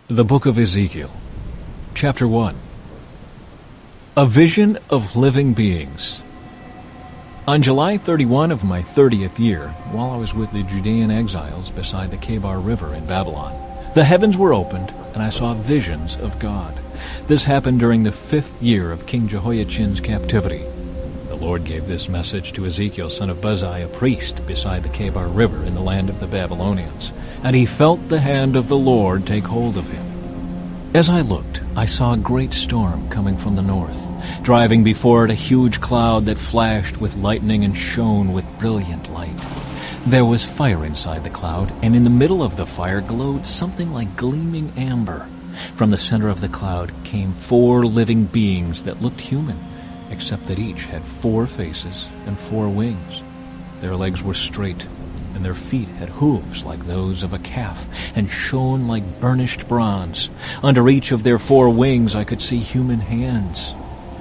The Book of Ezekiel, Chapter 1. A Vision of Living Beings. On July 31 of my 30th year, while I was with the Judean exiles beside the Kebar River in Babylon, the heavens were opened, and I saw visions of God. This happened during the 5th year of King Jehoiachin's captivity. The Lord gave this message to Ezekiel, son of Buzi, a priest, beside the Kebar River in the land of the Babylonians. And he felt the hand of the Lord take hold of him. As I looked, I saw a great storm coming from the north, driving before it a huge cloud that flashed with lightning and shone with brilliant light. There was fire inside the cloud, and in the middle of the fire glowed something like gleaming amber. From the center of the cloud came 4 living beings that looked human, except that each had 4 faces and 4 wings. Their legs were straight, and their feet had hooves like those of a calf, and shone like burnished bronze. Under each of their 4 wings I could see human hands.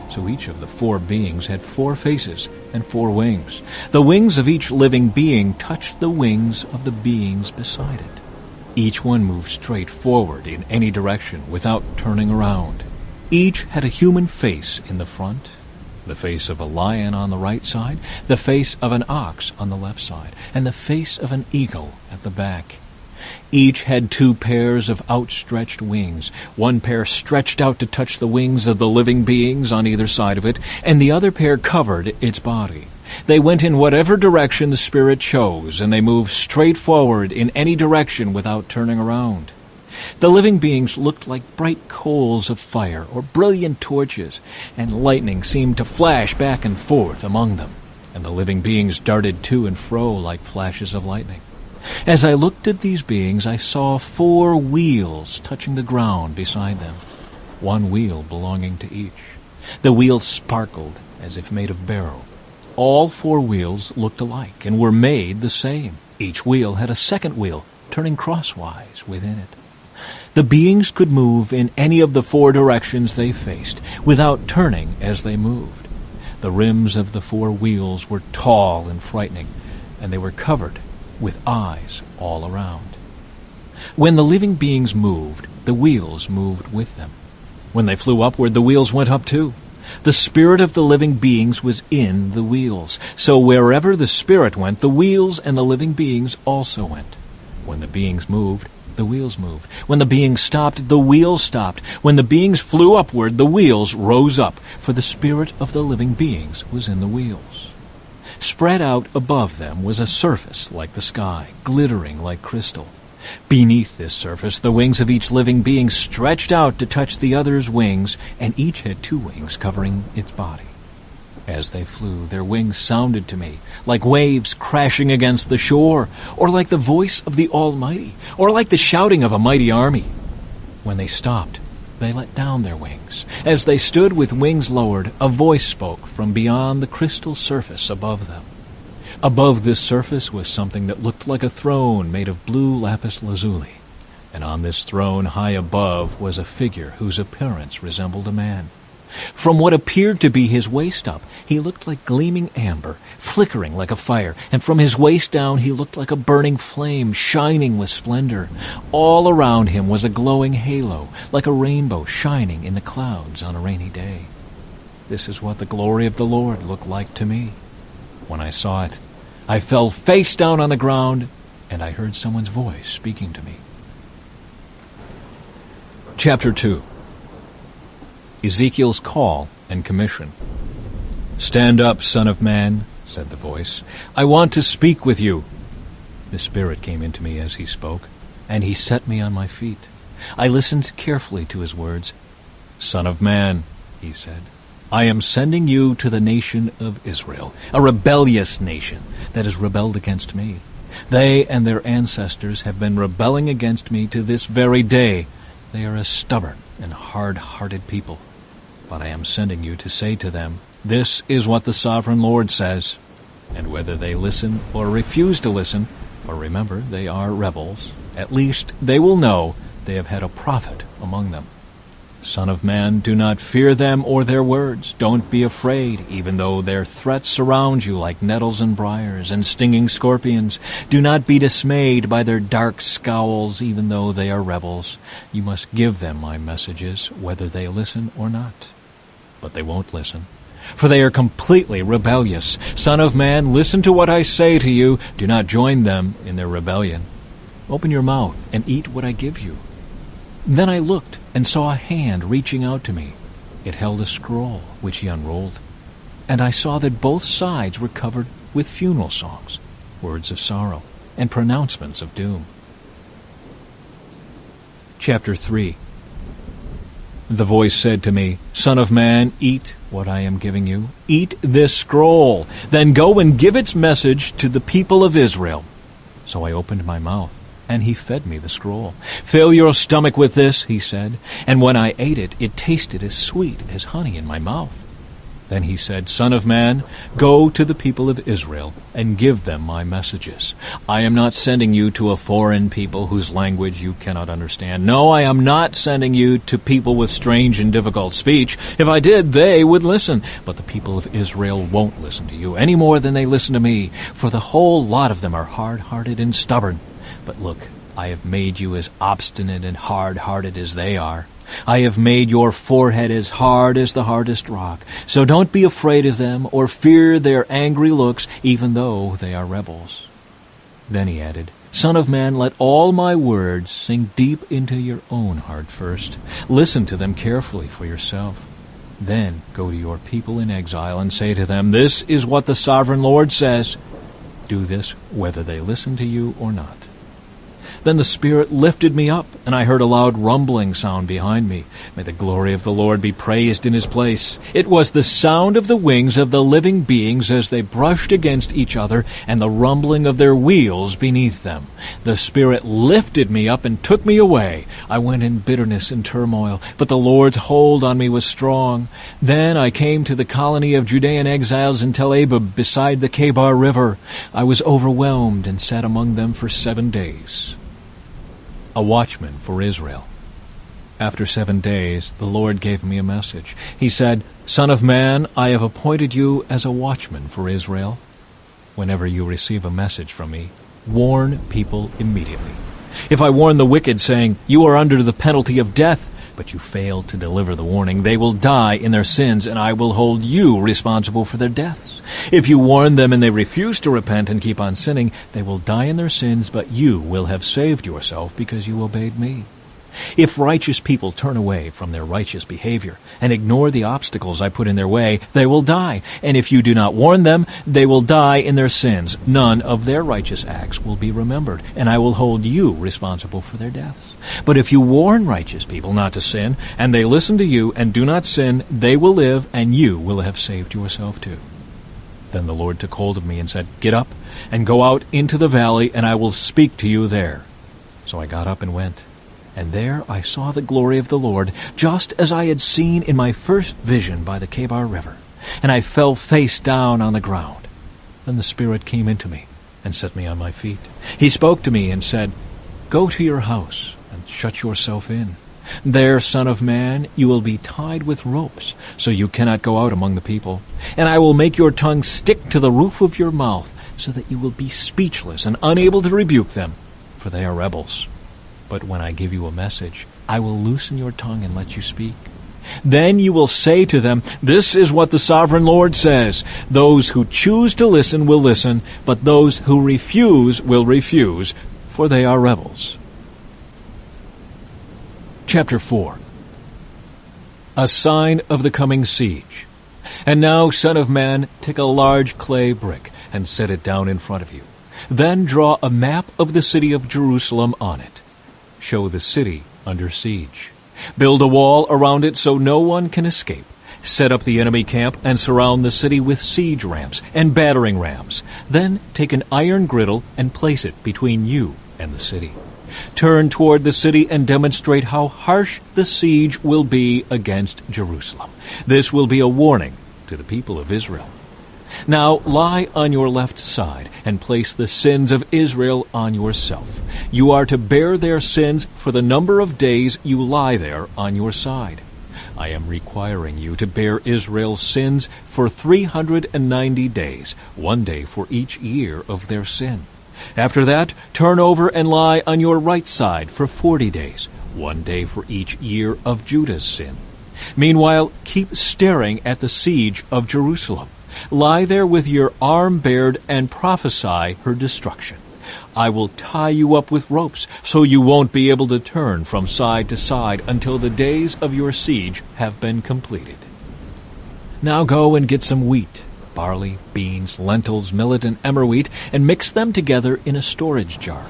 So each of the 4 beings had 4 faces and 4 wings. The wings of each living being touched the wings of the beings beside it. Each one moved straight forward in any direction without turning around. Each had a human face in the front, the face of a lion on the right side, the face of an ox on the left side, and the face of an eagle at the back. Each had 2 pairs of outstretched wings. One pair stretched out to touch the wings of the living beings on either side of it, and the other pair covered its body. They went in whatever direction the Spirit chose, and they moved straight forward in any direction without turning around. The living beings looked like bright coals of fire or brilliant torches, and lightning seemed to flash back and forth among them, and the living beings darted to and fro like flashes of lightning. As I looked at these beings, I saw 4 wheels touching the ground beside them, 1 wheel belonging to each. The wheels sparkled as if made of beryl. All 4 wheels looked alike and were made the same. Each wheel had a second wheel turning crosswise within it. The beings could move in any of the 4 directions they faced, without turning as they moved. The rims of the 4 wheels were tall and frightening, and they were covered with eyes all around. When the living beings moved, the wheels moved with them. When they flew upward, the wheels went up too. The spirit of the living beings was in the wheels, so wherever the Spirit went, the wheels and the living beings also went. When the beings moved, the wheels moved. When the beings stopped, the wheels stopped. When the beings flew upward, the wheels rose up, for the spirit of the living beings was in the wheels. Spread out above them was a surface like the sky, glittering like crystal. Beneath this surface, the wings of each living being stretched out to touch the other's wings, and each had 2 wings covering its body. As they flew, their wings sounded to me like waves crashing against the shore, or like the voice of the Almighty, or like the shouting of a mighty army. When they stopped, they let down their wings. As they stood with wings lowered, a voice spoke from beyond the crystal surface above them. Above this surface was something that looked like a throne made of blue lapis lazuli, and on this throne high above was a figure whose appearance resembled a man. From what appeared to be his waist up, he looked like gleaming amber, flickering like a fire, and from his waist down he looked like a burning flame, shining with splendor. All around him was a glowing halo, like a rainbow shining in the clouds on a rainy day. This is what the glory of the Lord looked like to me. When I saw it, I fell face down on the ground, and I heard someone's voice speaking to me. Chapter 2. Ezekiel's Call and Commission. "Stand up, Son of Man," said the voice. "I want to speak with you." The Spirit came into me as he spoke, and he set me on my feet. I listened carefully to his words. "Son of man," he said, "I am sending you to the nation of Israel, a rebellious nation that has rebelled against me. They and their ancestors have been rebelling against me to this very day. They are a stubborn and hard-hearted people. But I am sending you to say to them, 'This is what the Sovereign Lord says.' And whether they listen or refuse to listen, for remember, they are rebels, at least they will know they have had a prophet among them. Son of man, do not fear them or their words. Don't be afraid, even though their threats surround you like nettles and briars and stinging scorpions. Do not be dismayed by their dark scowls, even though they are rebels. You must give them my messages, whether they listen or not. But they won't listen, for they are completely rebellious. Son of man, listen to what I say to you. Do not join them in their rebellion. Open your mouth and eat what I give you. Then I looked and saw a hand reaching out to me. It held a scroll, which he unrolled. And I saw that both sides were covered with funeral songs, words of sorrow, and pronouncements of doom. Chapter 3. The voice said to me, Son of man, eat what I am giving you. Eat this scroll. Then go and give its message to the people of Israel. So I opened my mouth, and he fed me the scroll. Fill your stomach with this, he said. And when I ate it, it tasted as sweet as honey in my mouth. Then he said, Son of man, go to the people of Israel and give them my messages. I am not sending you to a foreign people whose language you cannot understand. No, I am not sending you to people with strange and difficult speech. If I did, they would listen. But the people of Israel won't listen to you any more than they listen to me, for the whole lot of them are hard-hearted and stubborn. But look, I have made you as obstinate and hard-hearted as they are. I have made your forehead as hard as the hardest rock. So don't be afraid of them or fear their angry looks, even though they are rebels. Then he added, Son of man, let all my words sink deep into your own heart first. Listen to them carefully for yourself. Then go to your people in exile and say to them, This is what the sovereign Lord says. Do this whether they listen to you or not. Then the Spirit lifted me up, and I heard a loud rumbling sound behind me. May the glory of the Lord be praised in his place. It was the sound of the wings of the living beings as they brushed against each other, and the rumbling of their wheels beneath them. The Spirit lifted me up and took me away. I went in bitterness and turmoil, but the Lord's hold on me was strong. Then I came to the colony of Judean exiles in Tel Abib beside the Kebar River. I was overwhelmed and sat among them for 7 days. A watchman for Israel. After 7 days, the Lord gave me a message. He said, Son of man, I have appointed you as a watchman for Israel. Whenever you receive a message from me, warn people immediately. If I warn the wicked, saying, You are under the penalty of death, but you fail to deliver the warning, they will die in their sins, and I will hold you responsible for their deaths. If you warn them and they refuse to repent and keep on sinning, they will die in their sins, but you will have saved yourself because you obeyed me. If righteous people turn away from their righteous behavior and ignore the obstacles I put in their way, they will die. And if you do not warn them, they will die in their sins. None of their righteous acts will be remembered, and I will hold you responsible for their deaths. But if you warn righteous people not to sin, and they listen to you and do not sin, they will live, and you will have saved yourself too. Then the Lord took hold of me and said, Get up and go out into the valley, and I will speak to you there. So I got up and went. And there I saw the glory of the Lord, just as I had seen in my first vision by the Kebar River. And I fell face down on the ground. Then the Spirit came into me and set me on my feet. He spoke to me and said, Go to your house and shut yourself in. There, Son of man, you will be tied with ropes, so you cannot go out among the people. And I will make your tongue stick to the roof of your mouth, so that you will be speechless and unable to rebuke them, for they are rebels. But when I give you a message, I will loosen your tongue and let you speak. Then you will say to them, This is what the sovereign Lord says. Those who choose to listen will listen, but those who refuse will refuse, for they are rebels. Chapter 4. A sign of the coming siege. And now, Son of man, take a large clay brick and set it down in front of you. Then draw a map of the city of Jerusalem on it. Show the city under siege. Build a wall around it so no one can escape. Set up the enemy camp and surround the city with siege ramps and battering rams. Then take an iron griddle and place it between you and the city. Turn toward the city and demonstrate how harsh the siege will be against Jerusalem. This will be a warning to the people of Israel. Now lie on your left side and place the sins of Israel on yourself. You are to bear their sins for the number of days you lie there on your side. I am requiring you to bear Israel's sins for 390 days, 1 day for each year of their sin. After that, turn over and lie on your right side for 40 days, 1 day for each year of Judah's sin. Meanwhile, keep staring at the siege of Jerusalem. Lie there with your arm bared and prophesy her destruction. I will tie you up with ropes, so you won't be able to turn from side to side until the days of your siege have been completed. Now go and get some wheat, barley, beans, lentils, millet, and emmer wheat, and mix them together in a storage jar.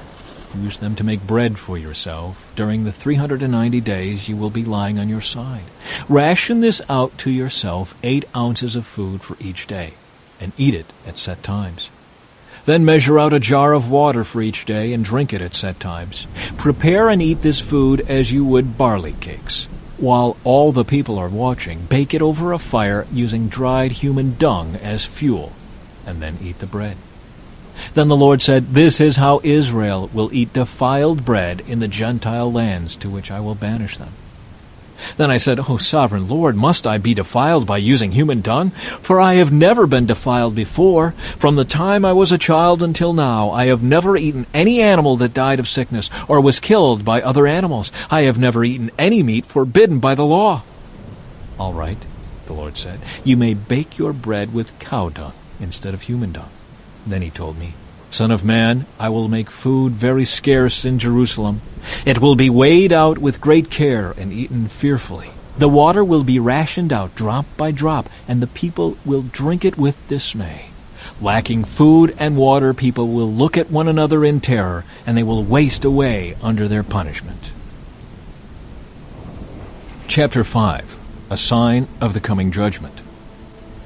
Use them to make bread for yourself during the 390 days you will be lying on your side. Ration this out to yourself, 8 ounces of food for each day, and eat it at set times. Then measure out a jar of water for each day and drink it at set times. Prepare and eat this food as you would barley cakes. While all the people are watching, bake it over a fire using dried human dung as fuel, and then eat the bread. Then the Lord said, "This is how Israel will eat defiled bread in the Gentile lands to which I will banish them." Then I said, "O sovereign Lord, must I be defiled by using human dung? For I have never been defiled before. From the time I was a child until now, I have never eaten any animal that died of sickness or was killed by other animals. I have never eaten any meat forbidden by the law." "All right," the Lord said, "you may bake your bread with cow dung instead of human dung." Then he told me, "Son of man, I will make food very scarce in Jerusalem. It will be weighed out with great care and eaten fearfully. The water will be rationed out drop by drop, and the people will drink it with dismay. Lacking food and water, people will look at one another in terror, and they will waste away under their punishment." Chapter 5. A Sign of the Coming Judgment.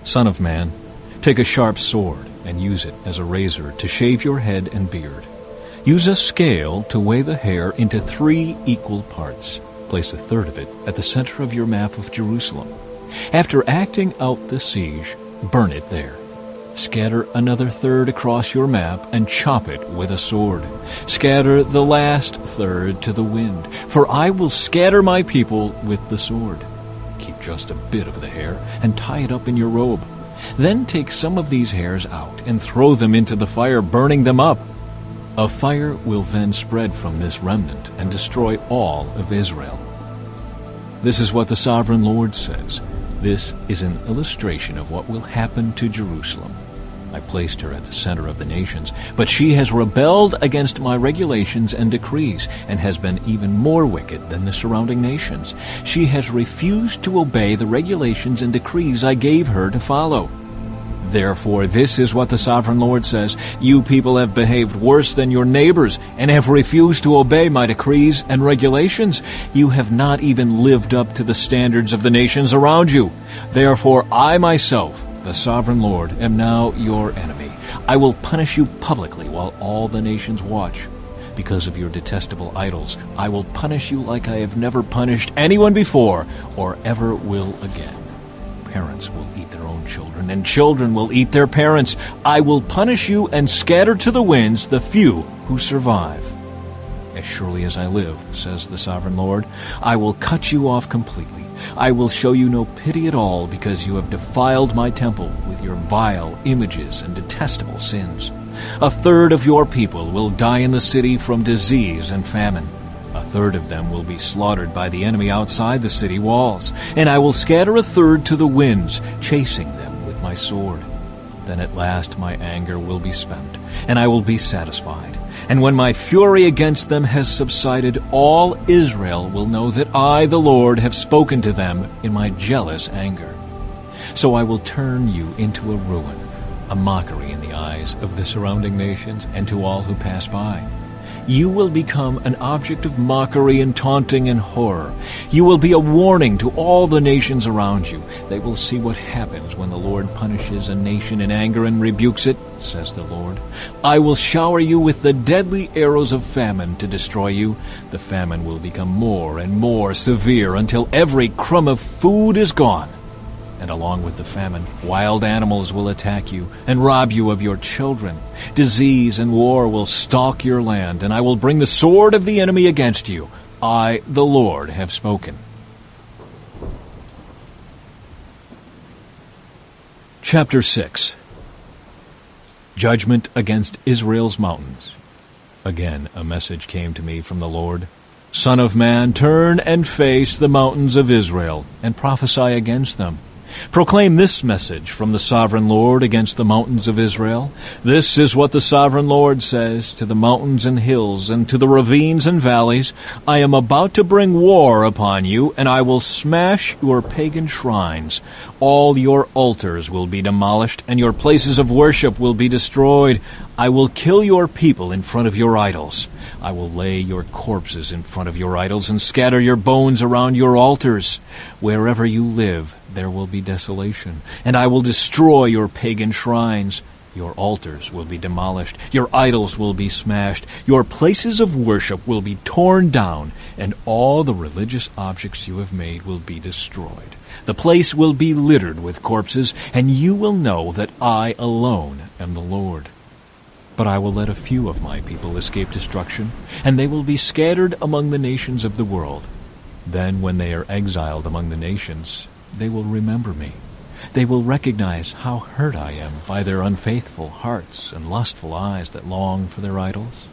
Son of man, take a sharp sword and use it as a razor to shave your head and beard. Use a scale to weigh the hair into 3 equal parts. Place a third of it at the center of your map of Jerusalem. After acting out the siege, burn it there. Scatter another third across your map and chop it with a sword. Scatter the last third to the wind, for I will scatter my people with the sword. Keep just a bit of the hair and tie it up in your robe. Then take some of these hairs out and throw them into the fire, burning them up. A fire will then spread from this remnant and destroy all of Israel. This is what the sovereign Lord says. This is an illustration of what will happen to Jerusalem. I placed her at the center of the nations, but she has rebelled against my regulations and decrees and has been even more wicked than the surrounding nations. She has refused to obey the regulations and decrees I gave her to follow. Therefore, this is what the sovereign Lord says. You people have behaved worse than your neighbors and have refused to obey my decrees and regulations. You have not even lived up to the standards of the nations around you. Therefore, I myself, the sovereign Lord, am now your enemy. I will punish you publicly while all the nations watch. Because of your detestable idols, I will punish you like I have never punished anyone before or ever will again. Parents will eat their own children, and children will eat their parents. I will punish you and scatter to the winds the few who survive. As surely as I live, says the sovereign Lord, I will cut you off completely. I will show you no pity at all because you have defiled my temple with your vile images and detestable sins. A third of your people will die in the city from disease and famine. A third of them will be slaughtered by the enemy outside the city walls, and I will scatter a third to the winds, chasing them with my sword. Then at last my anger will be spent, and I will be satisfied. And when my fury against them has subsided, all Israel will know that I, the Lord, have spoken to them in my jealous anger. So I will turn you into a ruin, a mockery in the eyes of the surrounding nations and to all who pass by. You will become an object of mockery and taunting and horror. You will be a warning to all the nations around you. They will see what happens when the Lord punishes a nation in anger and rebukes it, says the Lord. I will shower you with the deadly arrows of famine to destroy you. The famine will become more and more severe until every crumb of food is gone. And along with the famine, wild animals will attack you and rob you of your children. Disease and war will stalk your land, and I will bring the sword of the enemy against you. I, the Lord, have spoken. Chapter 6. Judgment against Israel's mountains. Again, a message came to me from the Lord. Son of man, turn and face the mountains of Israel, and prophesy against them. Proclaim this message from the sovereign Lord against the mountains of Israel. This is what the sovereign Lord says to the mountains and hills and to the ravines and valleys. I am about to bring war upon you, and I will smash your pagan shrines. All your altars will be demolished, and your places of worship will be destroyed. I will kill your people in front of your idols. I will lay your corpses in front of your idols and scatter your bones around your altars. Wherever you live, there will be desolation, and I will destroy your pagan shrines. Your altars will be demolished, your idols will be smashed, your places of worship will be torn down, and all the religious objects you have made will be destroyed. The place will be littered with corpses, and you will know that I alone am the Lord. But I will let a few of my people escape destruction, and they will be scattered among the nations of the world. Then, when they are exiled among the nations, they will remember me. They will recognize how hurt I am by their unfaithful hearts and lustful eyes that long for their idols.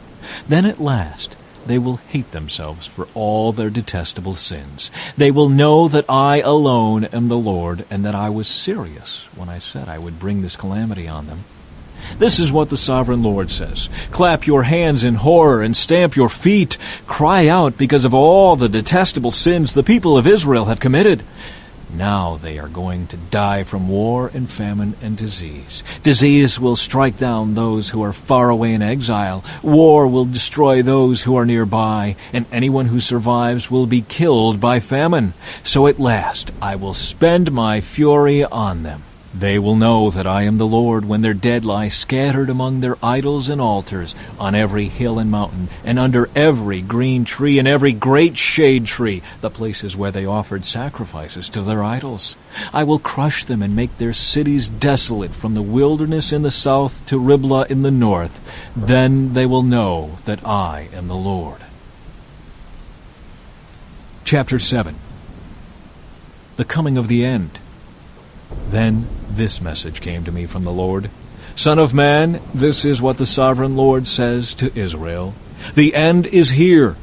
Then at last they will hate themselves for all their detestable sins. They will know that I alone am the Lord, and that I was serious when I said I would bring this calamity on them. This is what the sovereign Lord says. Clap your hands in horror and stamp your feet. Cry out because of all the detestable sins the people of Israel have committed. Now they are going to die from war and famine and disease. Disease will strike down those who are far away in exile. War will destroy those who are nearby, and anyone who survives will be killed by famine. So at last I will spend my fury on them. They will know that I am the Lord when their dead lie scattered among their idols and altars, on every hill and mountain, and under every green tree and every great shade tree, the places where they offered sacrifices to their idols. I will crush them and make their cities desolate, from the wilderness in the south to Riblah in the north. Then they will know that I am the Lord. Chapter 7. The coming of the end. Then this message came to me from the Lord. Son of man, this is what the sovereign Lord says to Israel. The end is here.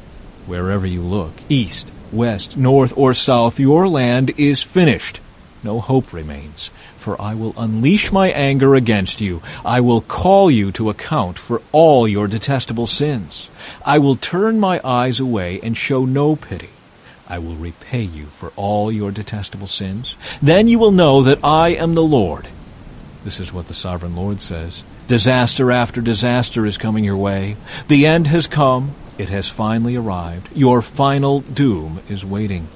Wherever you look, east, west, north, or south, your land is finished. No hope remains, for I will unleash my anger against you. I will call you to account for all your detestable sins. I will turn my eyes away and show no pity. I will repay you for all your detestable sins. Then you will know that I am the Lord. This is what the sovereign Lord says. Disaster after disaster is coming your way. The end has come. It has finally arrived. Your final doom is waiting.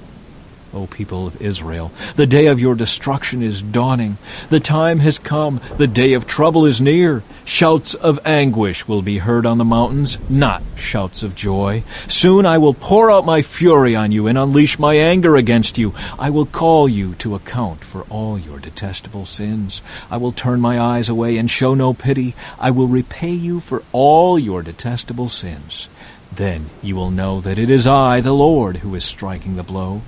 O people of Israel, the day of your destruction is dawning. The time has come. The day of trouble is near. Shouts of anguish will be heard on the mountains, not shouts of joy. Soon I will pour out my fury on you and unleash my anger against you. I will call you to account for all your detestable sins. I will turn my eyes away and show no pity. I will repay you for all your detestable sins. Then you will know that it is I, the Lord, who is striking the blow.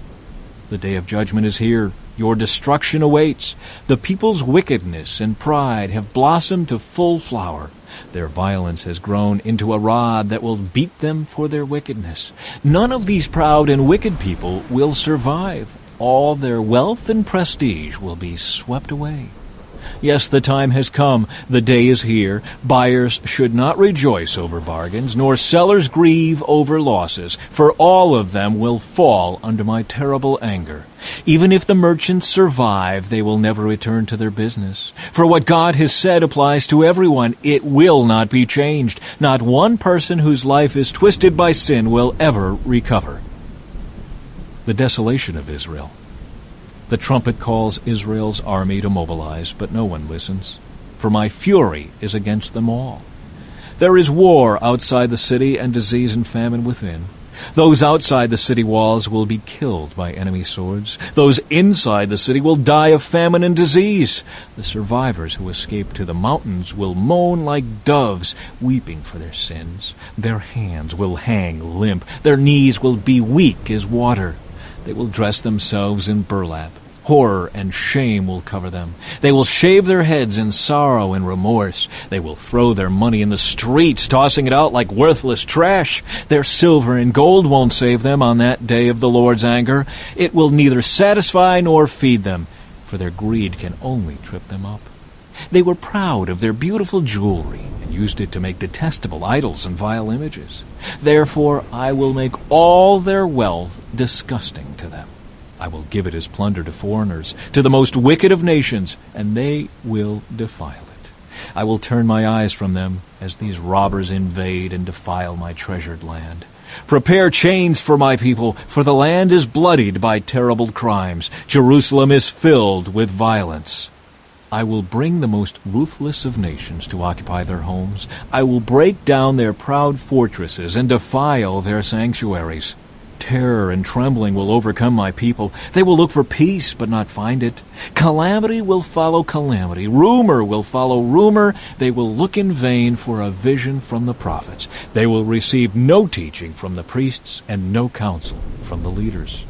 The day of judgment is here. Your destruction awaits. The people's wickedness and pride have blossomed to full flower. Their violence has grown into a rod that will beat them for their wickedness. None of these proud and wicked people will survive. All their wealth and prestige will be swept away. Yes, the time has come. The day is here. Buyers should not rejoice over bargains, nor sellers grieve over losses, for all of them will fall under my terrible anger. Even if the merchants survive, they will never return to their business. For what God has said applies to everyone. It will not be changed. Not one person whose life is twisted by sin will ever recover. The desolation of Israel. The trumpet calls Israel's army to mobilize, but no one listens. For my fury is against them all. There is war outside the city and disease and famine within. Those outside the city walls will be killed by enemy swords. Those inside the city will die of famine and disease. The survivors who escape to the mountains will moan like doves, weeping for their sins. Their hands will hang limp. Their knees will be weak as water. They will dress themselves in burlap. Horror and shame will cover them. They will shave their heads in sorrow and remorse. They will throw their money in the streets, tossing it out like worthless trash. Their silver and gold won't save them on that day of the Lord's anger. It will neither satisfy nor feed them, for their greed can only trip them up. They were proud of their beautiful jewelry and used it to make detestable idols and vile images. Therefore I will make all their wealth disgusting to them. I will give it as plunder to foreigners, to the most wicked of nations, and they will defile it. I will turn my eyes from them as these robbers invade and defile my treasured land. Prepare chains for my people, for the land is bloodied by terrible crimes. Jerusalem is filled with violence. I will bring the most ruthless of nations to occupy their homes. I will break down their proud fortresses and defile their sanctuaries. Terror and trembling will overcome my people. They will look for peace, but not find it. Calamity will follow calamity. Rumor will follow rumor. They will look in vain for a vision from the prophets. They will receive no teaching from the priests and no counsel from the leaders.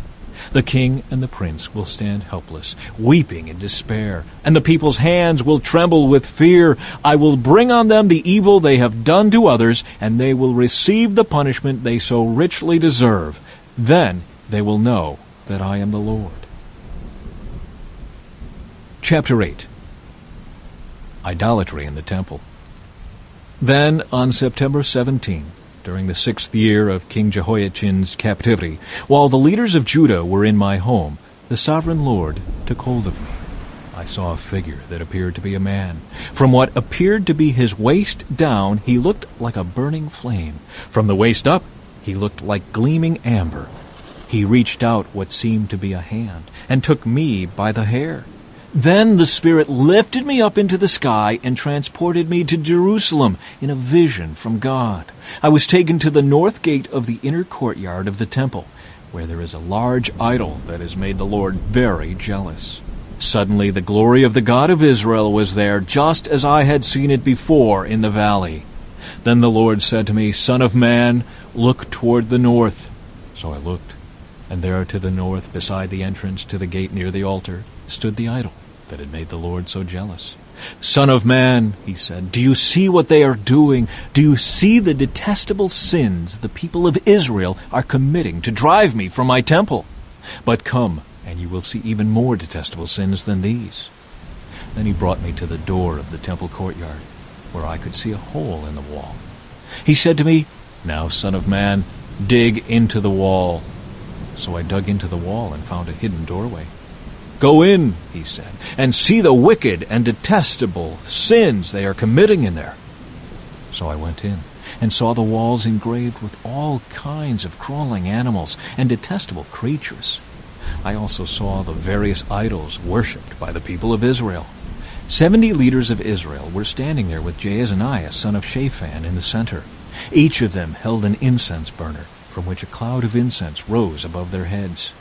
The king and the prince will stand helpless, weeping in despair, and the people's hands will tremble with fear. I will bring on them the evil they have done to others, and they will receive the punishment they so richly deserve. Then they will know that I am the Lord. Chapter 8. Idolatry in the Temple. Then, on September 17, during the 6th year of King Jehoiachin's captivity, while the leaders of Judah were in my home, the sovereign Lord took hold of me. I saw a figure that appeared to be a man. From what appeared to be his waist down, he looked like a burning flame. From the waist up, he looked like gleaming amber. He reached out what seemed to be a hand and took me by the hair. Then the Spirit lifted me up into the sky and transported me to Jerusalem in a vision from God. I was taken to the north gate of the inner courtyard of the temple, where there is a large idol that has made the Lord very jealous. Suddenly the glory of the God of Israel was there, just as I had seen it before in the valley. Then the Lord said to me, Son of man, look toward the north. So I looked, and there to the north, beside the entrance to the gate near the altar, stood the idol that had made the Lord so jealous. Son of man, he said, do you see what they are doing? Do you see the detestable sins the people of Israel are committing to drive me from my temple? But come, and you will see even more detestable sins than these. Then he brought me to the door of the temple courtyard, where I could see a hole in the wall. He said to me, Now, son of man, dig into the wall. So I dug into the wall and found a hidden doorway. Go in, he said, and see the wicked and detestable sins they are committing in there. So I went in and saw the walls engraved with all kinds of crawling animals and detestable creatures. I also saw the various idols worshipped by the people of Israel. 70 leaders of Israel were standing there with Jaazaniah, son of Shaphan, in the center. Each of them held an incense burner, from which a cloud of incense rose above their heads.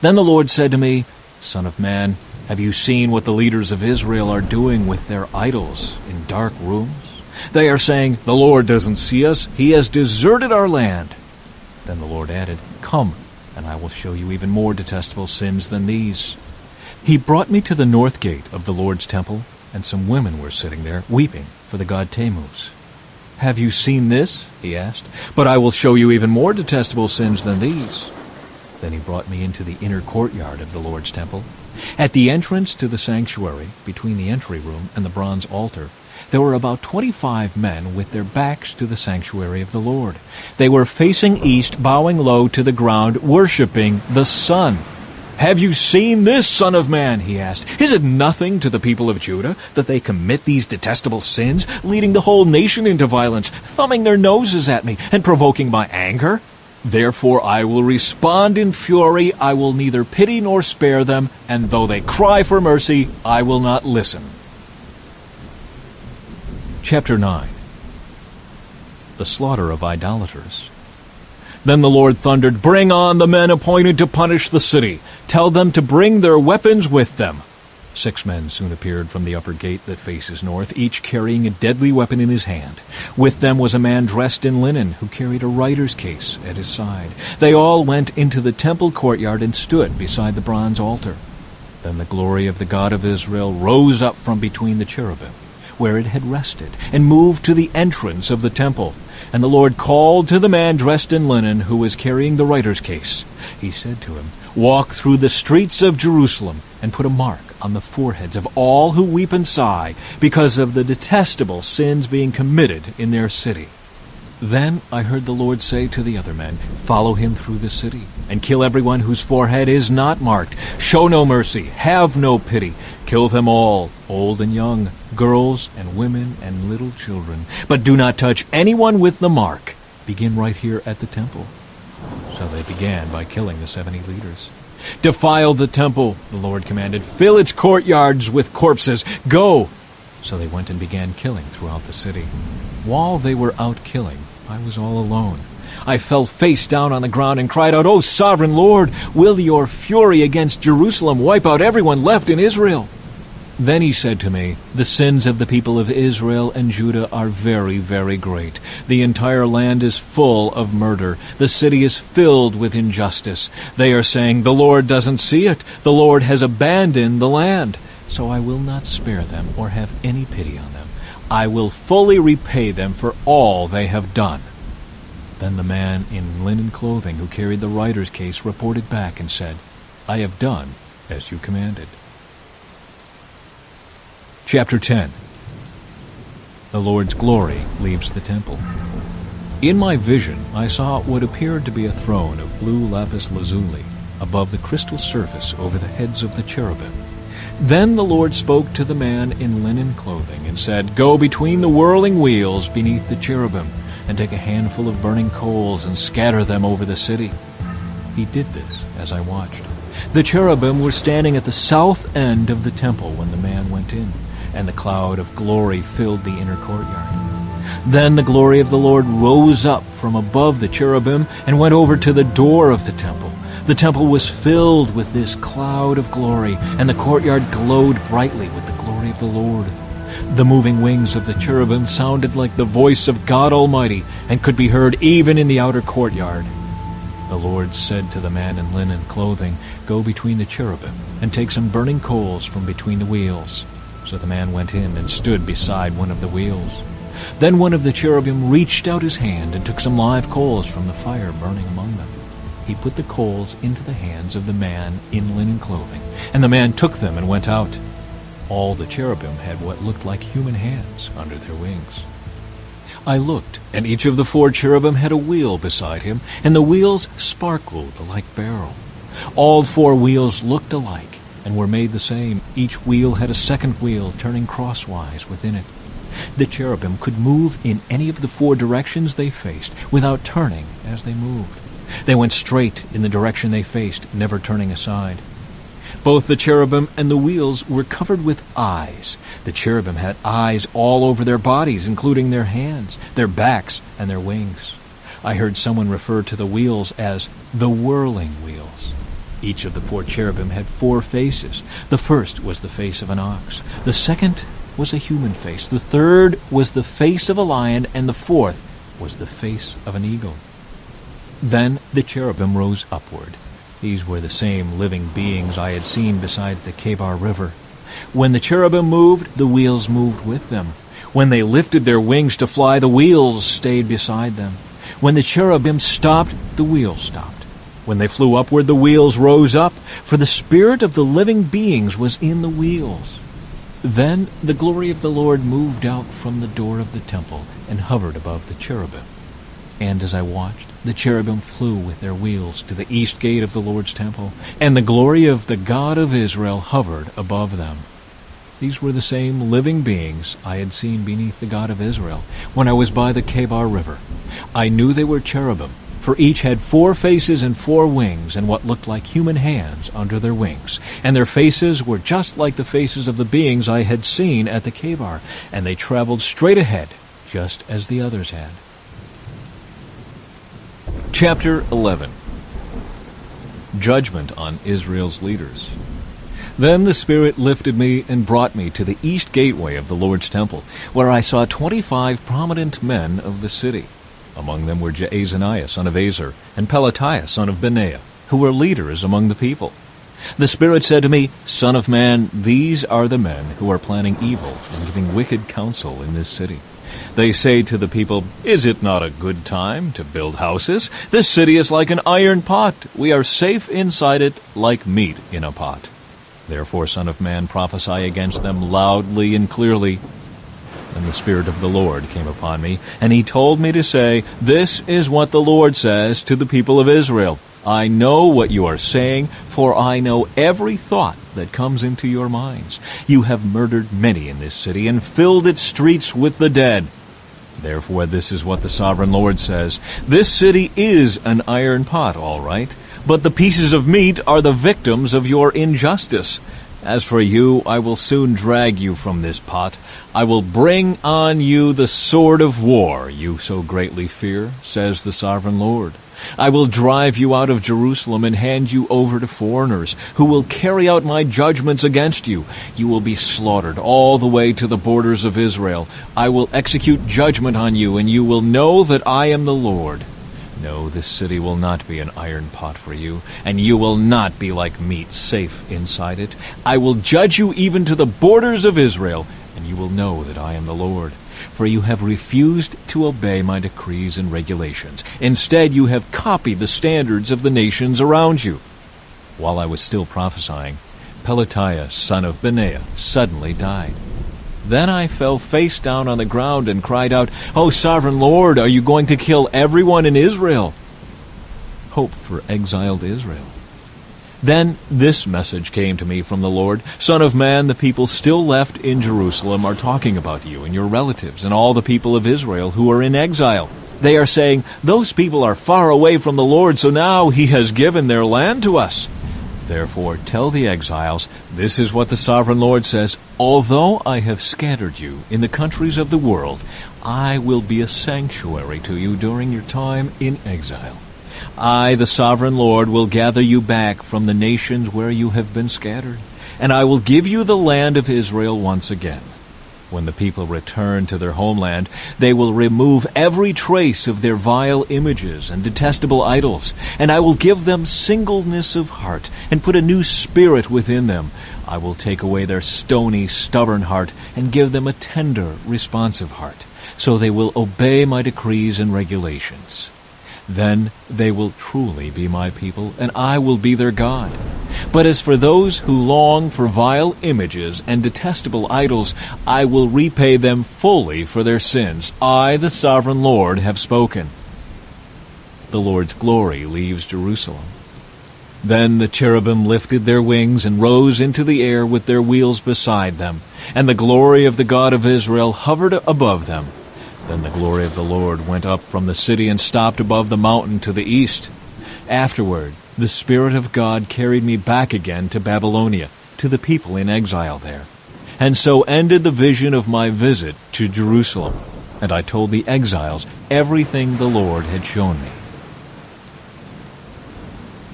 Then the Lord said to me, Son of man, have you seen what the leaders of Israel are doing with their idols in dark rooms? They are saying, The Lord doesn't see us. He has deserted our land. Then the Lord added, Come, and I will show you even more detestable sins than these. He brought me to the north gate of the Lord's temple, and some women were sitting there, weeping for the god Tammuz. Have you seen this? He asked. But I will show you even more detestable sins than these. Then he brought me into the inner courtyard of the Lord's temple. At the entrance to the sanctuary, between the entry room and the bronze altar, there were about 25 men with their backs to the sanctuary of the Lord. They were facing east, bowing low to the ground, worshipping the sun. Have you seen this, Son of Man? He asked. Is it nothing to the people of Judah that they commit these detestable sins, leading the whole nation into violence, thumbing their noses at me, and provoking my anger? Therefore I will respond in fury. I will neither pity nor spare them, and though they cry for mercy, I will not listen. Chapter 9. The Slaughter of Idolaters. Then the Lord thundered, Bring on the men appointed to punish the city. Tell them to bring their weapons with them. 6 men soon appeared from the upper gate that faces north, each carrying a deadly weapon in his hand. With them was a man dressed in linen, who carried a writer's case at his side. They all went into the temple courtyard and stood beside the bronze altar. Then the glory of the God of Israel rose up from between the cherubim, where it had rested, and moved to the entrance of the temple. And the Lord called to the man dressed in linen who was carrying the writer's case. He said to him, "Walk through the streets of Jerusalem, and put a mark on the foreheads of all who weep and sigh, because of the detestable sins being committed in their city." Then I heard the Lord say to the other men, "Follow him through the city, and kill everyone whose forehead is not marked. Show no mercy, have no pity. Kill them all, old and young, girls and women and little children. But do not touch anyone with the mark. Begin right here at the temple." So they began by killing the 70 leaders. "Defile the temple," the Lord commanded. "Fill its courtyards with corpses. Go!" So they went and began killing throughout the city. While they were out killing, I was all alone. I fell face down on the ground and cried out, "O sovereign Lord, will your fury against Jerusalem wipe out everyone left in Israel?" Then he said to me, "The sins of the people of Israel and Judah are very, very great. The entire land is full of murder. The city is filled with injustice. They are saying, 'The Lord doesn't see it. The Lord has abandoned the land.' So I will not spare them or have any pity on them. I will fully repay them for all they have done." Then the man in linen clothing who carried the writer's case reported back and said, "I have done as you commanded." Chapter 10. The Lord's glory leaves the temple. In my vision, I saw what appeared to be a throne of blue lapis lazuli above the crystal surface over the heads of the cherubim. Then the Lord spoke to the man in linen clothing and said, "Go between the whirling wheels beneath the cherubim, and take a handful of burning coals and scatter them over the city." He did this as I watched. The cherubim were standing at the south end of the temple when the man went in, and the cloud of glory filled the inner courtyard. Then the glory of the Lord rose up from above the cherubim and went over to the door of the temple. The temple was filled with this cloud of glory, and the courtyard glowed brightly with the glory of the Lord. The moving wings of the cherubim sounded like the voice of God Almighty and could be heard even in the outer courtyard. The Lord said to the man in linen clothing, "Go between the cherubim and take some burning coals from between the wheels." So the man went in and stood beside one of the wheels. Then one of the cherubim reached out his hand and took some live coals from the fire burning among them. He put the coals into the hands of the man in linen clothing, and the man took them and went out. All the cherubim had what looked like human hands under their wings. I looked, and each of the 4 cherubim had a wheel beside him, and the wheels sparkled like beryl. All 4 wheels looked alike and were made the same. Each wheel had a second wheel turning crosswise within it. The cherubim could move in any of the 4 directions they faced without turning as they moved. They went straight in the direction they faced, never turning aside. Both the cherubim and the wheels were covered with eyes. The cherubim had eyes all over their bodies, including their hands, their backs, and their wings. I heard someone refer to the wheels as the whirling wheels. Each of the 4 cherubim had 4 faces. The first was the face of an ox. The second was a human face. The third was the face of a lion, and the fourth was the face of an eagle. Then the cherubim rose upward. These were the same living beings I had seen beside the Kebar River. When the cherubim moved, the wheels moved with them. When they lifted their wings to fly, the wheels stayed beside them. When the cherubim stopped, the wheels stopped. When they flew upward, the wheels rose up, for the spirit of the living beings was in the wheels. Then the glory of the Lord moved out from the door of the temple and hovered above the cherubim. And as I watched, the cherubim flew with their wheels to the east gate of the Lord's temple, and the glory of the God of Israel hovered above them. These were the same living beings I had seen beneath the God of Israel when I was by the Kebar River. I knew they were cherubim, for each had 4 faces and 4 wings and what looked like human hands under their wings. And their faces were just like the faces of the beings I had seen at the Kebar, and they traveled straight ahead, just as the others had. Chapter 11. Judgment on Israel's leaders. Then the Spirit lifted me and brought me to the east gateway of the Lord's temple, where I saw 25 prominent men of the city. Among them were Jaazaniah, son of Azar, and Pelatiah, son of Benaiah, who were leaders among the people. The Spirit said to me, Son of man, these are the men who are planning evil and giving wicked counsel in this city. They say to the people, Is it not a good time to build houses? This city is like an iron pot. We are safe inside it like meat in a pot. Therefore, Son of man, prophesy against them loudly and clearly. And the Spirit of the Lord came upon me, and he told me to say, This is what the Lord says to the people of Israel. I know what you are saying, for I know every thought that comes into your minds. You have murdered many in this city and filled its streets with the dead. Therefore, this is what the Sovereign Lord says. This city is an iron pot, all right, but the pieces of meat are the victims of your injustice. As for you, I will soon drag you from this pot. I will bring on you the sword of war you so greatly fear, says the Sovereign Lord. I will drive you out of Jerusalem and hand you over to foreigners, who will carry out my judgments against you. You will be slaughtered all the way to the borders of Israel. I will execute judgment on you, and you will know that I am the Lord. No, this city will not be an iron pot for you, and you will not be like meat safe inside it. I will judge you even to the borders of Israel, and you will know that I am the Lord. For you have refused to obey my decrees and regulations. Instead, you have copied the standards of the nations around you. While I was still prophesying, Pelatiah, son of Benaiah, suddenly died. Then I fell face down on the ground and cried out, O Sovereign Lord, are you going to kill everyone in Israel? Hope for exiled Israel. Then this message came to me from the Lord, Son of man, the people still left in Jerusalem are talking about you and your relatives and all the people of Israel who are in exile. They are saying, Those people are far away from the Lord, so now he has given their land to us. Therefore tell the exiles, This is what the Sovereign Lord says, Although I have scattered you in the countries of the world, I will be a sanctuary to you during your time in exile. I, the Sovereign Lord, will gather you back from the nations where you have been scattered, and I will give you the land of Israel once again. When the people return to their homeland, they will remove every trace of their vile images and detestable idols, and I will give them singleness of heart and put a new spirit within them. I will take away their stony, stubborn heart and give them a tender, responsive heart, so they will obey my decrees and regulations. Then they will truly be my people, and I will be their God. But as for those who long for vile images and detestable idols, I will repay them fully for their sins. I, the Sovereign Lord, have spoken. The Lord's glory leaves Jerusalem. Then the cherubim lifted their wings and rose into the air with their wheels beside them, and the glory of the God of Israel hovered above them. Then the glory of the Lord went up from the city and stopped above the mountain to the east. Afterward, the Spirit of God carried me back again to Babylonia, to the people in exile there. And so ended the vision of my visit to Jerusalem, and I told the exiles everything the Lord had shown me.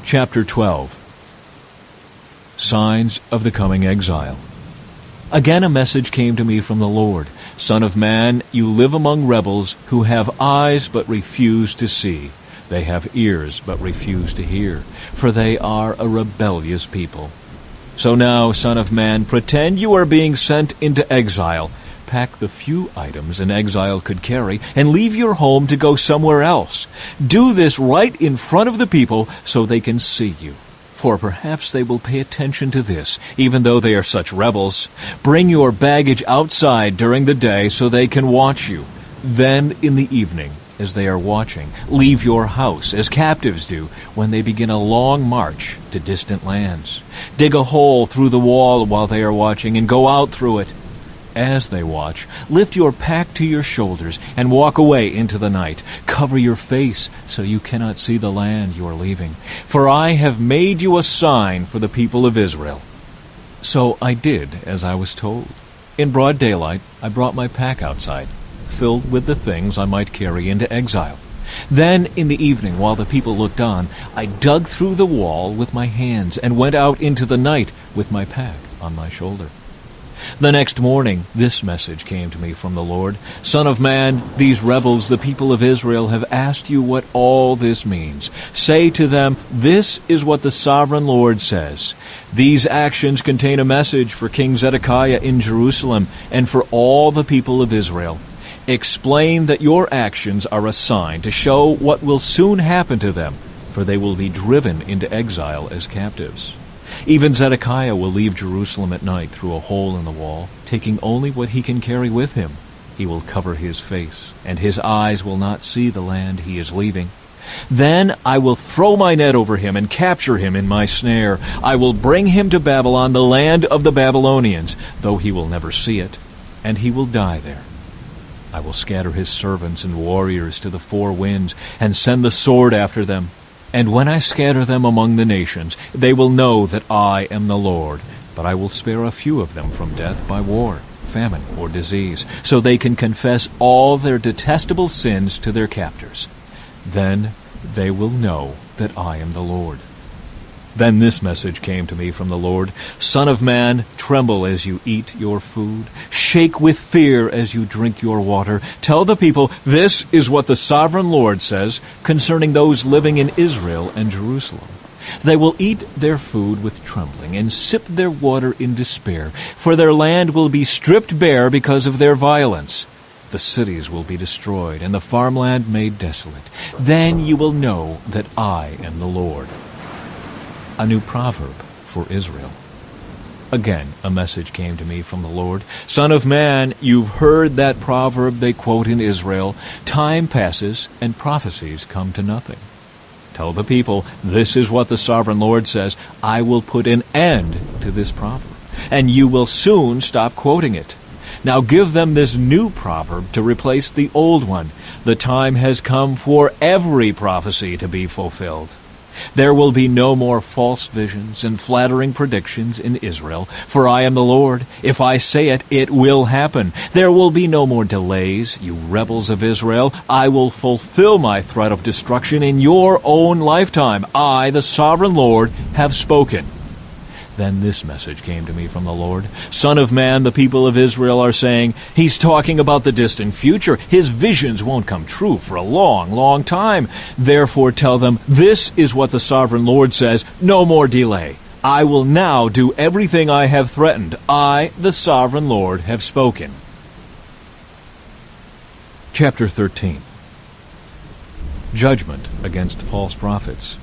Chapter 12. Signs of the Coming Exile. Again a message came to me from the Lord. Son of man, you live among rebels who have eyes but refuse to see. They have ears but refuse to hear, for they are a rebellious people. So now, Son of man, pretend you are being sent into exile. Pack the few items an exile could carry and leave your home to go somewhere else. Do this right in front of the people so they can see you. For perhaps they will pay attention to this, even though they are such rebels. Bring your baggage outside during the day so they can watch you. Then in the evening, as they are watching, leave your house, as captives do, when they begin a long march to distant lands. Dig a hole through the wall while they are watching, and go out through it. As they watch, lift your pack to your shoulders and walk away into the night. Cover your face so you cannot see the land you are leaving. For I have made you a sign for the people of Israel. So I did as I was told. In broad daylight, I brought my pack outside, filled with the things I might carry into exile. Then in the evening, while the people looked on, I dug through the wall with my hands and went out into the night with my pack on my shoulder. The next morning, this message came to me from the Lord. Son of man, these rebels, the people of Israel, have asked you what all this means. Say to them, This is what the sovereign Lord says. These actions contain a message for King Zedekiah in Jerusalem and for all the people of Israel. Explain that your actions are a sign to show what will soon happen to them, for they will be driven into exile as captives. Even Zedekiah will leave Jerusalem at night through a hole in the wall, taking only what he can carry with him. He will cover his face, and his eyes will not see the land he is leaving. Then I will throw my net over him and capture him in my snare. I will bring him to Babylon, the land of the Babylonians, though he will never see it, and he will die there. I will scatter his servants and warriors to the four winds, and send the sword after them. And when I scatter them among the nations, they will know that I am the Lord. But I will spare a few of them from death by war, famine, or disease, so they can confess all their detestable sins to their captors. Then they will know that I am the Lord. Then this message came to me from the Lord. Son of man, tremble as you eat your food. Shake with fear as you drink your water. Tell the people, this is what the sovereign Lord says concerning those living in Israel and Jerusalem. They will eat their food with trembling and sip their water in despair, for their land will be stripped bare because of their violence. The cities will be destroyed and the farmland made desolate. Then you will know that I am the Lord. A new proverb for Israel. Again, a message came to me from the Lord. Son of man, you've heard that proverb they quote in Israel. Time passes and prophecies come to nothing. Tell the people, this is what the sovereign Lord says. I will put an end to this proverb, and you will soon stop quoting it. Now give them this new proverb to replace the old one. The time has come for every prophecy to be fulfilled. There will be no more false visions and flattering predictions in Israel, for I am the Lord. If I say it, it will happen. There will be no more delays, you rebels of Israel. I will fulfill my threat of destruction in your own lifetime. I, the sovereign Lord, have spoken. Then this message came to me from the Lord. Son of man, the people of Israel are saying, he's talking about the distant future. His visions won't come true for a long, long time. Therefore tell them, this is what the sovereign Lord says, no more delay. I will now do everything I have threatened. I, the sovereign Lord, have spoken. Chapter 13. Judgment against false prophets.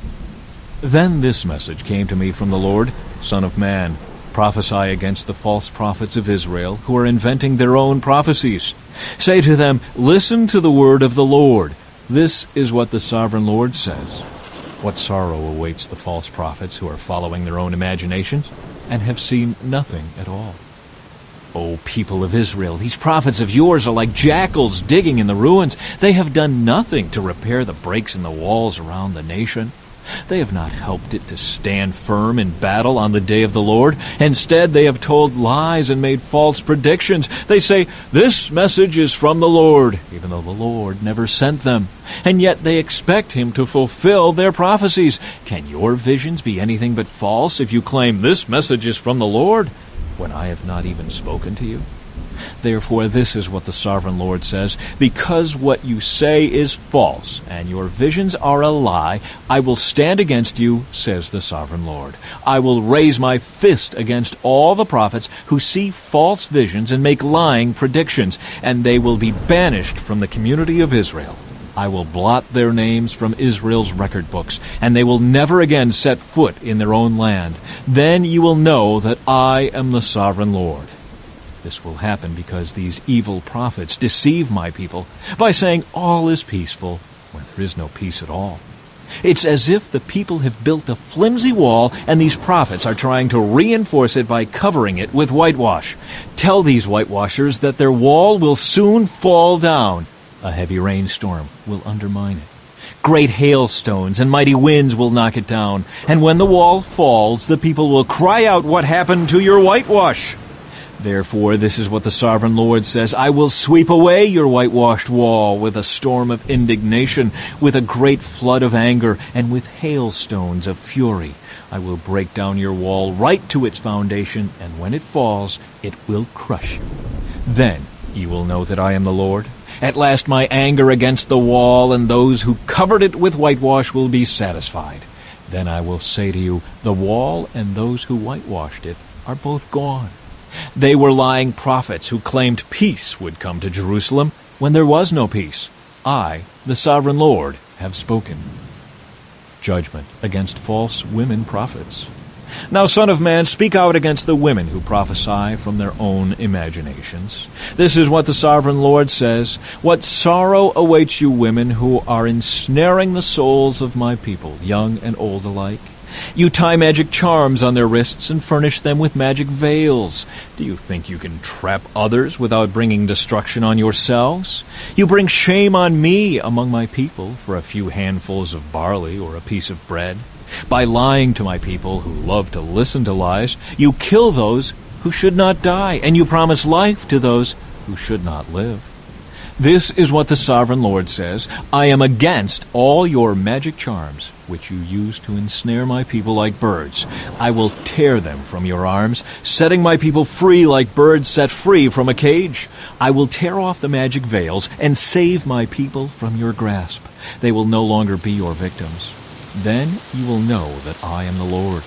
Then this message came to me from the Lord. Son of man, prophesy against the false prophets of Israel who are inventing their own prophecies. Say to them, listen to the word of the Lord. This is what the sovereign Lord says. What sorrow awaits the false prophets who are following their own imaginations and have seen nothing at all. O people of Israel, these prophets of yours are like jackals digging in the ruins. They have done nothing to repair the breaks in the walls around the nation. They have not helped it to stand firm in battle on the day of the Lord. Instead, they have told lies and made false predictions. They say, this message is from the Lord, even though the Lord never sent them. And yet they expect him to fulfill their prophecies. Can your visions be anything but false if you claim this message is from the Lord, when I have not even spoken to you? Therefore, this is what the sovereign Lord says. Because what you say is false, and your visions are a lie, I will stand against you, says the sovereign Lord. I will raise my fist against all the prophets who see false visions and make lying predictions, and they will be banished from the community of Israel. I will blot their names from Israel's record books, and they will never again set foot in their own land. Then you will know that I am the sovereign Lord. This will happen because these evil prophets deceive my people by saying all is peaceful when there is no peace at all. It's as if the people have built a flimsy wall and these prophets are trying to reinforce it by covering it with whitewash. Tell these whitewashers that their wall will soon fall down. A heavy rainstorm will undermine it. Great hailstones and mighty winds will knock it down. And when the wall falls, the people will cry out, what happened to your whitewash? Therefore, this is what the sovereign Lord says. I will sweep away your whitewashed wall with a storm of indignation, with a great flood of anger, and with hailstones of fury. I will break down your wall right to its foundation, and when it falls, it will crush you. Then you will know that I am the Lord. At last my anger against the wall and those who covered it with whitewash will be satisfied. Then I will say to you, the wall and those who whitewashed it are both gone. They were lying prophets who claimed peace would come to Jerusalem when there was no peace. I, the sovereign Lord, have spoken. Judgment against false women prophets. Now, Son of Man, speak out against the women who prophesy from their own imaginations. This is what the sovereign Lord says. What sorrow awaits you women who are ensnaring the souls of my people, young and old alike. You tie magic charms on their wrists and furnish them with magic veils. Do you think you can trap others without bringing destruction on yourselves? You bring shame on me among my people for a few handfuls of barley or a piece of bread. By lying to my people who love to listen to lies, you kill those who should not die, and you promise life to those who should not live. This is what the sovereign Lord says. I am against all your magic charms, which you use to ensnare my people like birds. I will tear them from your arms, setting my people free like birds set free from a cage. I will tear off the magic veils and save my people from your grasp. They will no longer be your victims. Then you will know that I am the Lord.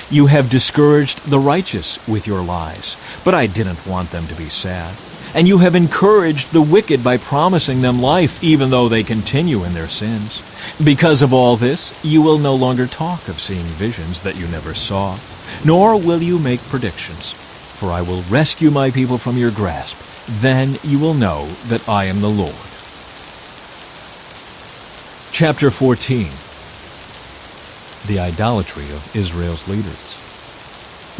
You have discouraged the righteous with your lies, but I didn't want them to be sad. And you have encouraged the wicked by promising them life, even though they continue in their sins. Because of all this, you will no longer talk of seeing visions that you never saw, nor will you make predictions. For I will rescue my people from your grasp. Then you will know that I am the Lord. Chapter 14. The idolatry of Israel's leaders.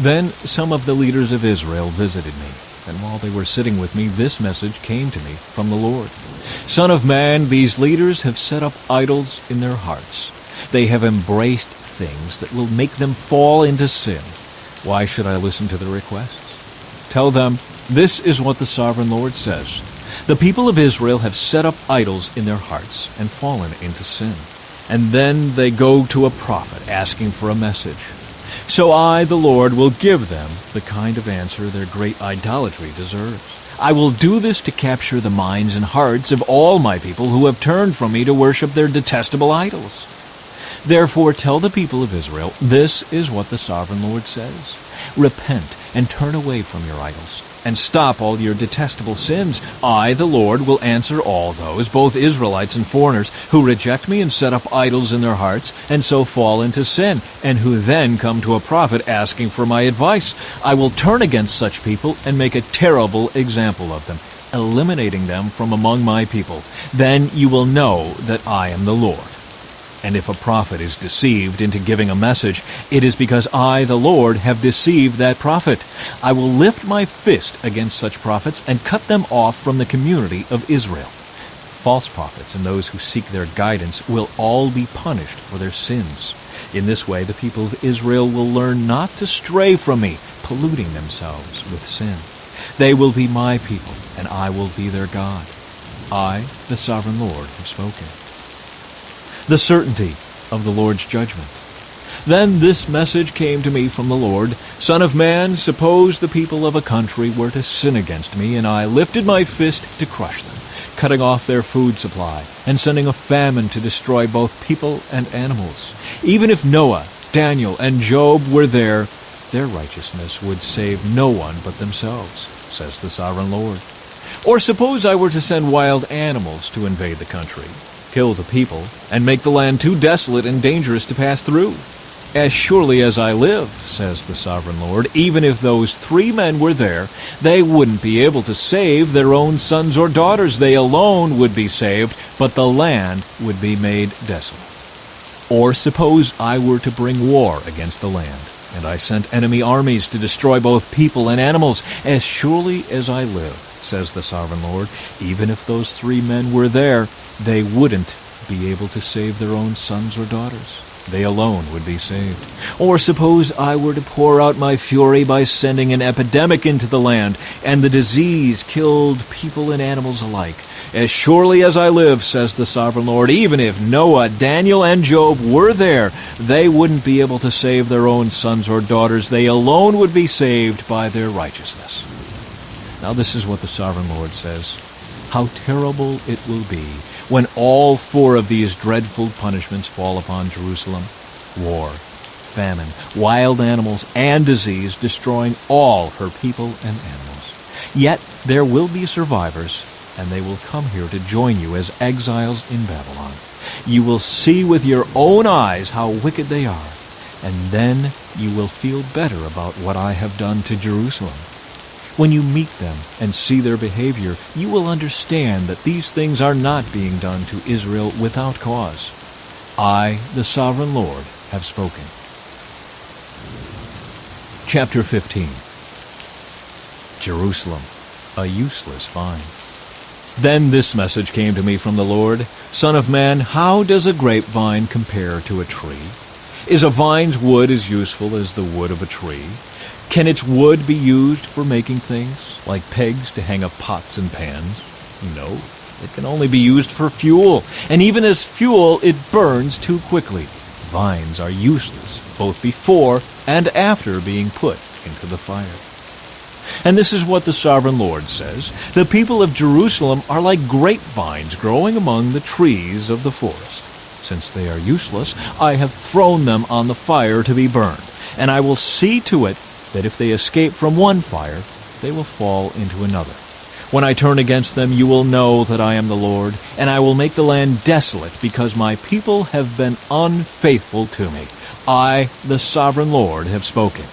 Then some of the leaders of Israel visited me, and while they were sitting with me, this message came to me from the Lord. Son of man, these leaders have set up idols in their hearts. They have embraced things that will make them fall into sin. Why should I listen to their requests? Tell them, this is what the sovereign Lord says. The people of Israel have set up idols in their hearts and fallen into sin. And then they go to a prophet asking for a message. So I, the Lord, will give them the kind of answer their great idolatry deserves. I will do this to capture the minds and hearts of all my people who have turned from me to worship their detestable idols. Therefore tell the people of Israel, this is what the sovereign Lord says. Repent and turn away from your idols, and stop all your detestable sins. I, the Lord, will answer all those, both Israelites and foreigners, who reject me and set up idols in their hearts, and so fall into sin, and who then come to a prophet asking for my advice. I will turn against such people and make a terrible example of them, eliminating them from among my people. Then you will know that I am the Lord. And if a prophet is deceived into giving a message, it is because I, the Lord, have deceived that prophet. I will lift my fist against such prophets and cut them off from the community of Israel. False prophets and those who seek their guidance will all be punished for their sins. In this way, the people of Israel will learn not to stray from me, polluting themselves with sin. They will be my people, and I will be their God. I, the sovereign Lord, have spoken. The certainty of the Lord's judgment. Then this message came to me from the Lord. Son of man, suppose the people of a country were to sin against me, and I lifted my fist to crush them, cutting off their food supply, and sending a famine to destroy both people and animals. Even if Noah, Daniel, and Job were there, their righteousness would save no one but themselves, says the sovereign Lord. Or suppose I were to send wild animals to invade the country, kill the people, and make the land too desolate and dangerous to pass through. As surely as I live, says the sovereign Lord, even if those 3 men were there, they wouldn't be able to save their own sons or daughters. They alone would be saved, but the land would be made desolate. Or suppose I were to bring war against the land, and I sent enemy armies to destroy both people and animals. As surely as I live, says the sovereign Lord, even if those 3 men were there, they wouldn't be able to save their own sons or daughters. They alone would be saved. Or suppose I were to pour out my fury by sending an epidemic into the land, and the disease killed people and animals alike. As surely as I live, says the sovereign Lord, even if Noah, Daniel, and Job were there, they wouldn't be able to save their own sons or daughters. They alone would be saved by their righteousness. Now this is what the sovereign Lord says. How terrible it will be when all 4 of these dreadful punishments fall upon Jerusalem. war, famine, wild animals, and disease, destroying all her people and animals. Yet there will be survivors, and they will come here to join you as exiles in Babylon. You will see with your own eyes how wicked they are, and then you will feel better about what I have done to Jerusalem. When you meet them and see their behavior, you will understand that these things are not being done to Israel without cause. I, the Sovereign Lord, have spoken. Chapter 15. Jerusalem, a useless vine. Then this message came to me from the Lord: Son of man, how does a grapevine compare to a tree? Is a vine's wood as useful as the wood of a tree? Can its wood be used for making things, like pegs to hang up pots and pans? No, it can only be used for fuel, and even as fuel it burns too quickly. Vines are useless, both before and after being put into the fire. And this is what the Sovereign Lord says: the people of Jerusalem are like grapevines growing among the trees of the forest. Since they are useless, I have thrown them on the fire to be burned, and I will see to it that if they escape from one fire, they will fall into another. When I turn against them, you will know that I am the Lord, and I will make the land desolate because my people have been unfaithful to me. I, the Sovereign Lord, have spoken.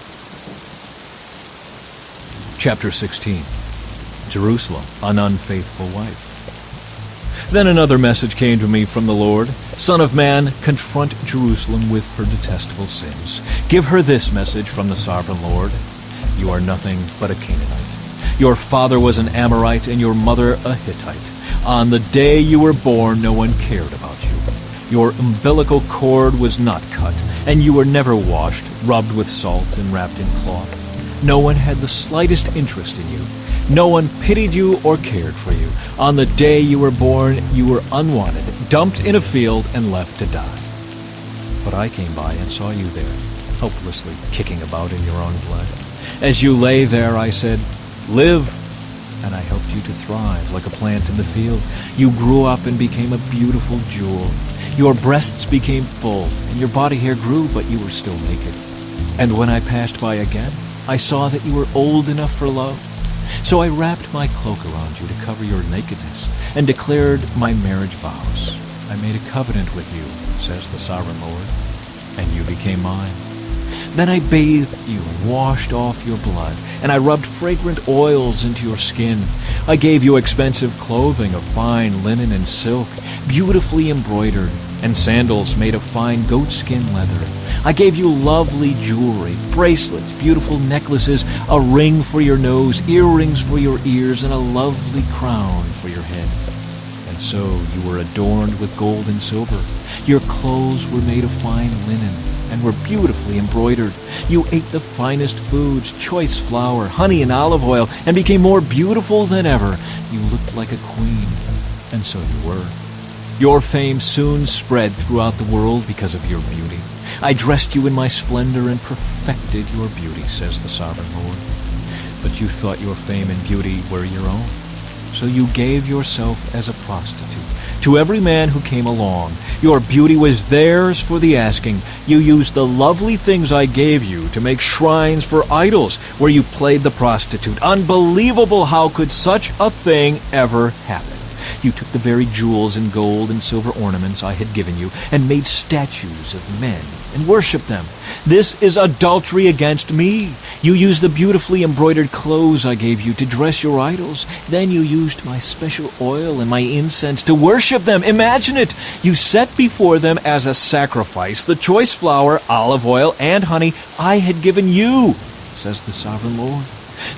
Chapter 16. Jerusalem, an unfaithful wife. Then another message came to me from the Lord: Son of man, confront Jerusalem with her detestable sins. Give her this message from the Sovereign Lord: You are nothing but a Canaanite. Your father was an Amorite and your mother a Hittite. On the day you were born, no one cared about you. Your umbilical cord was not cut, and you were never washed, rubbed with salt, and wrapped in cloth. No one had the slightest interest in you. No one pitied you or cared for you. On the day you were born, you were unwanted, dumped in a field, and left to die. But I came by and saw you there, helplessly kicking about in your own blood. As you lay there, I said, Live, and I helped you to thrive like a plant in the field. You grew up and became a beautiful jewel. Your breasts became full, and your body hair grew, but you were still naked. And when I passed by again, I saw that you were old enough for love. So I wrapped my cloak around you to cover your nakedness, and declared my marriage vows. I made a covenant with you, says the Sovereign Lord, and you became mine. Then I bathed you and washed off your blood, and I rubbed fragrant oils into your skin. I gave you expensive clothing of fine linen and silk, beautifully embroidered, and sandals made of fine goatskin leather. I gave you lovely jewelry, bracelets, beautiful necklaces, a ring for your nose, earrings for your ears, and a lovely crown for your head. And so you were adorned with gold and silver. Your clothes were made of fine linen and were beautifully embroidered. You ate the finest foods, choice flour, honey, and olive oil, and became more beautiful than ever. You looked like a queen, and so you were. Your fame soon spread throughout the world because of your beauty. I dressed you in my splendor and perfected your beauty, says the Sovereign Lord. But you thought your fame and beauty were your own. So you gave yourself as a prostitute to every man who came along. Your beauty was theirs for the asking. You used the lovely things I gave you to make shrines for idols, where you played the prostitute. Unbelievable! How could such a thing ever happen? You took the very jewels and gold and silver ornaments I had given you and made statues of men and worshipped them. This is adultery against me. You used the beautifully embroidered clothes I gave you to dress your idols. Then you used my special oil and my incense to worship them. Imagine it! You set before them as a sacrifice the choice flour, olive oil, and honey I had given you, says the Sovereign Lord.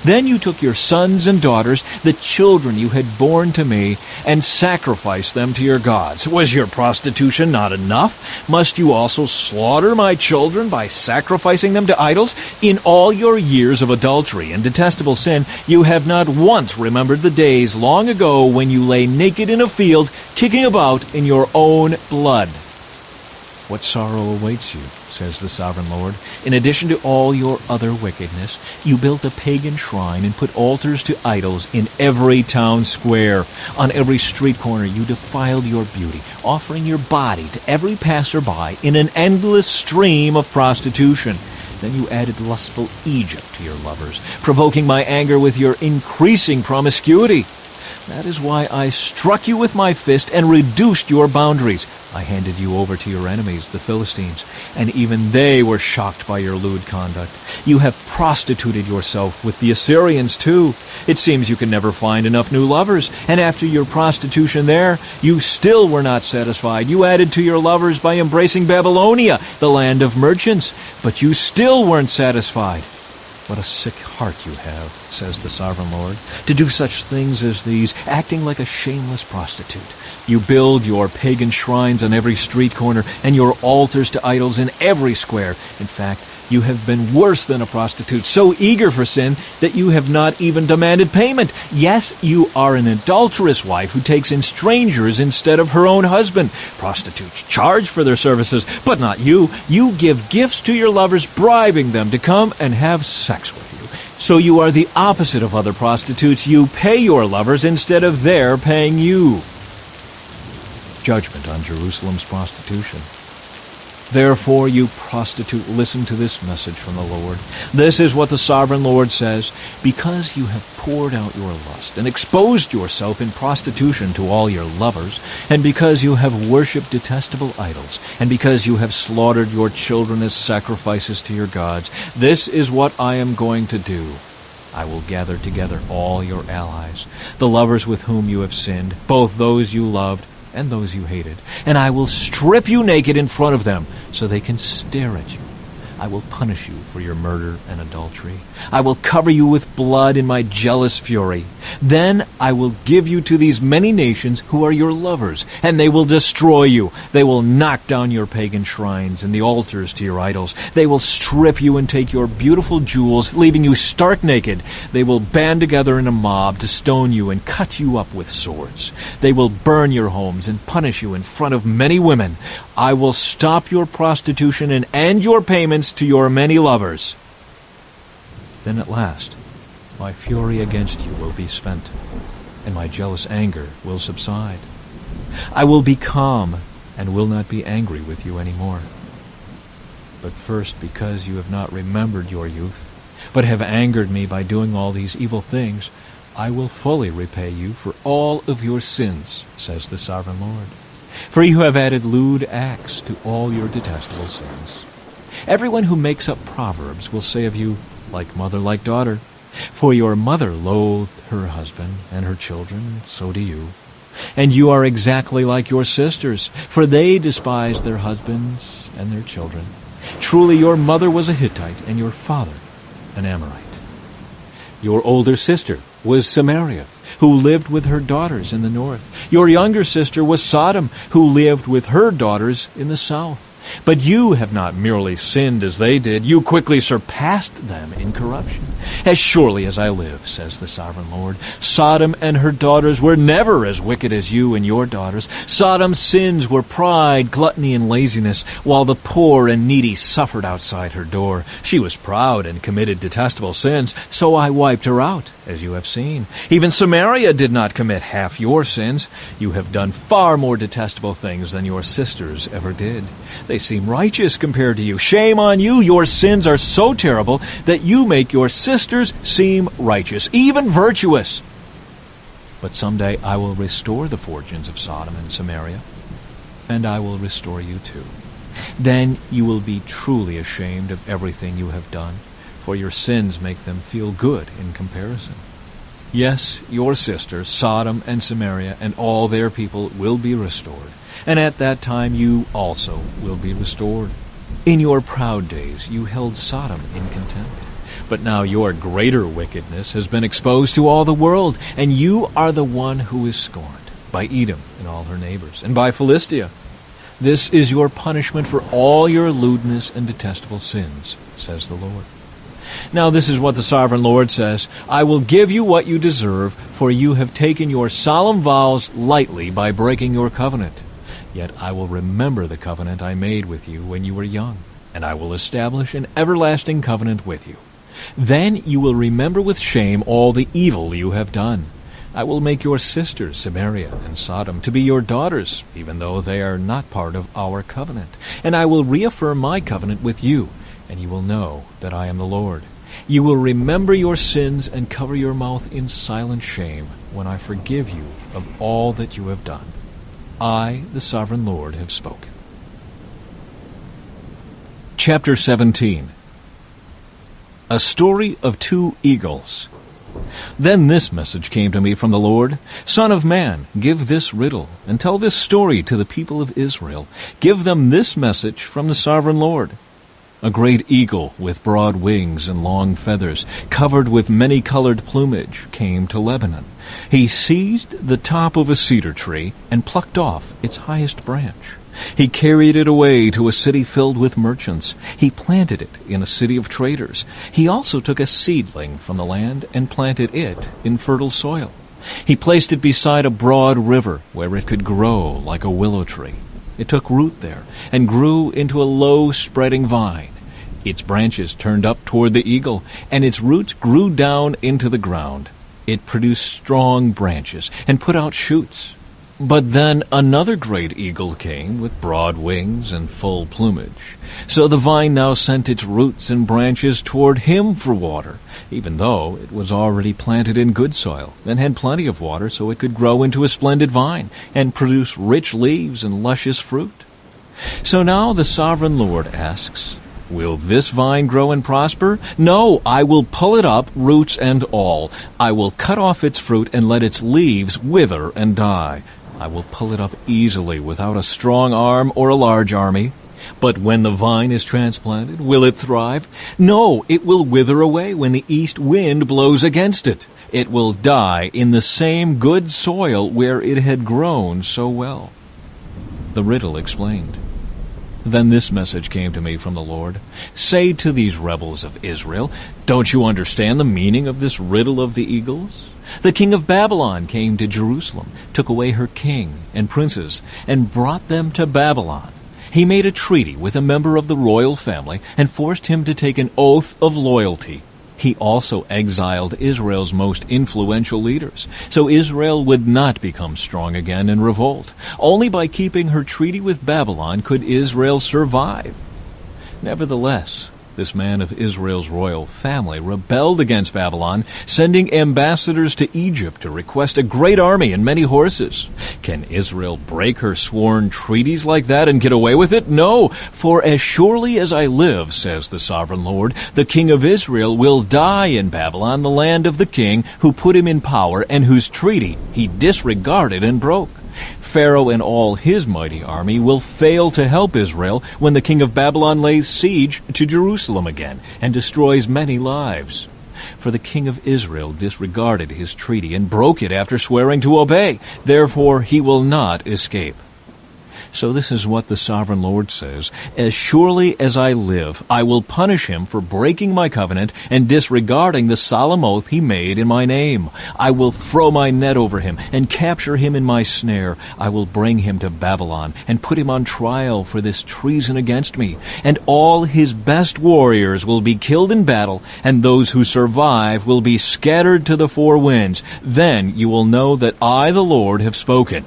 Then you took your sons and daughters, the children you had borne to me, and sacrificed them to your gods. Was your prostitution not enough? Must you also slaughter my children by sacrificing them to idols? In all your years of adultery and detestable sin, you have not once remembered the days long ago when you lay naked in a field, kicking about in your own blood. What sorrow awaits you, says the Sovereign Lord. In addition to all your other wickedness, you built a pagan shrine and put altars to idols in every town square. On every street corner you defiled your beauty, offering your body to every passerby in an endless stream of prostitution. Then you added lustful Egypt to your lovers, provoking my anger with your increasing promiscuity. That is why I struck you with my fist and reduced your boundaries. I handed you over to your enemies, the Philistines, and even they were shocked by your lewd conduct. You have prostituted yourself with the Assyrians, too. It seems you can never find enough new lovers, and after your prostitution there, you still were not satisfied. You added to your lovers by embracing Babylonia, the land of merchants, but you still weren't satisfied. What a sick heart you have, says the Sovereign Lord, to do such things as these, acting like a shameless prostitute. You build your pagan shrines on every street corner and your altars to idols in every square. In fact, you have been worse than a prostitute, so eager for sin that you have not even demanded payment. Yes, you are an adulterous wife who takes in strangers instead of her own husband. Prostitutes charge for their services, but not you. You give gifts to your lovers, bribing them to come and have sex with you. So you are the opposite of other prostitutes. You pay your lovers instead of their paying you. Judgment on Jerusalem's prostitution. Therefore, you prostitute, listen to this message from the Lord. This is what the Sovereign Lord says. Because you have poured out your lust and exposed yourself in prostitution to all your lovers, and because you have worshipped detestable idols, and because you have slaughtered your children as sacrifices to your gods, this is what I am going to do. I will gather together all your allies, the lovers with whom you have sinned, both those you loved and those you hated, and I will strip you naked in front of them so they can stare at you. I will punish you for your murder and adultery. I will cover you with blood in my jealous fury. Then I will give you to these many nations who are your lovers, and they will destroy you. They will knock down your pagan shrines and the altars to your idols. They will strip you and take your beautiful jewels, leaving you stark naked. They will band together in a mob to stone you and cut you up with swords. They will burn your homes and punish you in front of many women. I will stop your prostitution and end your payments to your many lovers. Then at last, my fury against you will be spent, and my jealous anger will subside. I will be calm and will not be angry with you anymore. But first, because you have not remembered your youth, but have angered me by doing all these evil things, I will fully repay you for all of your sins, says the Sovereign Lord. For you have added lewd acts to all your detestable sins. Everyone who makes up proverbs will say of you, like mother, like daughter. For your mother loathed her husband and her children, so do you. And you are exactly like your sisters, for they despise their husbands and their children. Truly your mother was a Hittite, and your father an Amorite. Your older sister was Samaria, who lived with her daughters in the north. Your younger sister was Sodom, who lived with her daughters in the south. But you have not merely sinned as they did, you quickly surpassed them in corruption. As surely as I live, says the Sovereign Lord, Sodom and her daughters were never as wicked as you and your daughters. Sodom's sins were pride, gluttony, and laziness, while the poor and needy suffered outside her door. She was proud and committed detestable sins, so I wiped her out, as you have seen. Even Samaria did not commit half your sins. You have done far more detestable things than your sisters ever did. They seem righteous compared to you. Shame on you! Your sins are so terrible that you make your sisters seem righteous, even virtuous. But someday I will restore the fortunes of Sodom and Samaria, and I will restore you too. Then you will be truly ashamed of everything you have done, for your sins make them feel good in comparison. Yes, your sisters, Sodom and Samaria, and all their people will be restored, and at that time you also will be restored. In your proud days you held Sodom in contempt, but now your greater wickedness has been exposed to all the world, and you are the one who is scorned by Edom and all her neighbors, and by Philistia. This is your punishment for all your lewdness and detestable sins, says the Lord. Now this is what the Sovereign Lord says, I will give you what you deserve, for you have taken your solemn vows lightly by breaking your covenant. Yet I will remember the covenant I made with you when you were young, and I will establish an everlasting covenant with you. Then you will remember with shame all the evil you have done. I will make your sisters, Samaria and Sodom, to be your daughters, even though they are not part of our covenant. And I will reaffirm my covenant with you, and you will know that I am the Lord. You will remember your sins and cover your mouth in silent shame when I forgive you of all that you have done. I, the Sovereign Lord, have spoken. Chapter 17. A story of two eagles. Then this message came to me from the Lord. Son of man, give this riddle, and tell this story to the people of Israel. Give them this message from the Sovereign Lord. A great eagle with broad wings and long feathers, covered with many-colored plumage, came to Lebanon. He seized the top of a cedar tree and plucked off its highest branch. He carried it away to a city filled with merchants. He planted it in a city of traders. He also took a seedling from the land and planted it in fertile soil. He placed it beside a broad river where it could grow like a willow tree. It took root there and grew into a low spreading vine. Its branches turned up toward the eagle, and its roots grew down into the ground. It produced strong branches and put out shoots. But then another great eagle came with broad wings and full plumage. So the vine now sent its roots and branches toward him for water, even though it was already planted in good soil and had plenty of water so it could grow into a splendid vine and produce rich leaves and luscious fruit. So now the Sovereign Lord asks, will this vine grow and prosper? No, I will pull it up, roots and all. I will cut off its fruit and let its leaves wither and die. I will pull it up easily without a strong arm or a large army. But when the vine is transplanted, will it thrive? No, it will wither away when the east wind blows against it. It will die in the same good soil where it had grown so well. The riddle explained. Then this message came to me from the Lord. Say to these rebels of Israel, don't you understand the meaning of this riddle of the eagles? The king of Babylon came to Jerusalem, took away her king and princes, and brought them to Babylon. He made a treaty with a member of the royal family and forced him to take an oath of loyalty. He also exiled Israel's most influential leaders, so Israel would not become strong again and revolt. Only by keeping her treaty with Babylon could Israel survive. Nevertheless, this man of Israel's royal family rebelled against Babylon, sending ambassadors to Egypt to request a great army and many horses. Can Israel break her sworn treaties like that and get away with it? No, for as surely as I live, says the Sovereign Lord, the king of Israel will die in Babylon, the land of the king who put him in power and whose treaty he disregarded and broke. Pharaoh and all his mighty army will fail to help Israel when the king of Babylon lays siege to Jerusalem again and destroys many lives. For the king of Israel disregarded his treaty and broke it after swearing to obey. Therefore he will not escape. So this is what the Sovereign Lord says. As surely as I live, I will punish him for breaking my covenant and disregarding the solemn oath he made in my name. I will throw my net over him and capture him in my snare. I will bring him to Babylon and put him on trial for this treason against me. And all his best warriors will be killed in battle, and those who survive will be scattered to the four winds. Then you will know that I, the Lord, have spoken.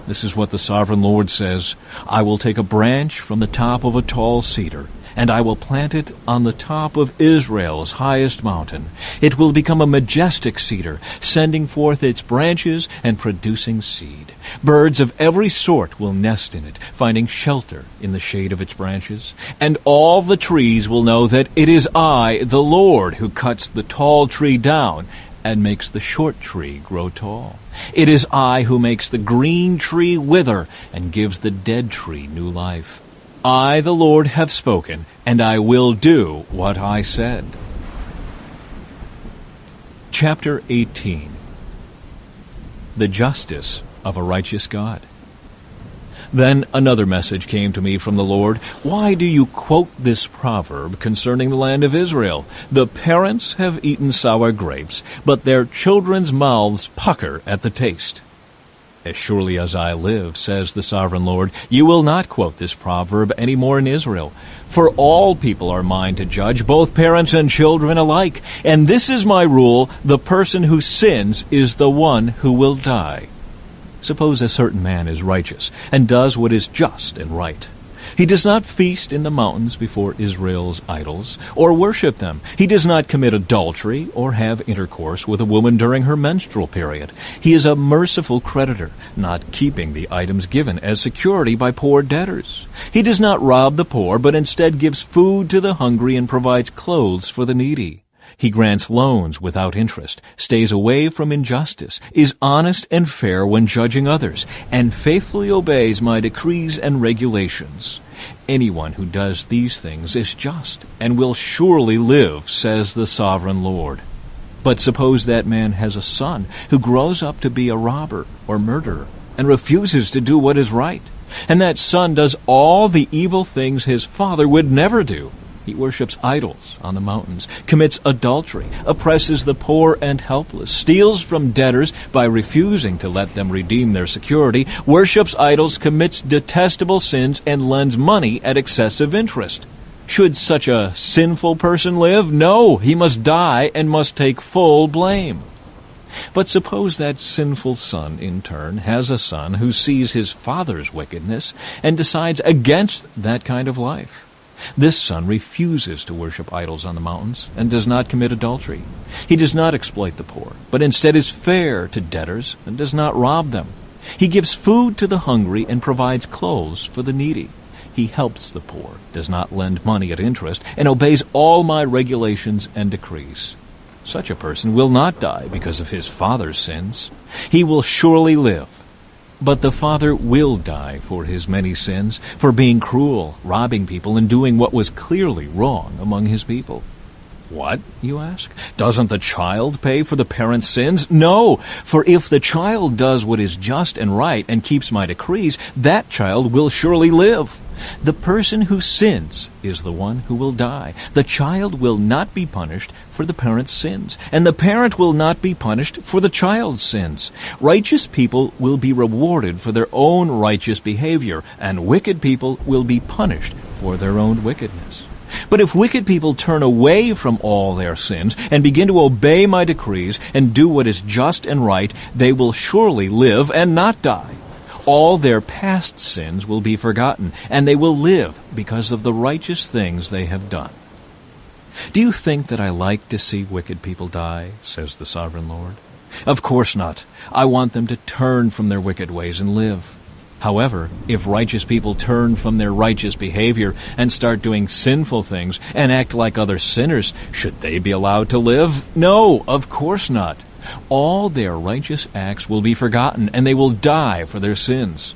This is what the Sovereign Lord says. I will take a branch from the top of a tall cedar, and I will plant it on the top of Israel's highest mountain. It will become a majestic cedar, sending forth its branches and producing seed. Birds of every sort will nest in it, finding shelter in the shade of its branches. And all the trees will know that it is I, the Lord, who cuts the tall tree down and makes the short tree grow tall. It is I who makes the green tree wither and gives the dead tree new life. I, the Lord, have spoken, and I will do what I said. Chapter 18. The Justice of a Righteous God. Then another message came to me from the Lord. Why do you quote this proverb concerning the land of Israel? The parents have eaten sour grapes, but their children's mouths pucker at the taste. As surely as I live, says the sovereign Lord, you will not quote this proverb any more in Israel. For all people are mine to judge, both parents and children alike. And this is my rule, the person who sins is the one who will die. Suppose a certain man is righteous, and does what is just and right. He does not feast in the mountains before Israel's idols, or worship them. He does not commit adultery, or have intercourse with a woman during her menstrual period. He is a merciful creditor, not keeping the items given as security by poor debtors. He does not rob the poor, but instead gives food to the hungry and provides clothes for the needy. He grants loans without interest, stays away from injustice, is honest and fair when judging others, and faithfully obeys my decrees and regulations. Anyone who does these things is just and will surely live, says the sovereign Lord. But suppose that man has a son who grows up to be a robber or murderer and refuses to do what is right, and that son does all the evil things his father would never do. He worships idols on the mountains, commits adultery, oppresses the poor and helpless, steals from debtors by refusing to let them redeem their security, worships idols, commits detestable sins, and lends money at excessive interest. Should such a sinful person live? No, he must die and must take full blame. But suppose that sinful son, in turn, has a son who sees his father's wickedness and decides against that kind of life. This son refuses to worship idols on the mountains and does not commit adultery. He does not exploit the poor, but instead is fair to debtors and does not rob them. He gives food to the hungry and provides clothes for the needy. He helps the poor, does not lend money at interest, and obeys all my regulations and decrees. Such a person will not die because of his father's sins. He will surely live. But the father will die for his many sins, for being cruel, robbing people, and doing what was clearly wrong among his people. What, you ask? Doesn't the child pay for the parent's sins? No, for if the child does what is just and right and keeps my decrees, that child will surely live. The person who sins is the one who will die. The child will not be punished for the parent's sins, and the parent will not be punished for the child's sins. Righteous people will be rewarded for their own righteous behavior, and wicked people will be punished for their own wickedness. But if wicked people turn away from all their sins and begin to obey my decrees and do what is just and right, they will surely live and not die. All their past sins will be forgotten, and they will live because of the righteous things they have done. Do you think that I like to see wicked people die, says the sovereign Lord? Of course not. I want them to turn from their wicked ways and live. However, if righteous people turn from their righteous behavior and start doing sinful things and act like other sinners, should they be allowed to live? No, of course not. All their righteous acts will be forgotten, and they will die for their sins.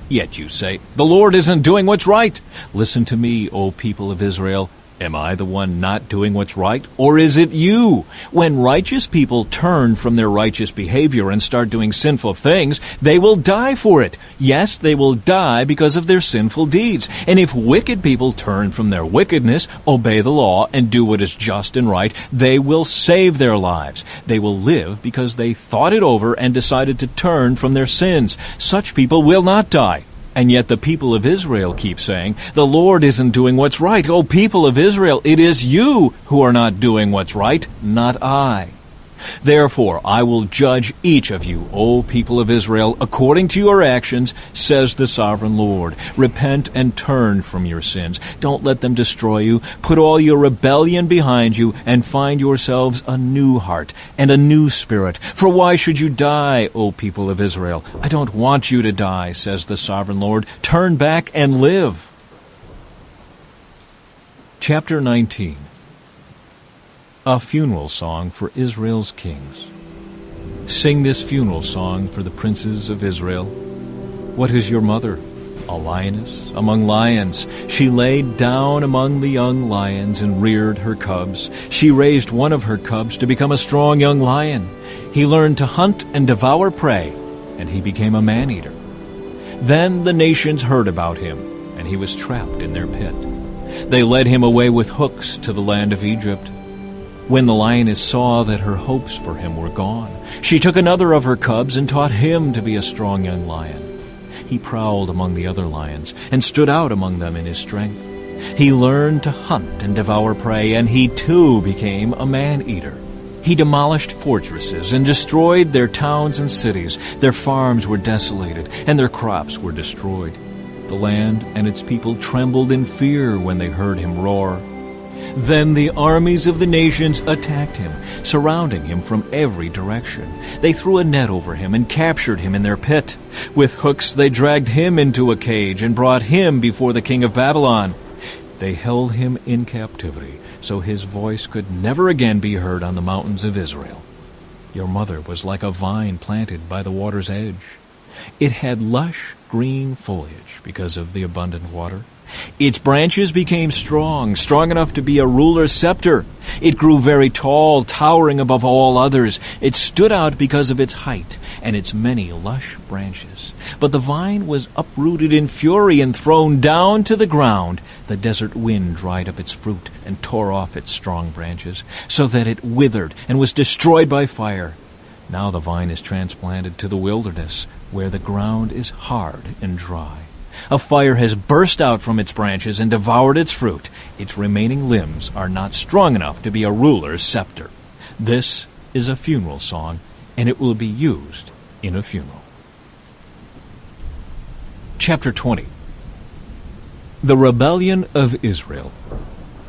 Yet you say, the Lord isn't doing what's right. Listen to me, O people of Israel. Am I the one not doing what's right, or is it you? When righteous people turn from their righteous behavior and start doing sinful things, they will die for it. Yes, they will die because of their sinful deeds. And if wicked people turn from their wickedness, obey the law, and do what is just and right, they will save their lives. They will live because they thought it over and decided to turn from their sins. Such people will not die. And yet the people of Israel keep saying, the Lord isn't doing what's right. O people of Israel, it is you who are not doing what's right, not I. Therefore, I will judge each of you, O people of Israel, according to your actions, says the sovereign Lord. Repent and turn from your sins. Don't let them destroy you. Put all your rebellion behind you and find yourselves a new heart and a new spirit. For why should you die, O people of Israel? I don't want you to die, says the sovereign Lord. Turn back and live. Chapter 19. A funeral song for Israel's kings. Sing this funeral song for the princes of Israel. What is your mother? A lioness among lions. She laid down among the young lions and reared her cubs. She raised one of her cubs to become a strong young lion. He learned to hunt and devour prey, and he became a man-eater. Then the nations heard about him, and he was trapped in their pit. They led him away with hooks to the land of Egypt. When the lioness saw that her hopes for him were gone, she took another of her cubs and taught him to be a strong young lion. He prowled among the other lions and stood out among them in his strength. He learned to hunt and devour prey, and he too became a man-eater. He demolished fortresses and destroyed their towns and cities. Their farms were desolated, and their crops were destroyed. The land and its people trembled in fear when they heard him roar. Then the armies of the nations attacked him, surrounding him from every direction. They threw a net over him and captured him in their pit. With hooks they dragged him into a cage and brought him before the king of Babylon. They held him in captivity, so his voice could never again be heard on the mountains of Israel. Your mother was like a vine planted by the water's edge. It had lush green foliage because of the abundant water. Its branches became strong enough to be a ruler's scepter. It grew very tall, towering above all others. It stood out because of its height and its many lush branches. But the vine was uprooted in fury and thrown down to the ground. The desert wind dried up its fruit and tore off its strong branches, so that it withered and was destroyed by fire. Now the vine is transplanted to the wilderness, where the ground is hard and dry. A fire has burst out from its branches and devoured its fruit. Its remaining limbs are not strong enough to be a ruler's scepter. This is a funeral song, and it will be used in a funeral. Chapter 20. The Rebellion of Israel.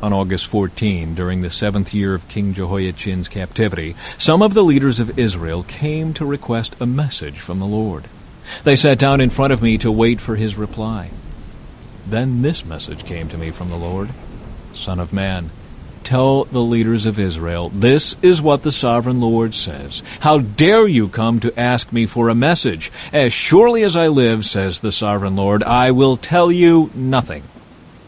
On August 14, during the 7th year of King Jehoiachin's captivity, some of the leaders of Israel came to request a message from the Lord. They sat down in front of me to wait for his reply. Then this message came to me from the Lord. Son of man, tell the leaders of Israel, this is what the sovereign Lord says. How dare you come to ask me for a message? As surely as I live, says the sovereign Lord, I will tell you nothing.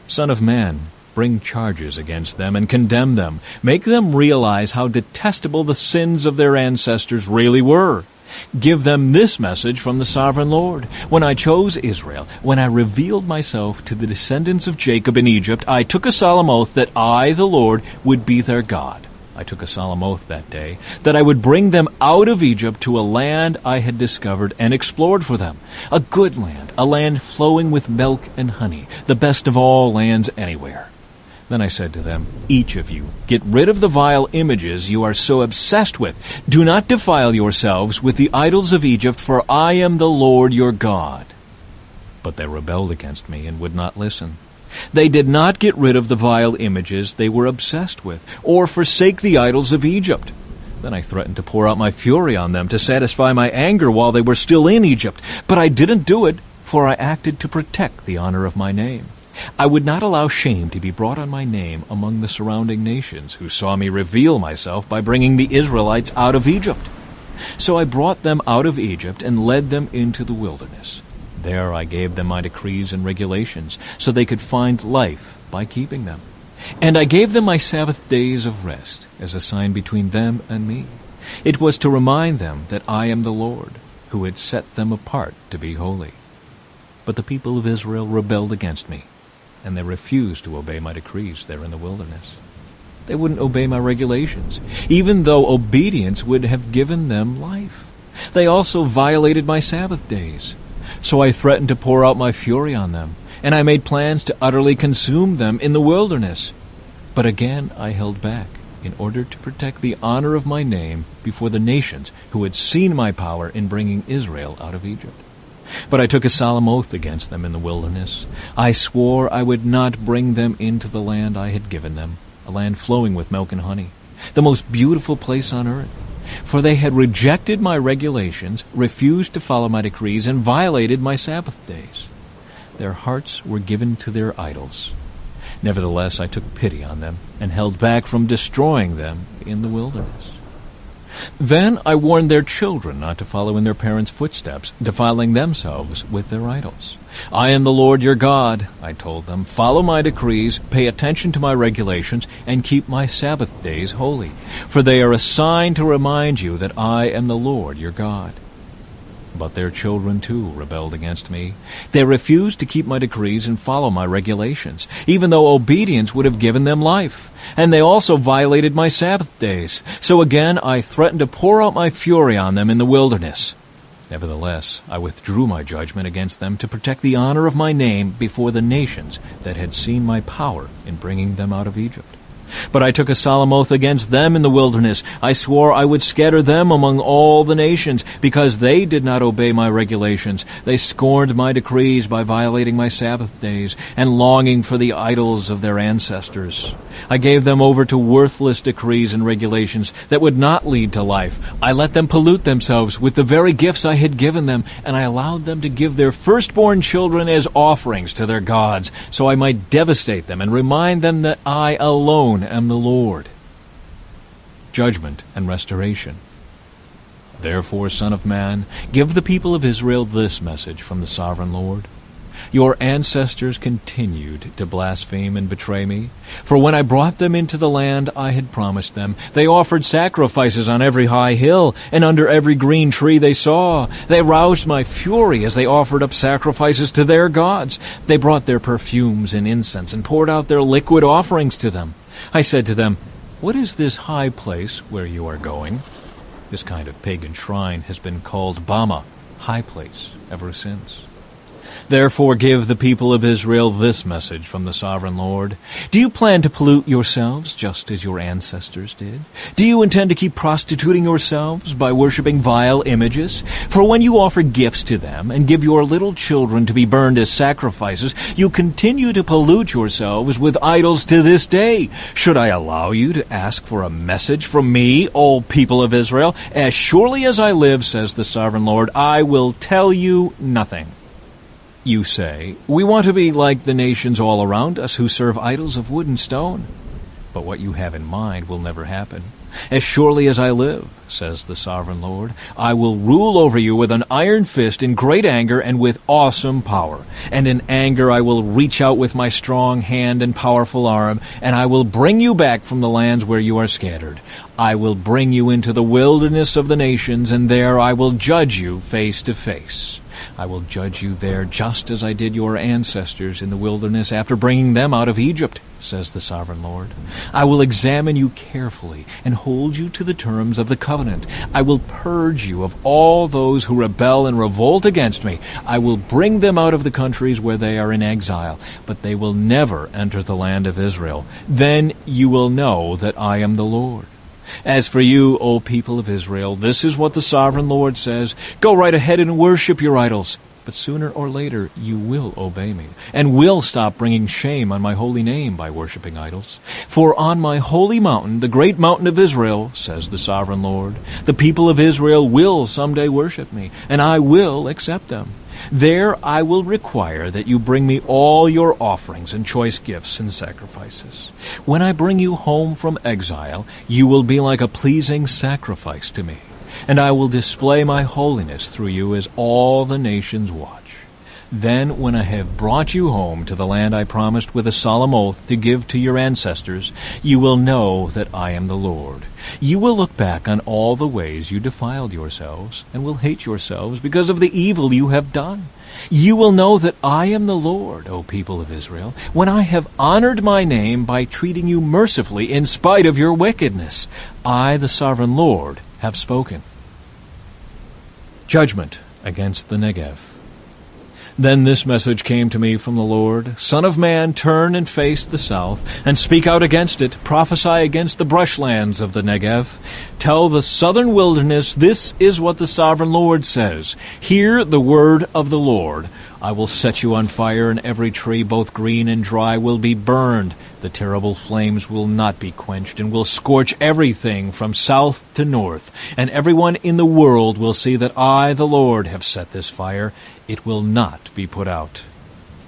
Son of man, bring charges against them and condemn them. Make them realize how detestable the sins of their ancestors really were. Give them this message from the sovereign Lord. When I chose Israel, when I revealed myself to the descendants of Jacob in Egypt, I took a solemn oath that I, the Lord, would be their God. I took a solemn oath that day that I would bring them out of Egypt to a land I had discovered and explored for them, a good land, a land flowing with milk and honey, the best of all lands anywhere. Then I said to them, each of you, get rid of the vile images you are so obsessed with. Do not defile yourselves with the idols of Egypt, for I am the Lord your God. But they rebelled against me and would not listen. They did not get rid of the vile images they were obsessed with, or forsake the idols of Egypt. Then I threatened to pour out my fury on them to satisfy my anger while they were still in Egypt. But I didn't do it, for I acted to protect the honor of my name. I would not allow shame to be brought on my name among the surrounding nations, who saw me reveal myself by bringing the Israelites out of Egypt. So I brought them out of Egypt and led them into the wilderness. There I gave them my decrees and regulations, so they could find life by keeping them. And I gave them my Sabbath days of rest, as a sign between them and me. It was to remind them that I am the Lord, who had set them apart to be holy. But the people of Israel rebelled against me, and they refused to obey my decrees there in the wilderness. They wouldn't obey my regulations, even though obedience would have given them life. They also violated my Sabbath days. So I threatened to pour out my fury on them, and I made plans to utterly consume them in the wilderness. But again I held back, in order to protect the honor of my name before the nations who had seen my power in bringing Israel out of Egypt. But I took a solemn oath against them in the wilderness. I swore I would not bring them into the land I had given them, a land flowing with milk and honey, the most beautiful place on earth. For they had rejected my regulations, refused to follow my decrees, and violated my Sabbath days. Their hearts were given to their idols. Nevertheless, I took pity on them and held back from destroying them in the wilderness. Then I warned their children not to follow in their parents' footsteps, defiling themselves with their idols. I am the Lord your God, I told them. Follow my decrees, pay attention to my regulations, and keep my Sabbath days holy, for they are a sign to remind you that I am the Lord your God. But their children too rebelled against me. They refused to keep my decrees and follow my regulations, even though obedience would have given them life. And they also violated my Sabbath days. So again I threatened to pour out my fury on them in the wilderness. Nevertheless, I withdrew my judgment against them to protect the honor of my name before the nations that had seen my power in bringing them out of Egypt. But I took a solemn oath against them in the wilderness. I swore I would scatter them among all the nations, because they did not obey my regulations. They scorned my decrees by violating my Sabbath days and longing for the idols of their ancestors. I gave them over to worthless decrees and regulations that would not lead to life. I let them pollute themselves with the very gifts I had given them, and I allowed them to give their firstborn children as offerings to their gods, so I might devastate them and remind them that I alone am the Lord. Judgment and restoration. Therefore, Son of Man, give the people of Israel this message from the Sovereign Lord. Your ancestors continued to blaspheme and betray me. For when I brought them into the land I had promised them, they offered sacrifices on every high hill and under every green tree they saw. They roused my fury as they offered up sacrifices to their gods. They brought their perfumes and incense and poured out their liquid offerings to them. I said to them, "What is this high place where you are going?" This kind of pagan shrine has been called Bama, high place, ever since. Therefore give the people of Israel this message from the Sovereign Lord. Do you plan to pollute yourselves just as your ancestors did? Do you intend to keep prostituting yourselves by worshiping vile images? For when you offer gifts to them and give your little children to be burned as sacrifices, you continue to pollute yourselves with idols to this day. Should I allow you to ask for a message from me, O people of Israel? As surely as I live, says the Sovereign Lord, I will tell you nothing. You say, we want to be like the nations all around us who serve idols of wood and stone. But what you have in mind will never happen. As surely as I live, says the Sovereign Lord, I will rule over you with an iron fist in great anger and with awesome power. And in anger I will reach out with my strong hand and powerful arm, and I will bring you back from the lands where you are scattered. I will bring you into the wilderness of the nations, and there I will judge you face to face. I will judge you there just as I did your ancestors in the wilderness after bringing them out of Egypt, says the Sovereign Lord. I will examine you carefully and hold you to the terms of the covenant. I will purge you of all those who rebel and revolt against me. I will bring them out of the countries where they are in exile, but they will never enter the land of Israel. Then you will know that I am the Lord. As for you, O people of Israel, this is what the Sovereign Lord says. Go right ahead and worship your idols. But sooner or later you will obey me, and will stop bringing shame on my holy name by worshiping idols. For on my holy mountain, the great mountain of Israel, says the Sovereign Lord, the people of Israel will someday worship me, and I will accept them. There I will require that you bring me all your offerings and choice gifts and sacrifices. When I bring you home from exile, you will be like a pleasing sacrifice to me, and I will display my holiness through you as all the nations watch. Then, when I have brought you home to the land I promised with a solemn oath to give to your ancestors, you will know that I am the Lord. You will look back on all the ways you defiled yourselves, and will hate yourselves because of the evil you have done. You will know that I am the Lord, O people of Israel, when I have honored my name by treating you mercifully in spite of your wickedness. I, the Sovereign Lord, have spoken. Judgment against the Negev. Then this message came to me from the Lord. Son of man, turn and face the south, and speak out against it. Prophesy against the brushlands of the Negev. Tell the southern wilderness, this is what the Sovereign Lord says. Hear the word of the Lord. I will set you on fire, and every tree, both green and dry, will be burned. The terrible flames will not be quenched, and will scorch everything from south to north. And everyone in the world will see that I, the Lord, have set this fire. It will not be put out.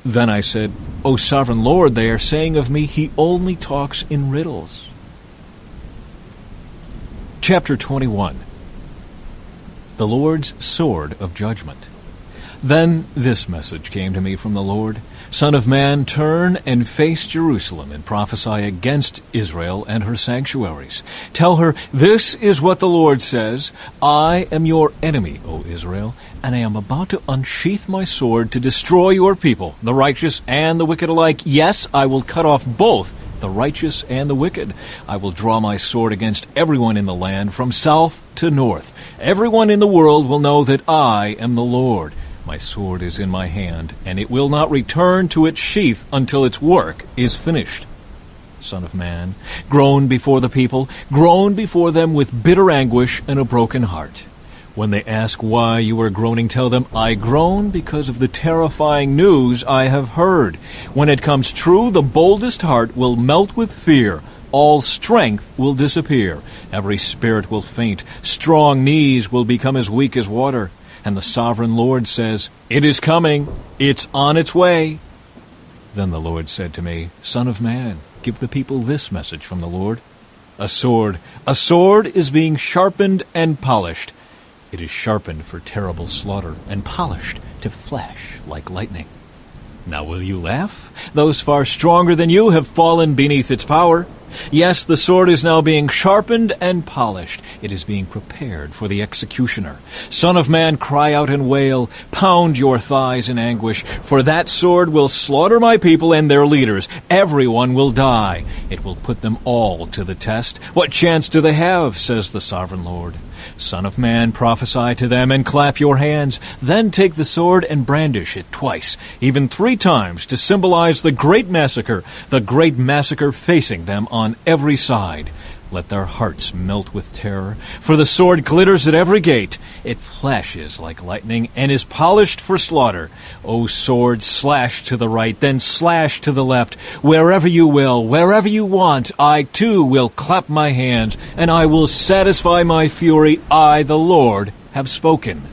Then I said, O Sovereign Lord, they are saying of me, he only talks in riddles. Chapter 21. The Lord's Sword of Judgment. Then this message came to me from the Lord. Son of man, turn and face Jerusalem and prophesy against Israel and her sanctuaries. Tell her, this is what the Lord says, I am your enemy, O Israel, and I am about to unsheath my sword to destroy your people, the righteous and the wicked alike. Yes, I will cut off both the righteous and the wicked. I will draw my sword against everyone in the land, from south to north. Everyone in the world will know that I am the Lord. My sword is in my hand, and it will not return to its sheath until its work is finished. Son of man, groan before the people, groan before them with bitter anguish and a broken heart. When they ask why you are groaning, tell them, I groan because of the terrifying news I have heard. When it comes true, the boldest heart will melt with fear. All strength will disappear. Every spirit will faint. Strong knees will become as weak as water. And the sovereign Lord says, it is coming. It's on its way. Then the Lord said to me, Son of man, give the people this message from the Lord. A sword is being sharpened and polished. It is sharpened for terrible slaughter and polished to flash like lightning. Now will you laugh? Those far stronger than you have fallen beneath its power. Yes, the sword is now being sharpened and polished. It is being prepared for the executioner. Son of man, cry out and wail. Pound your thighs in anguish. For that sword will slaughter my people and their leaders. Everyone will die. It will put them all to the test. What chance do they have, says the sovereign Lord? Son of man, prophesy to them and clap your hands. Then take the sword and brandish it twice, even 3 times, to symbolize the great massacre facing them on every side. Let their hearts melt with terror, for the sword glitters at every gate. It flashes like lightning and is polished for slaughter. O sword, slash to the right, then slash to the left. Wherever you will, wherever you want, I too will clap my hands, and I will satisfy my fury. I, the Lord, have spoken.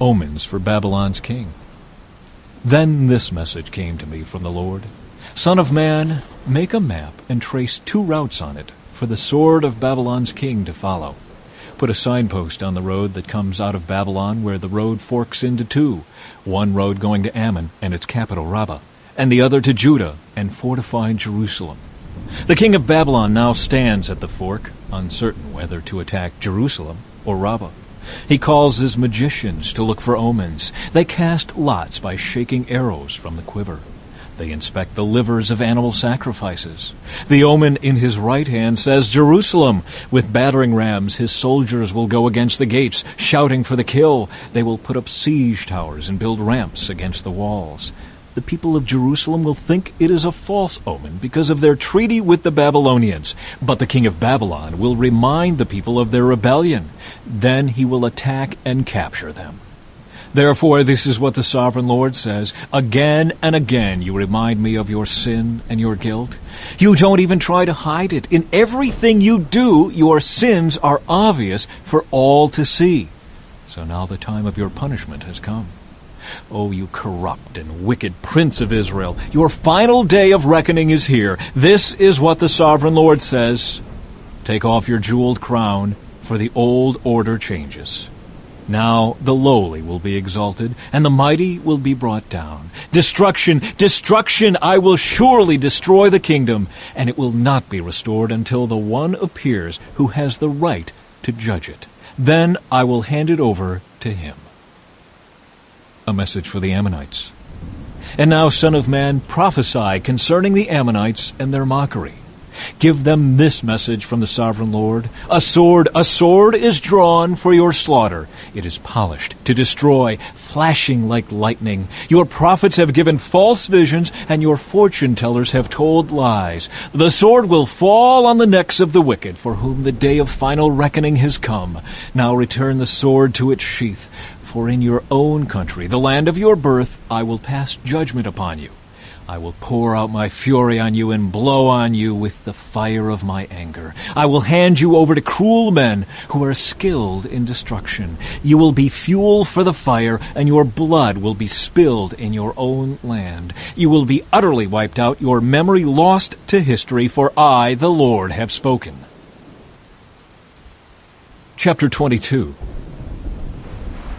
Omens for Babylon's king. Then this message came to me from the Lord. Son of man, make a map and trace 2 routes on it for the sword of Babylon's king to follow. Put a signpost on the road that comes out of Babylon where the road forks into 2, one road going to Ammon and its capital Rabbah, and the other to Judah and fortified Jerusalem. The king of Babylon now stands at the fork, uncertain whether to attack Jerusalem or Rabbah. He calls his magicians to look for omens. They cast lots by shaking arrows from the quiver. They inspect the livers of animal sacrifices. The omen in his right hand says, Jerusalem. With battering rams his soldiers will go against the gates, shouting for the kill. They will put up siege towers and build ramps against the walls. The people of Jerusalem will think it is a false omen because of their treaty with the Babylonians. But the king of Babylon will remind the people of their rebellion. Then he will attack and capture them. Therefore, this is what the sovereign Lord says. Again and again you remind me of your sin and your guilt. You don't even try to hide it. In everything you do, your sins are obvious for all to see. So now the time of your punishment has come. O you corrupt and wicked prince of Israel, your final day of reckoning is here. This is what the sovereign Lord says. Take off your jeweled crown, for the old order changes. Now the lowly will be exalted, and the mighty will be brought down. Destruction, destruction! I will surely destroy the kingdom, and it will not be restored until the one appears who has the right to judge it. Then I will hand it over to him. A message for the Ammonites. And now, Son of man, prophesy concerning the Ammonites and their mockery. Give them this message from the sovereign Lord. A sword is drawn for your slaughter. It is polished to destroy, flashing like lightning. Your prophets have given false visions, and your fortune-tellers have told lies. The sword will fall on the necks of the wicked, for whom the day of final reckoning has come. Now return the sword to its sheath, for in your own country, the land of your birth, I will pass judgment upon you. I will pour out my fury on you and blow on you with the fire of my anger. I will hand you over to cruel men who are skilled in destruction. You will be fuel for the fire, and your blood will be spilled in your own land. You will be utterly wiped out, your memory lost to history, for I, the Lord, have spoken. Chapter 22.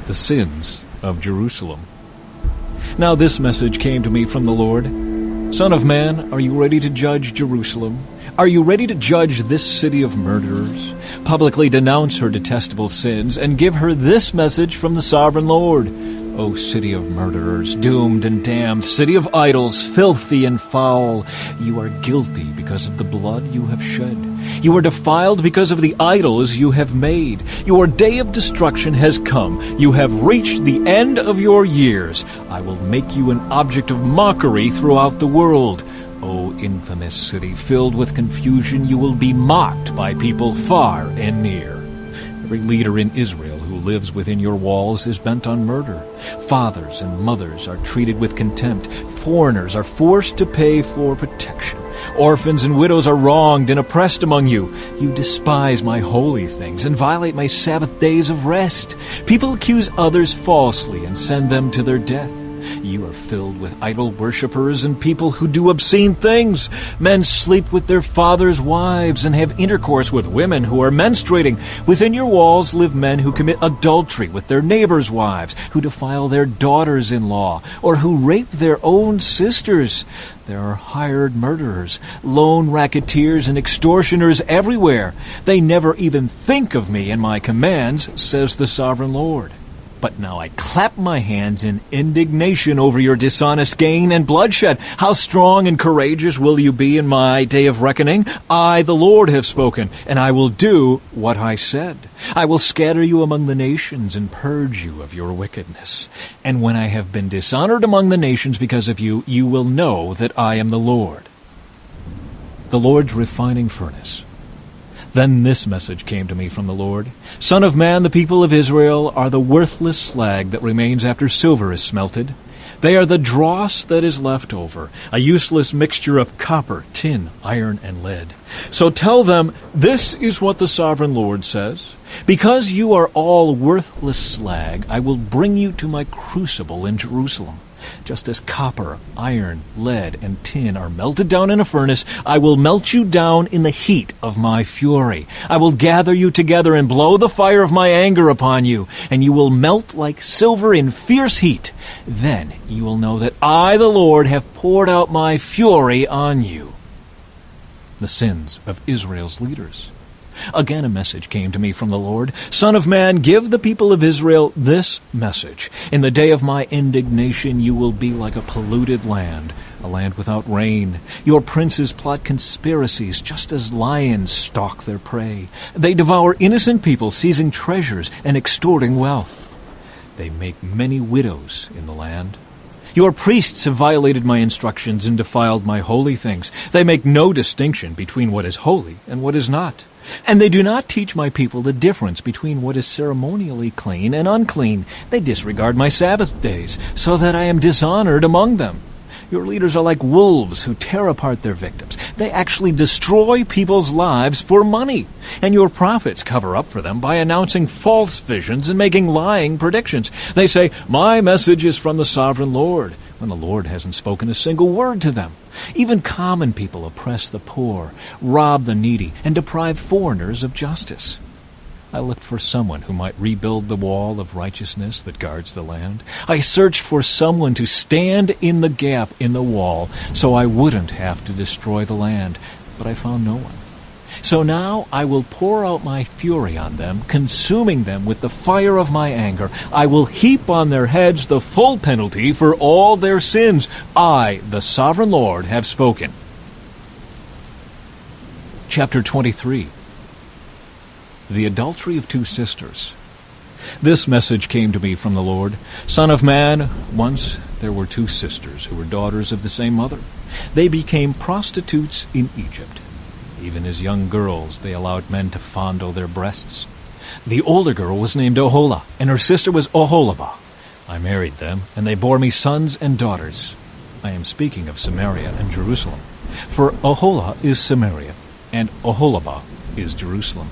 The sins of Jerusalem. Now this message came to me from the Lord. Son of man, are you ready to judge Jerusalem? Are you ready to judge this city of murderers? Publicly denounce her detestable sins and give her this message from the sovereign Lord. O city of murderers, doomed and damned, city of idols, filthy and foul, you are guilty because of the blood you have shed. You are defiled because of the idols you have made. Your day of destruction has come. You have reached the end of your years. I will make you an object of mockery throughout the world. O infamous city, filled with confusion, you will be mocked by people far and near. Every leader in Israel who lives within your walls is bent on murder. Fathers and mothers are treated with contempt. Foreigners are forced to pay for protection. Orphans and widows are wronged and oppressed among you. You despise my holy things and violate my Sabbath days of rest. People accuse others falsely and send them to their death. You are filled with idol worshippers and people who do obscene things. Men sleep with their fathers' wives and have intercourse with women who are menstruating. Within your walls live men who commit adultery with their neighbors' wives, who defile their daughters-in-law, or who rape their own sisters. There are hired murderers, lone racketeers, and extortioners everywhere. They never even think of me and my commands, says the sovereign Lord. But now I clap my hands in indignation over your dishonest gain and bloodshed. How strong and courageous will you be in my day of reckoning? I, the Lord, have spoken, and I will do what I said. I will scatter you among the nations and purge you of your wickedness. And when I have been dishonored among the nations because of you, you will know that I am the Lord. The Lord's refining furnace. Then this message came to me from the Lord. Son of man, the people of Israel are the worthless slag that remains after silver is smelted. They are the dross that is left over, a useless mixture of copper, tin, iron, and lead. So tell them, this is what the sovereign Lord says. Because you are all worthless slag, I will bring you to my crucible in Jerusalem. Just as copper, iron, lead, and tin are melted down in a furnace, I will melt you down in the heat of my fury. I will gather you together and blow the fire of my anger upon you, and you will melt like silver in fierce heat. Then you will know that I, the Lord, have poured out my fury on you. The sins of Israel's leaders. Again a message came to me from the Lord. Son of man, give the people of Israel this message. In the day of my indignation you will be like a polluted land, a land without rain. Your princes plot conspiracies just as lions stalk their prey. They devour innocent people, seizing treasures and extorting wealth. They make many widows in the land. Your priests have violated my instructions and defiled my holy things. They make no distinction between what is holy and what is not. And they do not teach my people the difference between what is ceremonially clean and unclean. They disregard my Sabbath days, so that I am dishonored among them. Your leaders are like wolves who tear apart their victims. They actually destroy people's lives for money. And your prophets cover up for them by announcing false visions and making lying predictions. They say, my message is from the sovereign Lord, when the Lord hasn't spoken a single word to them. Even common people oppress the poor, rob the needy, and deprive foreigners of justice. I looked for someone who might rebuild the wall of righteousness that guards the land. I searched for someone to stand in the gap in the wall so I wouldn't have to destroy the land, but I found no one. So now I will pour out my fury on them, consuming them with the fire of my anger. I will heap on their heads the full penalty for all their sins. I, the sovereign Lord, have spoken. Chapter 23. The adultery of two sisters. This message came to me from the Lord. Son of man, once there were two sisters who were daughters of the same mother. They became prostitutes in Egypt. Even as young girls, they allowed men to fondle their breasts. The older girl was named Oholah, and her sister was Oholibah. I married them, and they bore me sons and daughters. I am speaking of Samaria and Jerusalem. For Oholah is Samaria, and Oholibah is Jerusalem.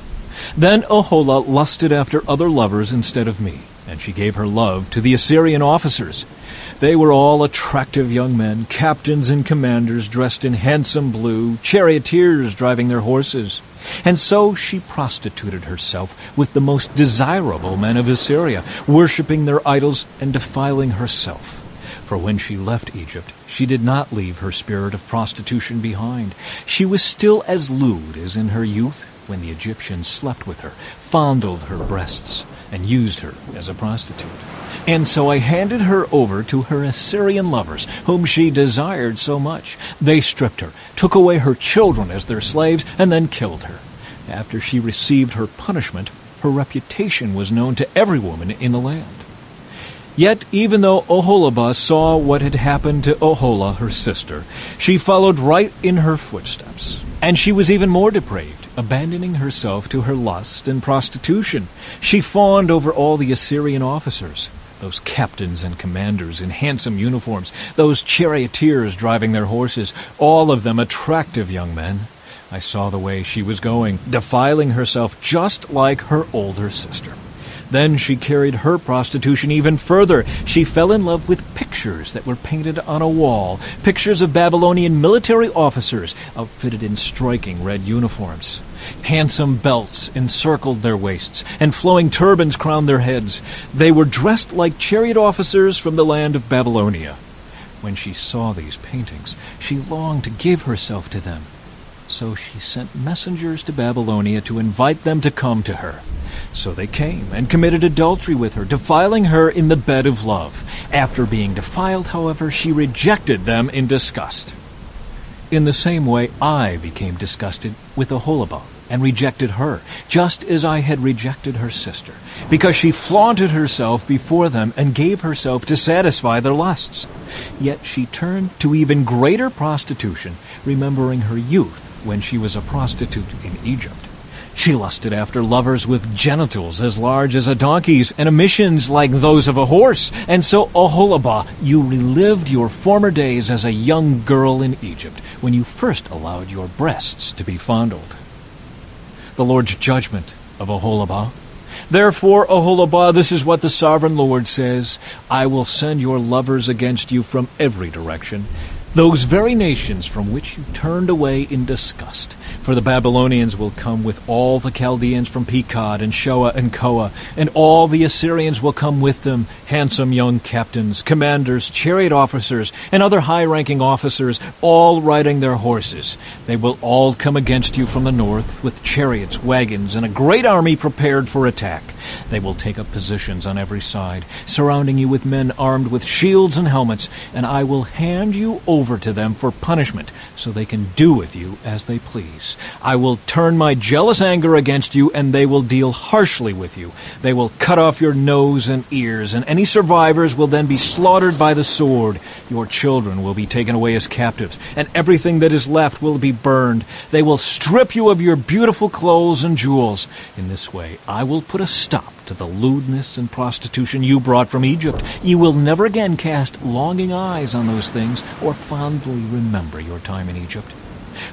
Then Oholah lusted after other lovers instead of me, and she gave her love to the Assyrian officers. They were all attractive young men, captains and commanders dressed in handsome blue, charioteers driving their horses. And so she prostituted herself with the most desirable men of Assyria, worshipping their idols and defiling herself. For when she left Egypt, she did not leave her spirit of prostitution behind. She was still as lewd as in her youth, when the Egyptians slept with her, fondled her breasts, and used her as a prostitute. And so I handed her over to her Assyrian lovers, whom she desired so much. They stripped her, took away her children as their slaves, and then killed her. After she received her punishment, her reputation was known to every woman in the land. Yet, even though Oholibah saw what had happened to Oholah, her sister, she followed right in her footsteps. And she was even more depraved, abandoning herself to her lust and prostitution. She fawned over all the Assyrian officers, those captains and commanders in handsome uniforms, those charioteers driving their horses, all of them attractive young men. I saw the way she was going, defiling herself just like her older sister. Then she carried her prostitution even further. She fell in love with pictures that were painted on a wall, pictures of Babylonian military officers outfitted in striking red uniforms. Handsome belts encircled their waists, and flowing turbans crowned their heads. They were dressed like chariot officers from the land of Babylonia. When she saw these paintings, she longed to give herself to them. So she sent messengers to Babylonia to invite them to come to her. So they came and committed adultery with her, defiling her in the bed of love. After being defiled, however, she rejected them in disgust. In the same way, I became disgusted with Oholibah and rejected her, just as I had rejected her sister, because she flaunted herself before them and gave herself to satisfy their lusts. Yet she turned to even greater prostitution, remembering her youth when she was a prostitute in Egypt. She lusted after lovers with genitals as large as a donkey's and emissions like those of a horse. And so, Oholibah, you relived your former days as a young girl in Egypt, when you first allowed your breasts to be fondled. The Lord's judgment of Oholibah. Therefore, Oholibah, this is what the sovereign Lord says: I will send your lovers against you from every direction, those very nations from which you turned away in disgust. For the Babylonians will come with all the Chaldeans from Pekod and Shoa and Koa, and all the Assyrians will come with them, handsome young captains, commanders, chariot officers, and other high-ranking officers, all riding their horses. They will all come against you from the north, with chariots, wagons, and a great army prepared for attack. They will take up positions on every side, surrounding you with men armed with shields and helmets, and I will hand you over to them for punishment, so they can do with you as they please. I will turn my jealous anger against you, and they will deal harshly with you. They will cut off your nose and ears, and any survivors will then be slaughtered by the sword. Your children will be taken away as captives, and everything that is left will be burned. They will strip you of your beautiful clothes and jewels. In this way, I will put a stop to the lewdness and prostitution you brought from Egypt. You will never again cast longing eyes on those things or fondly remember your time in Egypt.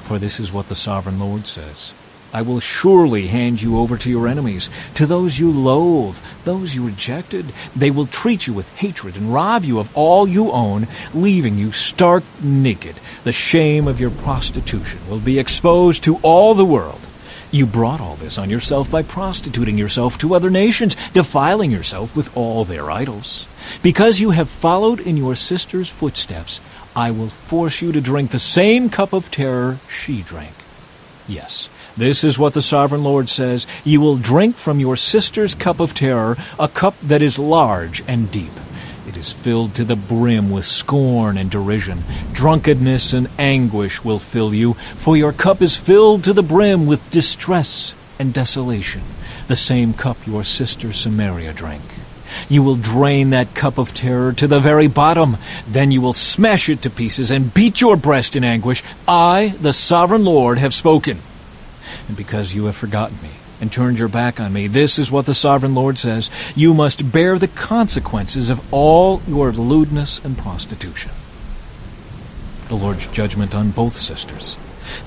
For this is what the sovereign Lord says: I will surely hand you over to your enemies, to those you loathe, those you rejected. They will treat you with hatred and rob you of all you own, leaving you stark naked. The shame of your prostitution will be exposed to all the world. You brought all this on yourself by prostituting yourself to other nations, defiling yourself with all their idols. Because you have followed in your sister's footsteps, I will force you to drink the same cup of terror she drank. Yes, this is what the sovereign Lord says: you will drink from your sister's cup of terror, a cup that is large and deep. It is filled to the brim with scorn and derision. Drunkenness and anguish will fill you, for your cup is filled to the brim with distress and desolation, the same cup your sister Samaria drank. You will drain that cup of terror to the very bottom. Then you will smash it to pieces and beat your breast in anguish. I, the sovereign Lord, have spoken. And because you have forgotten me and turned your back on me, this is what the sovereign Lord says: you must bear the consequences of all your lewdness and prostitution. The Lord's judgment on both sisters.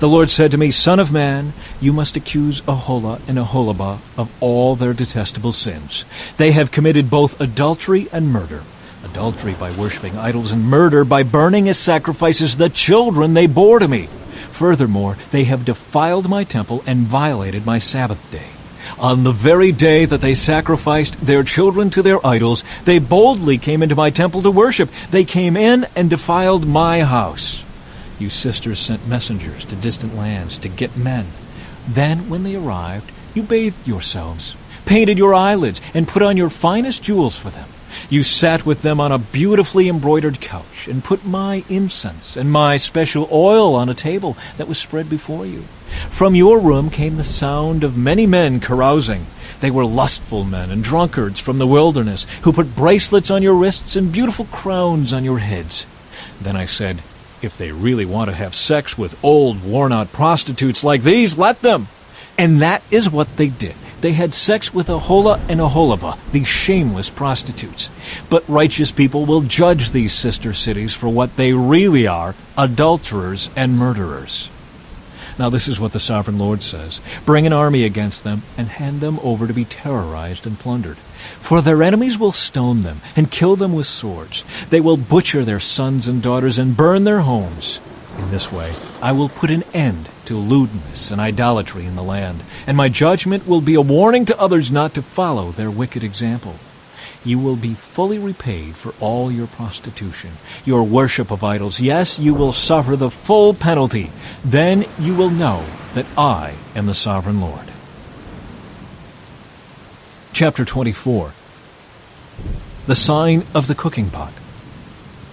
The Lord said to me, Son of man, you must accuse Oholah and Oholibah of all their detestable sins. They have committed both adultery and murder. adultery by worshiping idols, and murder by burning as sacrifices the children they bore to me. Furthermore, they have defiled my temple and violated my Sabbath day. On the very day that they sacrificed their children to their idols, they boldly came into my temple to worship. They came in and defiled my house. You sisters sent messengers to distant lands to get men. Then, when they arrived, you bathed yourselves, painted your eyelids, and put on your finest jewels for them. You sat with them on a beautifully embroidered couch and put my incense and my special oil on a table that was spread before you. From your room came the sound of many men carousing. They were lustful men and drunkards from the wilderness, who put bracelets on your wrists and beautiful crowns on your heads. Then I said, if they really want to have sex with old, worn-out prostitutes like these, let them. And that is what they did. They had sex with Aholah and Aholibah, these shameless prostitutes. But righteous people will judge these sister cities for what they really are, adulterers and murderers. Now this is what the Sovereign Lord says. Bring an army against them and hand them over to be terrorized and plundered. For their enemies will stone them and kill them with swords. They will butcher their sons and daughters and burn their homes. In this way, I will put an end to lewdness and idolatry in the land, and my judgment will be a warning to others not to follow their wicked example. You will be fully repaid for all your prostitution, your worship of idols. Yes, you will suffer the full penalty. Then you will know that I am the Sovereign Lord. Chapter 24. The Sign of the Cooking Pot.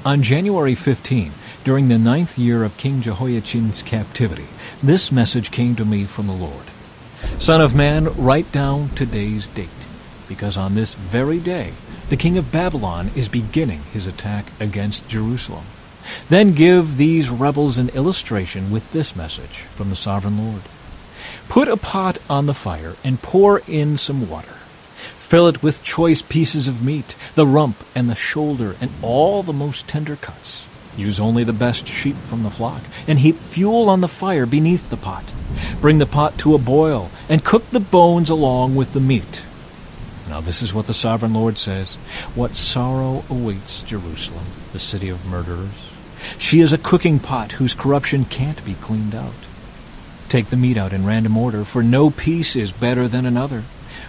On January 15, during the 9th year of King Jehoiachin's captivity, this message came to me from the Lord. Son of man, write down today's date, because on this very day the king of Babylon is beginning his attack against Jerusalem. Then give these rebels an illustration with this message from the Sovereign Lord. Put a pot on the fire and pour in some water. Fill it with choice pieces of meat, the rump and the shoulder, and all the most tender cuts. Use only the best sheep from the flock, and heap fuel on the fire beneath the pot. Bring the pot to a boil, and cook the bones along with the meat. Now this is what the Sovereign Lord says. What sorrow awaits Jerusalem, the city of murderers. She is a cooking pot whose corruption can't be cleaned out. Take the meat out in random order, for no piece is better than another.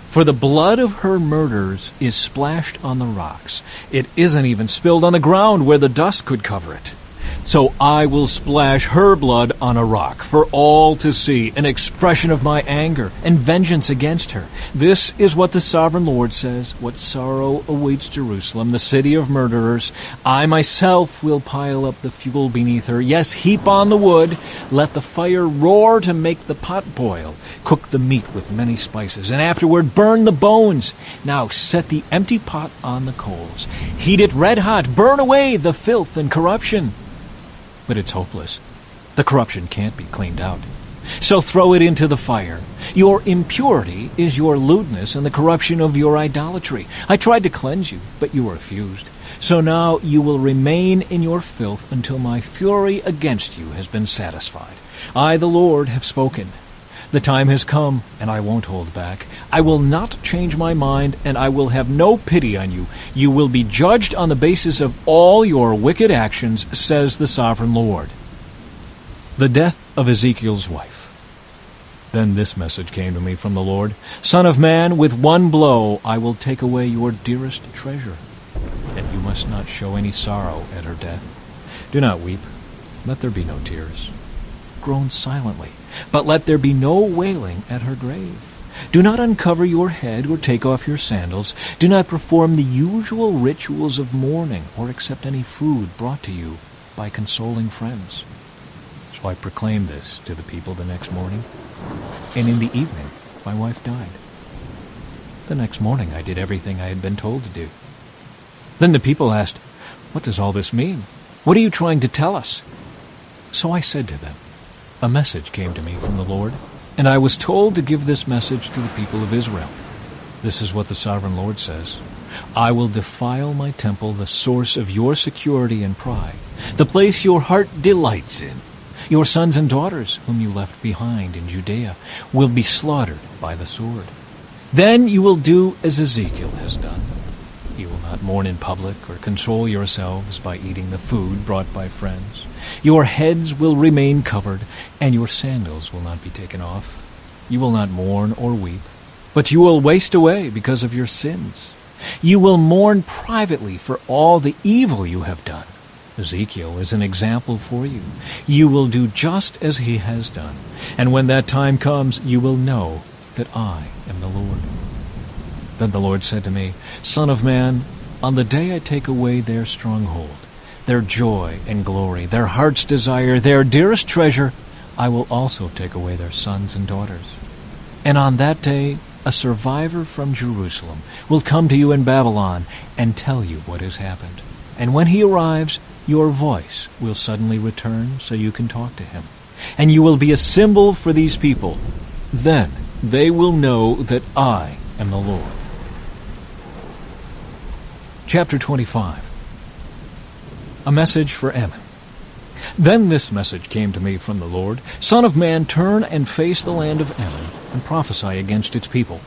For the blood of her murderers is splashed on the rocks. It isn't even spilled on the ground where the dust could cover it. So I will splash her blood on a rock for all to see, an expression of my anger and vengeance against her. This is what the Sovereign Lord says. What sorrow awaits Jerusalem, the city of murderers. I myself will pile up the fuel beneath her. Yes, heap on the wood. Let the fire roar to make the pot boil. Cook the meat with many spices, and afterward burn the bones. Now set the empty pot on the coals. Heat it red hot. Burn away the filth and corruption. But it's hopeless. The corruption can't be cleaned out. So throw it into the fire. Your impurity is your lewdness and the corruption of your idolatry. I tried to cleanse you, but you refused. So now you will remain in your filth until my fury against you has been satisfied. I, the Lord, have spoken. The time has come, and I won't hold back. I will not change my mind, and I will have no pity on you. You will be judged on the basis of all your wicked actions, says the Sovereign Lord. The death of Ezekiel's wife. Then this message came to me from the Lord. Son of man, with one blow I will take away your dearest treasure, and you must not show any sorrow at her death. Do not weep. Let there be no tears. Groan silently, but let there be no wailing at her grave. Do not uncover your head or take off your sandals. Do not perform the usual rituals of mourning or accept any food brought to you by consoling friends. So I proclaimed this to the people the next morning, and in the evening my wife died. The next morning I did everything I had been told to do. Then the people asked, "What does all this mean? What are you trying to tell us?" So I said to them, "A message came to me from the Lord, and I was told to give this message to the people of Israel. This is what the Sovereign Lord says. I will defile my temple, the source of your security and pride, the place your heart delights in. Your sons and daughters, whom you left behind in Judea, will be slaughtered by the sword. Then you will do as Ezekiel has done. You will not mourn in public or console yourselves by eating the food brought by friends. Your heads will remain covered, and your sandals will not be taken off. You will not mourn or weep, but you will waste away because of your sins. You will mourn privately for all the evil you have done. Ezekiel is an example for you. You will do just as he has done, and when that time comes, you will know that I am the Lord. Then the Lord said to me, Son of man, on the day I take away their stronghold, their joy and glory, their heart's desire, their dearest treasure, I will also take away their sons and daughters. And on that day, a survivor from Jerusalem will come to you in Babylon and tell you what has happened. And when he arrives, your voice will suddenly return so you can talk to him. And you will be a symbol for these people. Then they will know that I am the Lord. Chapter 25. A message for Ammon. Then this message came to me from the Lord, Son of man, turn and face the land of Ammon, and prophesy against its people.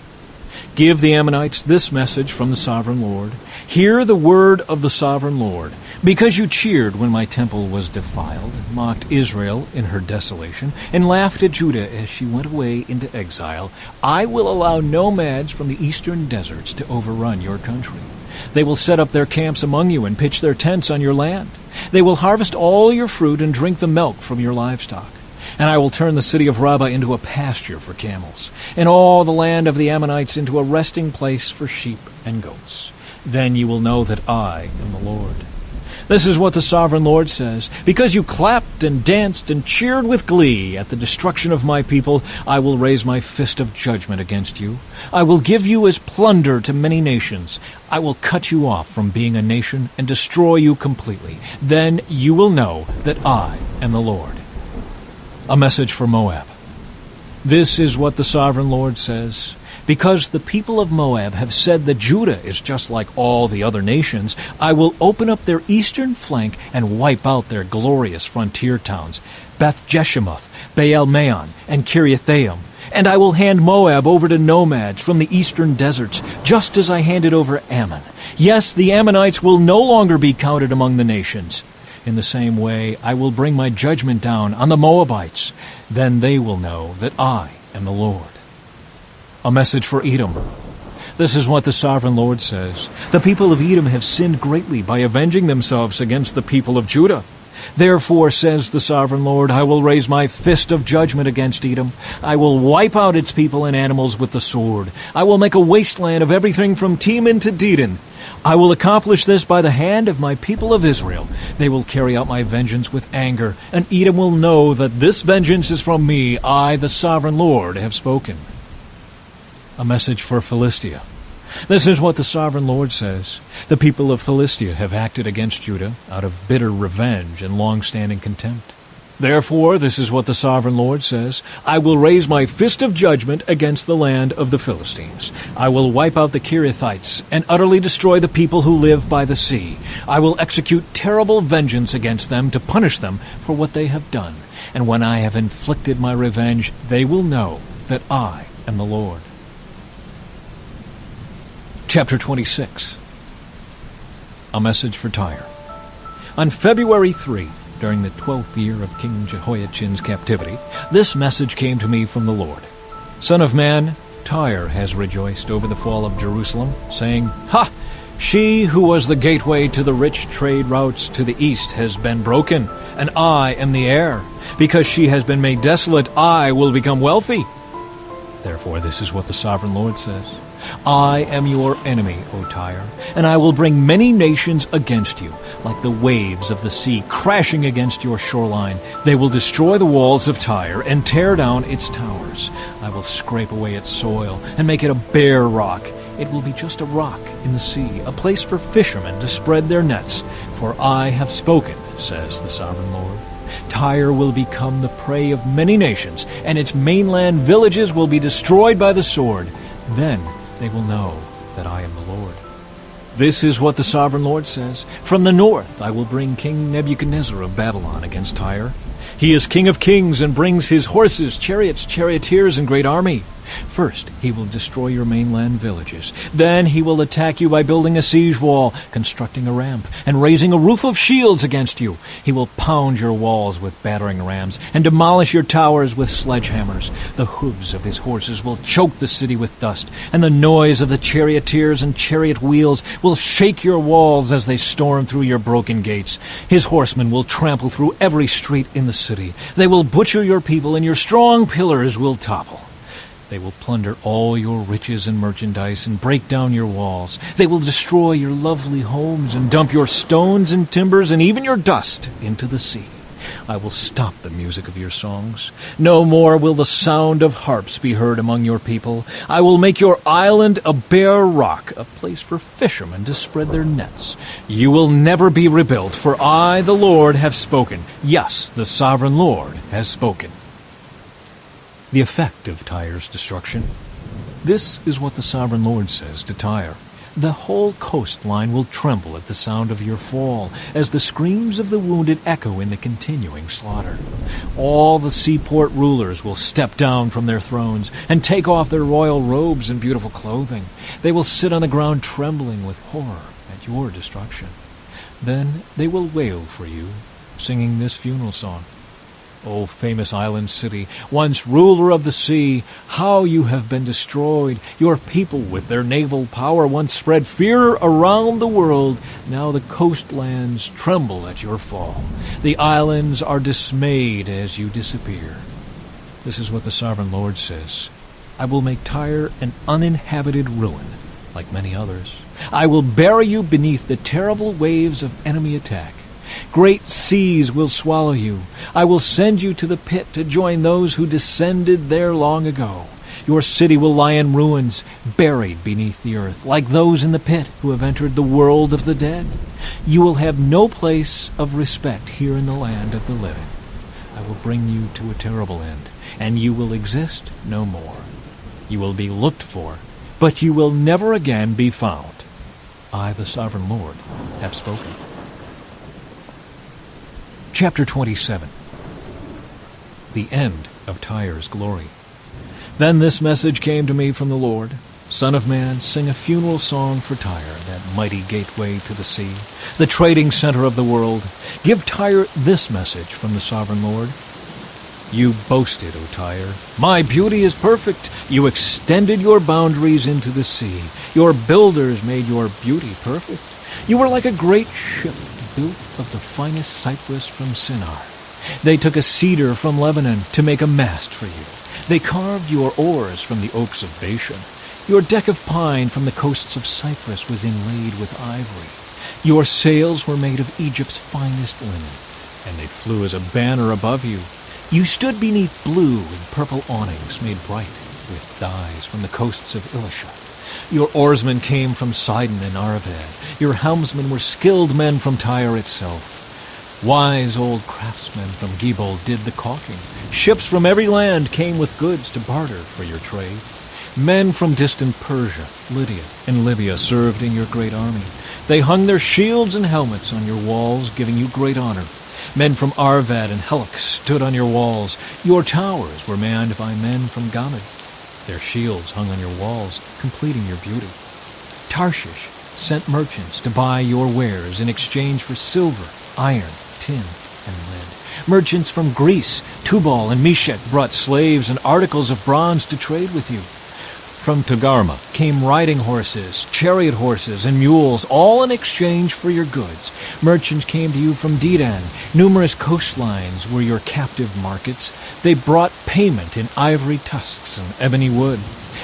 Give the Ammonites this message from the sovereign Lord. Hear the word of the sovereign Lord. Because you cheered when my temple was defiled, mocked Israel in her desolation, and laughed at Judah as she went away into exile, I will allow nomads from the eastern deserts to overrun your country. They will set up their camps among you and pitch their tents on your land. They will harvest all your fruit and drink the milk from your livestock. And I will turn the city of Rabbah into a pasture for camels, and all the land of the Ammonites into a resting place for sheep and goats. Then you will know that I am the Lord. This is what the sovereign Lord says. Because you clapped and danced and cheered with glee at the destruction of my people, I will raise my fist of judgment against you. I will give you as plunder to many nations. I will cut you off from being a nation and destroy you completely. Then you will know that I am the Lord. A message for Moab. This is what the sovereign Lord says. Because the people of Moab have said that Judah is just like all the other nations, I will open up their eastern flank and wipe out their glorious frontier towns, Beth-Jeshemoth, Baal-Meon, and Kiriathaim. And I will hand Moab over to nomads from the eastern deserts, just as I handed over Ammon. Yes, the Ammonites will no longer be counted among the nations. In the same way, I will bring my judgment down on the Moabites. Then they will know that I am the Lord. A message for Edom. This is what the sovereign Lord says. The people of Edom have sinned greatly by avenging themselves against the people of Judah. Therefore, says the sovereign Lord, I will raise my fist of judgment against Edom. I will wipe out its people and animals with the sword. I will make a wasteland of everything from Teman to Dedan. I will accomplish this by the hand of my people of Israel. They will carry out my vengeance with anger, and Edom will know that this vengeance is from me. I, the sovereign Lord, have spoken. A message for Philistia. This is what the sovereign Lord says. The people of Philistia have acted against Judah out of bitter revenge and long-standing contempt. Therefore, this is what the sovereign Lord says. I will raise my fist of judgment against the land of the Philistines. I will wipe out the Kerethites and utterly destroy the people who live by the sea. I will execute terrible vengeance against them to punish them for what they have done. And when I have inflicted my revenge, they will know that I am the Lord. Chapter 26. A message for Tyre. On February 3, during the 12th year of King Jehoiachin's captivity, this message came to me from the Lord. Son of man, Tyre has rejoiced over the fall of Jerusalem, saying, Ha! She who was the gateway to the rich trade routes to the east has been broken, and I am the heir. Because she has been made desolate, I will become wealthy. Therefore, this is what the sovereign Lord says. I am your enemy, O Tyre, and I will bring many nations against you, like the waves of the sea crashing against your shoreline. They will destroy the walls of Tyre and tear down its towers. I will scrape away its soil and make it a bare rock. It will be just a rock in the sea, a place for fishermen to spread their nets. For I have spoken, says the sovereign Lord. Tyre will become the prey of many nations, and its mainland villages will be destroyed by the sword. Then they will know that I am the Lord. This is what the sovereign Lord says. From the north I will bring King Nebuchadnezzar of Babylon against Tyre. He is king of kings and brings his horses, chariots, charioteers, and great army. First, he will destroy your mainland villages. Then he will attack you by building a siege wall, constructing a ramp, and raising a roof of shields against you. He will pound your walls with battering rams and demolish your towers with sledgehammers. The hooves of his horses will choke the city with dust, and the noise of the charioteers and chariot wheels will shake your walls as they storm through your broken gates. His horsemen will trample through every street in the city. They will butcher your people, and your strong pillars will topple. They will plunder all your riches and merchandise and break down your walls. They will destroy your lovely homes and dump your stones and timbers and even your dust into the sea. I will stop the music of your songs. No more will the sound of harps be heard among your people. I will make your island a bare rock, a place for fishermen to spread their nets. You will never be rebuilt, for I, the Lord, have spoken. Yes, the sovereign Lord has spoken. The effect of Tyre's destruction. This is what the sovereign Lord says to Tyre. The whole coastline will tremble at the sound of your fall, as the screams of the wounded echo in the continuing slaughter. All the seaport rulers will step down from their thrones and take off their royal robes and beautiful clothing. They will sit on the ground trembling with horror at your destruction. Then they will wail for you, singing this funeral song. O famous island city, once ruler of the sea, how you have been destroyed. Your people with their naval power once spread fear around the world. Now the coastlands tremble at your fall. The islands are dismayed as you disappear. This is what the sovereign Lord says. I will make Tyre an uninhabited ruin, like many others. I will bury you beneath the terrible waves of enemy attack. Great seas will swallow you. I will send you to the pit to join those who descended there long ago. Your city will lie in ruins, buried beneath the earth, like those in the pit who have entered the world of the dead. You will have no place of respect here in the land of the living. I will bring you to a terrible end, and you will exist no more. You will be looked for, but you will never again be found. I, the sovereign Lord, have spoken. Chapter 27. The end of Tyre's glory. Then this message came to me from the Lord. Son of man, sing a funeral song for Tyre, that mighty gateway to the sea, the trading center of the world. Give Tyre this message from the sovereign Lord. You boasted, O Tyre, my beauty is perfect. You extended your boundaries into the sea. Your builders made your beauty perfect. You were like a great ship built of the finest cypress from Shinar. They took a cedar from Lebanon to make a mast for you. They carved your oars from the oaks of Bashan. Your deck of pine from the coasts of Cyprus was inlaid with ivory. Your sails were made of Egypt's finest linen, and they flew as a banner above you. You stood beneath blue and purple awnings made bright with dyes from the coasts of Elisha. Your oarsmen came from Sidon and Arvad. Your helmsmen were skilled men from Tyre itself. Wise old craftsmen from Gebal did the caulking. Ships from every land came with goods to barter for your trade. Men from distant Persia, Lydia, and Libya served in your great army. They hung their shields and helmets on your walls, giving you great honor. Men from Arvad and Helek stood on your walls. Your towers were manned by men from Gamad. Their shields hung on your walls, completing your beauty. Tarshish sent merchants to buy your wares in exchange for silver, iron, tin, and lead. Merchants from Greece, Tubal, and Meshech brought slaves and articles of bronze to trade with you. From Togarmah came riding horses, chariot horses, and mules, all in exchange for your goods. Merchants came to you from Dedan. Numerous coastlines were your captive markets. They brought payment in ivory tusks and ebony wood.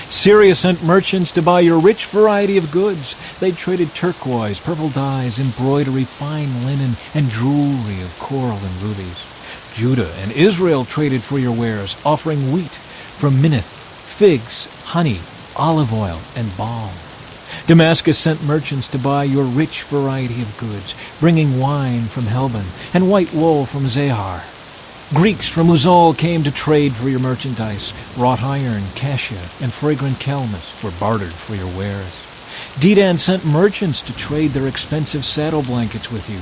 Syria sent merchants to buy your rich variety of goods. They traded turquoise, purple dyes, embroidery, fine linen, and jewelry of coral and rubies. Judah and Israel traded for your wares, offering wheat from Minnith, figs, honey, olive oil, and balm. Damascus sent merchants to buy your rich variety of goods, bringing wine from Helban and white wool from Zahar. Greeks from Uzal came to trade for your merchandise. Wrought iron, cassia, and fragrant calamus were bartered for your wares. Dedan sent merchants to trade their expensive saddle blankets with you.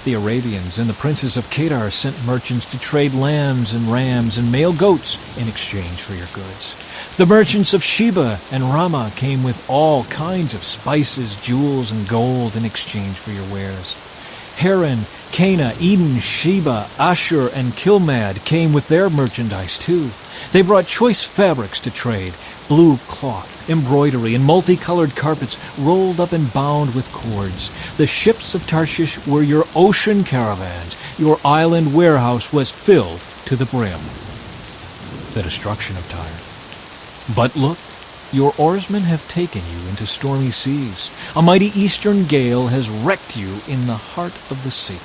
The Arabians and the princes of Kedar sent merchants to trade lambs and rams and male goats in exchange for your goods. The merchants of Sheba and Ramah came with all kinds of spices, jewels, and gold in exchange for your wares. Haran, Cana, Eden, Sheba, Ashur, and Kilmad came with their merchandise too. They brought choice fabrics to trade, blue cloth, embroidery, and multicolored carpets rolled up and bound with cords. The ships of Tarshish were your ocean caravans. Your island warehouse was filled to the brim. The destruction of Tyre. But look, your oarsmen have taken you into stormy seas. A mighty eastern gale has wrecked you in the heart of the sea.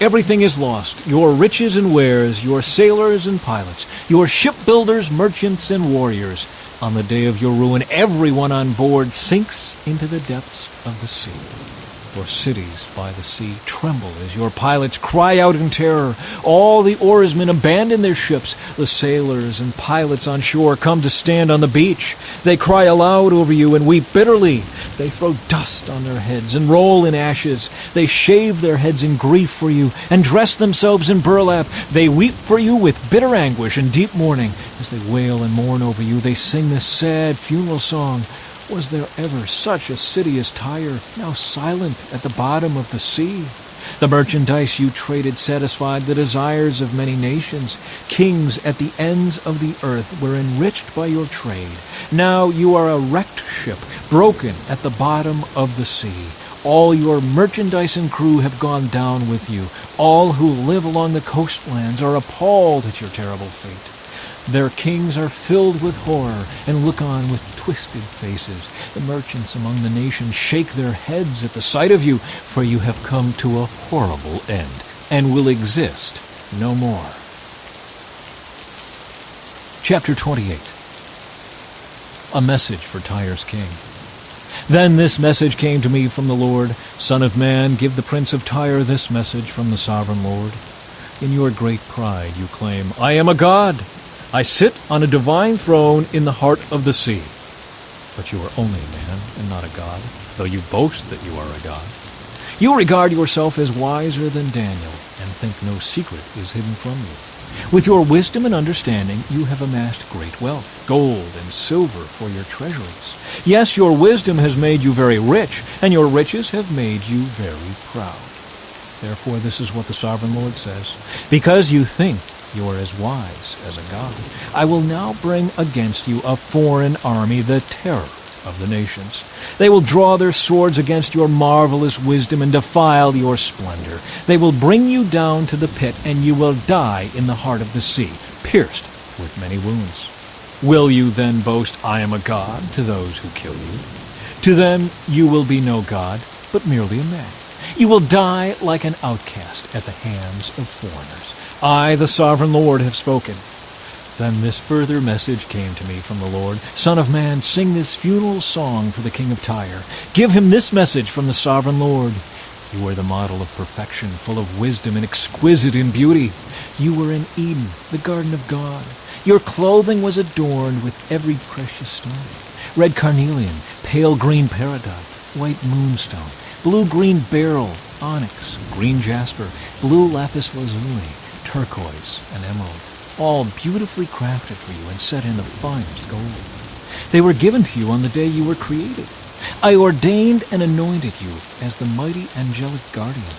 Everything is lost, your riches and wares, your sailors and pilots, your shipbuilders, merchants, and warriors. On the day of your ruin, everyone on board sinks into the depths of the sea. Your cities by the sea tremble as your pilots cry out in terror. All the oarsmen abandon their ships. The sailors and pilots on shore come to stand on the beach. They cry aloud over you and weep bitterly. They throw dust on their heads and roll in ashes. They shave their heads in grief for you and dress themselves in burlap. They weep for you with bitter anguish and deep mourning. As they wail and mourn over you, they sing this sad funeral song. Was there ever such a city as Tyre, now silent at the bottom of the sea? The merchandise you traded satisfied the desires of many nations. Kings at the ends of the earth were enriched by your trade. Now you are a wrecked ship, broken at the bottom of the sea. All your merchandise and crew have gone down with you. All who live along the coastlands are appalled at your terrible fate. Their kings are filled with horror and look on with twisted faces. The merchants among the nations shake their heads at the sight of you, for you have come to a horrible end and will exist no more. Chapter 28. A message for Tyre's king. Then this message came to me from the Lord. Son of man, give the prince of Tyre this message from the sovereign Lord. In your great pride you claim, I am a god. I sit on a divine throne in the heart of the sea. But you are only a man and not a god, though you boast that you are a god. You regard yourself as wiser than Daniel, and think no secret is hidden from you. With your wisdom and understanding you have amassed great wealth, gold and silver for your treasuries. Yes, your wisdom has made you very rich, and your riches have made you very proud. Therefore this is what the sovereign Lord says. Because you think you are as wise as a god, I will now bring against you a foreign army, the terror of the nations. They will draw their swords against your marvelous wisdom and defile your splendor. They will bring you down to the pit, and you will die in the heart of the sea, pierced with many wounds. Will you then boast, I am a god, to those who kill you? To them you will be no god, but merely a man. You will die like an outcast at the hands of foreigners. I, the sovereign Lord, have spoken. Then this further message came to me from the Lord. Son of man, sing this funeral song for the king of Tyre. Give him this message from the sovereign Lord. You are the model of perfection, full of wisdom and exquisite in beauty. You were in Eden, the garden of God. Your clothing was adorned with every precious stone. Red carnelian, pale green peridot, white moonstone, blue-green beryl, onyx, green jasper, blue lapis lazuli, turquoise, and emerald, all beautifully crafted for you and set in the finest gold. They were given to you on the day you were created. I ordained and anointed you as the mighty angelic guardian.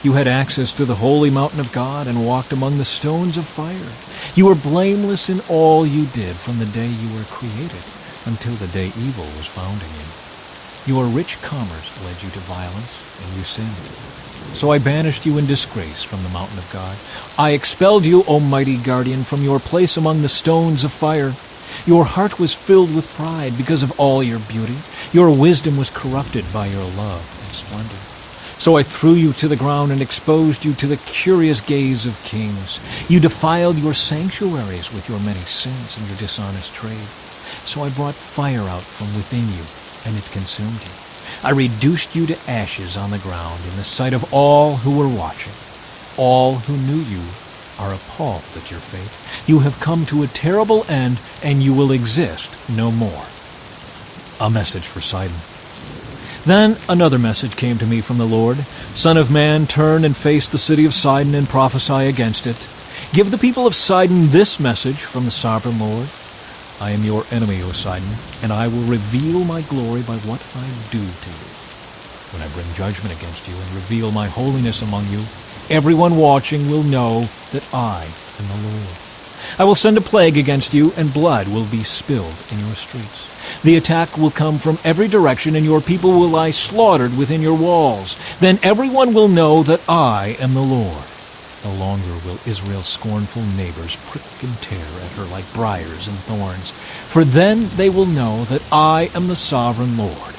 You had access to the holy mountain of God and walked among the stones of fire. You were blameless in all you did from the day you were created until the day evil was found in you. Your rich commerce led you to violence, and you sinned. So I banished you in disgrace from the mountain of God. I expelled you, O mighty guardian, from your place among the stones of fire. Your heart was filled with pride because of all your beauty. Your wisdom was corrupted by your love and splendor. So I threw you to the ground and exposed you to the curious gaze of kings. You defiled your sanctuaries with your many sins and your dishonest trade. So I brought fire out from within you, and it consumed you. I reduced you to ashes on the ground in the sight of all who were watching. All who knew you are appalled at your fate. You have come to a terrible end, and you will exist no more. A message for Sidon. Then another message came to me from the Lord. Son of man, turn and face the city of Sidon and prophesy against it. Give the people of Sidon this message from the sovereign Lord. I am your enemy, O Sidon, and I will reveal my glory by what I do to you. When I bring judgment against you and reveal my holiness among you, everyone watching will know that I am the Lord. I will send a plague against you, and blood will be spilled in your streets. The attack will come from every direction, and your people will lie slaughtered within your walls. Then everyone will know that I am the Lord. No longer will Israel's scornful neighbors prick and tear at her like briars and thorns, for then they will know that I am the sovereign Lord.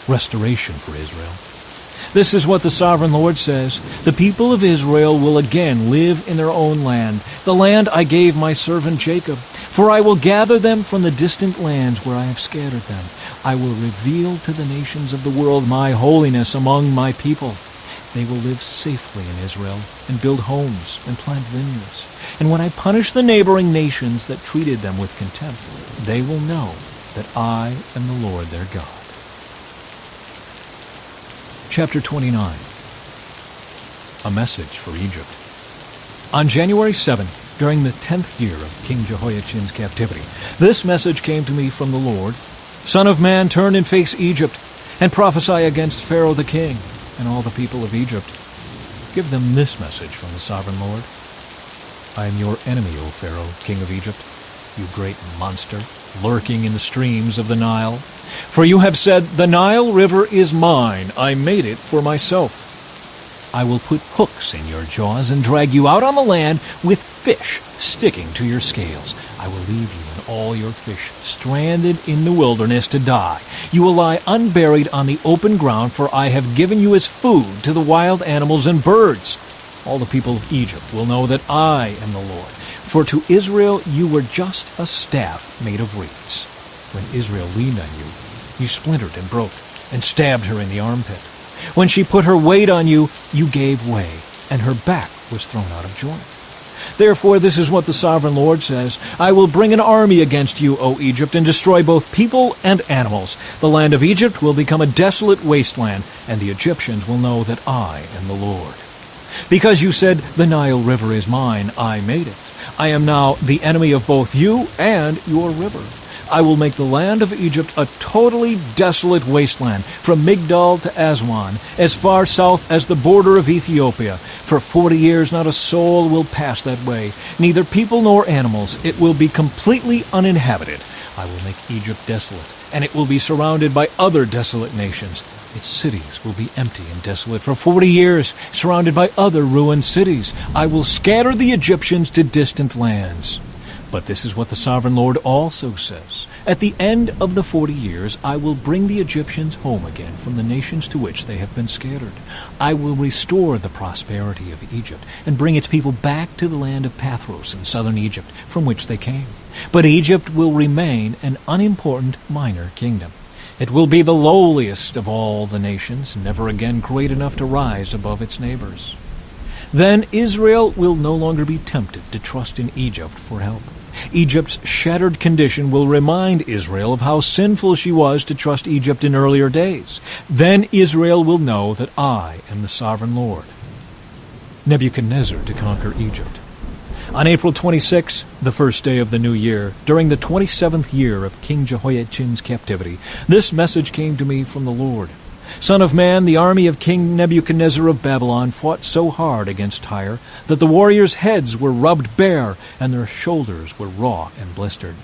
Restoration for Israel. This is what the sovereign Lord says. The people of Israel will again live in their own land, the land I gave my servant Jacob. For I will gather them from the distant lands where I have scattered them. I will reveal to the nations of the world my holiness among my people. They will live safely in Israel and build homes and plant vineyards. And when I punish the neighboring nations that treated them with contempt, they will know that I am the Lord their God. Chapter 29. A message for Egypt. On January 7th, during the 10th year of King Jehoiachin's captivity, this message came to me from the Lord. Son of man, turn and face Egypt, and prophesy against Pharaoh the king and all the people of Egypt. Give them this message from the sovereign Lord. I am your enemy, O Pharaoh, king of Egypt, you great monster, lurking in the streams of the Nile. For you have said, the Nile River is mine, I made it for myself. I will put hooks in your jaws and drag you out on the land with fish sticking to your scales. I will leave you and all your fish stranded in the wilderness to die. You will lie unburied on the open ground, for I have given you as food to the wild animals and birds. All the people of Egypt will know that I am the Lord. For to Israel you were just a staff made of reeds. When Israel leaned on you, you splintered and broke, and stabbed her in the armpit. When she put her weight on you, you gave way, and her back was thrown out of joint. Therefore this is what the sovereign Lord says, I will bring an army against you, O Egypt, and destroy both people and animals. The land of Egypt will become a desolate wasteland, and the Egyptians will know that I am the Lord. Because you said, the Nile River is mine, I made it. I am now the enemy of both you and your river. I will make the land of Egypt a totally desolate wasteland, from Migdol to Aswan, as far south as the border of Ethiopia. For 40 years not a soul will pass that way, neither people nor animals. It will be completely uninhabited. I will make Egypt desolate, and it will be surrounded by other desolate nations. Its cities will be empty and desolate for 40 years, surrounded by other ruined cities. I will scatter the Egyptians to distant lands. But this is what the sovereign Lord also says. At the end of the 40 years, I will bring the Egyptians home again from the nations to which they have been scattered. I will restore the prosperity of Egypt and bring its people back to the land of Pathros in southern Egypt, from which they came. But Egypt will remain an unimportant minor kingdom. It will be the lowliest of all the nations, never again great enough to rise above its neighbors. Then Israel will no longer be tempted to trust in Egypt for help. Egypt's shattered condition will remind Israel of how sinful she was to trust Egypt in earlier days. Then Israel will know that I am the sovereign Lord. Nebuchadnezzar to conquer Egypt. On April 26, the first day of the new year, during the 27th year of King Jehoiachin's captivity, this message came to me from the Lord. Son of man, the army of King Nebuchadnezzar of Babylon fought so hard against Tyre that the warriors' heads were rubbed bare and their shoulders were raw and blistered.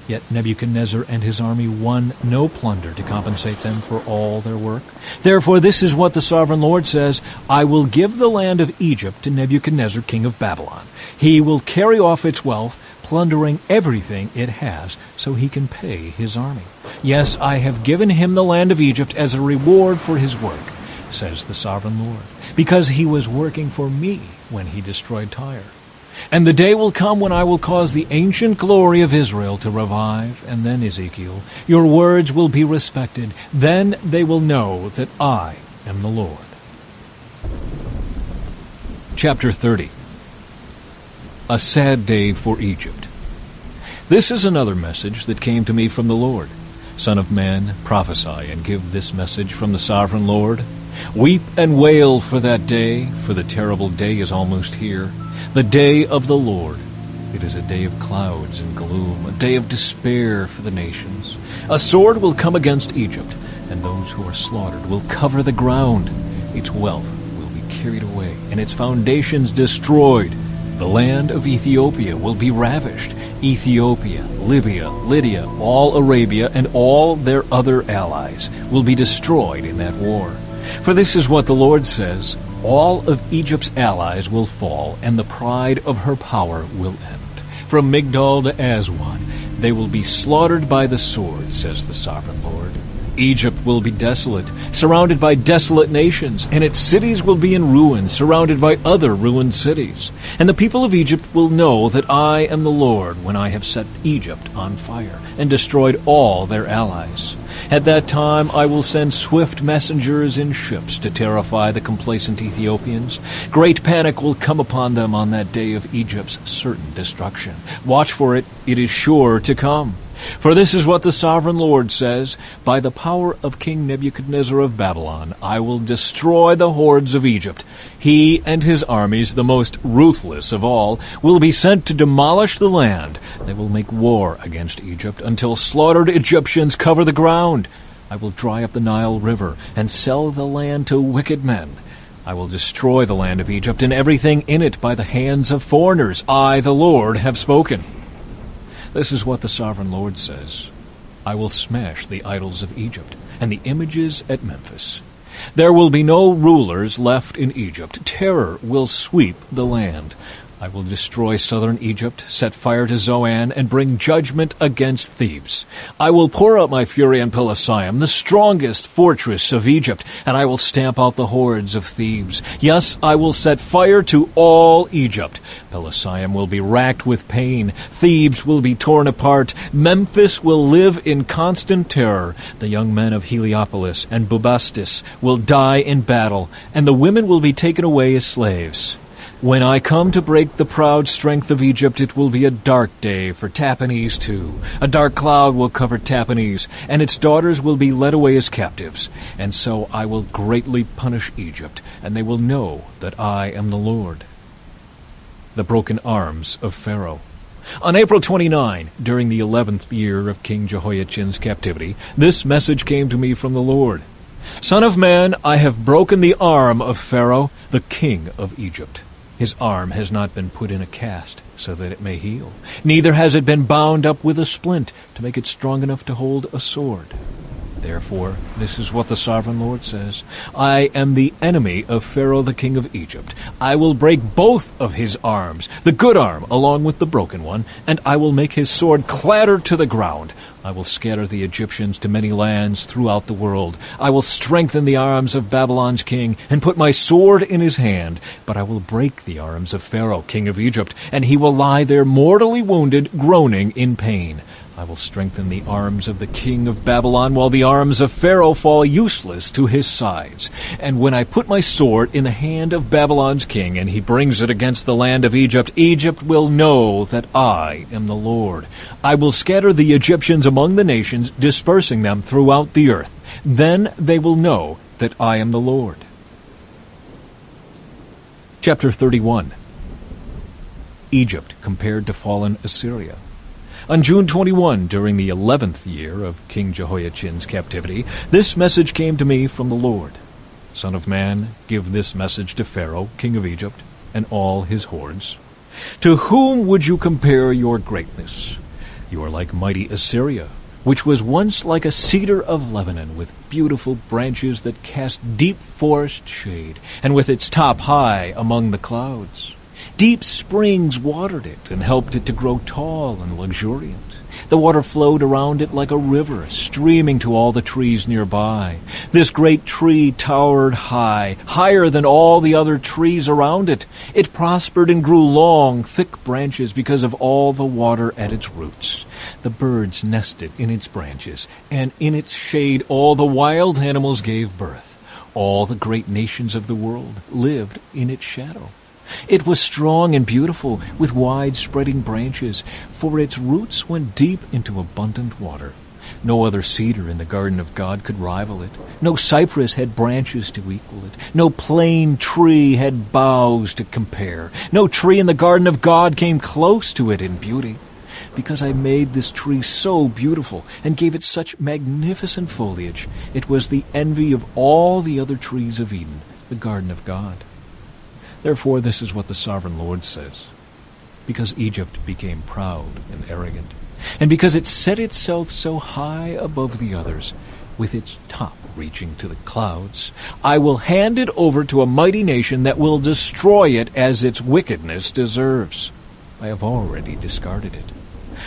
Yet Nebuchadnezzar and his army won no plunder to compensate them for all their work. Therefore this is what the sovereign Lord says, I will give the land of Egypt to Nebuchadnezzar, king of Babylon. He will carry off its wealth, plundering everything it has, so he can pay his army. Yes, I have given him the land of Egypt as a reward for his work, says the sovereign Lord, because he was working for me when he destroyed Tyre. And the day will come when I will cause the ancient glory of Israel to revive. And then, Ezekiel, your words will be respected. Then they will know that I am the Lord. Chapter 30. A sad day for Egypt. This is another message that came to me from the Lord. Son of man, prophesy and give this message from the sovereign Lord. Weep and wail for that day, for the terrible day is almost here, the day of the Lord. It is a day of clouds and gloom, a day of despair for the nations. A sword will come against Egypt, and those who are slaughtered will cover the ground. Its wealth will be carried away, and its foundations destroyed. The land of Ethiopia will be ravished. Ethiopia, Libya, Lydia, all Arabia, and all their other allies will be destroyed in that war. For this is what the Lord says, all of Egypt's allies will fall, and the pride of her power will end. From Migdol to Aswan, they will be slaughtered by the sword, says the sovereign Lord. Egypt will be desolate, surrounded by desolate nations, and its cities will be in ruins, surrounded by other ruined cities. And the people of Egypt will know that I am the Lord when I have set Egypt on fire and destroyed all their allies. At that time I will send swift messengers in ships to terrify the complacent Ethiopians. Great panic will come upon them on that day of Egypt's certain destruction. Watch for it, it is sure to come. For this is what the sovereign Lord says, by the power of King Nebuchadnezzar of Babylon, I will destroy the hordes of Egypt. He and his armies, the most ruthless of all, will be sent to demolish the land. They will make war against Egypt until slaughtered Egyptians cover the ground. I will dry up the Nile River and sell the land to wicked men. I will destroy the land of Egypt and everything in it by the hands of foreigners. I, the Lord, have spoken. This is what the sovereign Lord says. I will smash the idols of Egypt and the images at Memphis. There will be no rulers left in Egypt. Terror will sweep the land. I will destroy southern Egypt, set fire to Zoan, and bring judgment against Thebes. I will pour out my fury on Pelusium, the strongest fortress of Egypt, and I will stamp out the hordes of Thebes. Yes, I will set fire to all Egypt. Pelusium will be racked with pain. Thebes will be torn apart. Memphis will live in constant terror. The young men of Heliopolis and Bubastis will die in battle, and the women will be taken away as slaves. When I come to break the proud strength of Egypt, it will be a dark day for Tahpanhes too. A dark cloud will cover Tahpanhes, and its daughters will be led away as captives. And so I will greatly punish Egypt, and they will know that I am the Lord. The broken arms of Pharaoh. On April 29, during the 11th year of King Jehoiachin's captivity, this message came to me from the Lord. Son of man, I have broken the arm of Pharaoh, the king of Egypt. His arm has not been put in a cast so that it may heal. Neither has it been bound up with a splint to make it strong enough to hold a sword. Therefore, this is what the sovereign Lord says. I am the enemy of Pharaoh the king of Egypt. I will break both of his arms, the good arm along with the broken one, and I will make his sword clatter to the ground. I will scatter the Egyptians to many lands throughout the world. I will strengthen the arms of Babylon's king and put my sword in his hand. But I will break the arms of Pharaoh, king of Egypt, and he will lie there mortally wounded, groaning in pain. I will strengthen the arms of the king of Babylon, while the arms of Pharaoh fall useless to his sides. And when I put my sword in the hand of Babylon's king, and he brings it against the land of Egypt, Egypt will know that I am the Lord. I will scatter the Egyptians among the nations, dispersing them throughout the earth. Then they will know that I am the Lord. Chapter 31. Egypt compared to fallen Assyria. On June 21, during the 11th year of King Jehoiachin's captivity, this message came to me from the Lord. Son of man, give this message to Pharaoh, king of Egypt, and all his hordes. To whom would you compare your greatness? You are like mighty Assyria, which was once like a cedar of Lebanon, with beautiful branches that cast deep forest shade, and with its top high among the clouds. Deep springs watered it and helped it to grow tall and luxuriant. The water flowed around it like a river, streaming to all the trees nearby. This great tree towered high, higher than all the other trees around it. It prospered and grew long, thick branches because of all the water at its roots. The birds nested in its branches, and in its shade all the wild animals gave birth. All the great nations of the world lived in its shadow. It was strong and beautiful, with wide-spreading branches, for its roots went deep into abundant water. No other cedar in the garden of God could rival it. No cypress had branches to equal it. No plane tree had boughs to compare. No tree in the garden of God came close to it in beauty. Because I made this tree so beautiful and gave it such magnificent foliage, it was the envy of all the other trees of Eden, the garden of God. Therefore, this is what the sovereign Lord says. Because Egypt became proud and arrogant, and because it set itself so high above the others, with its top reaching to the clouds, I will hand it over to a mighty nation that will destroy it as its wickedness deserves. I have already discarded it.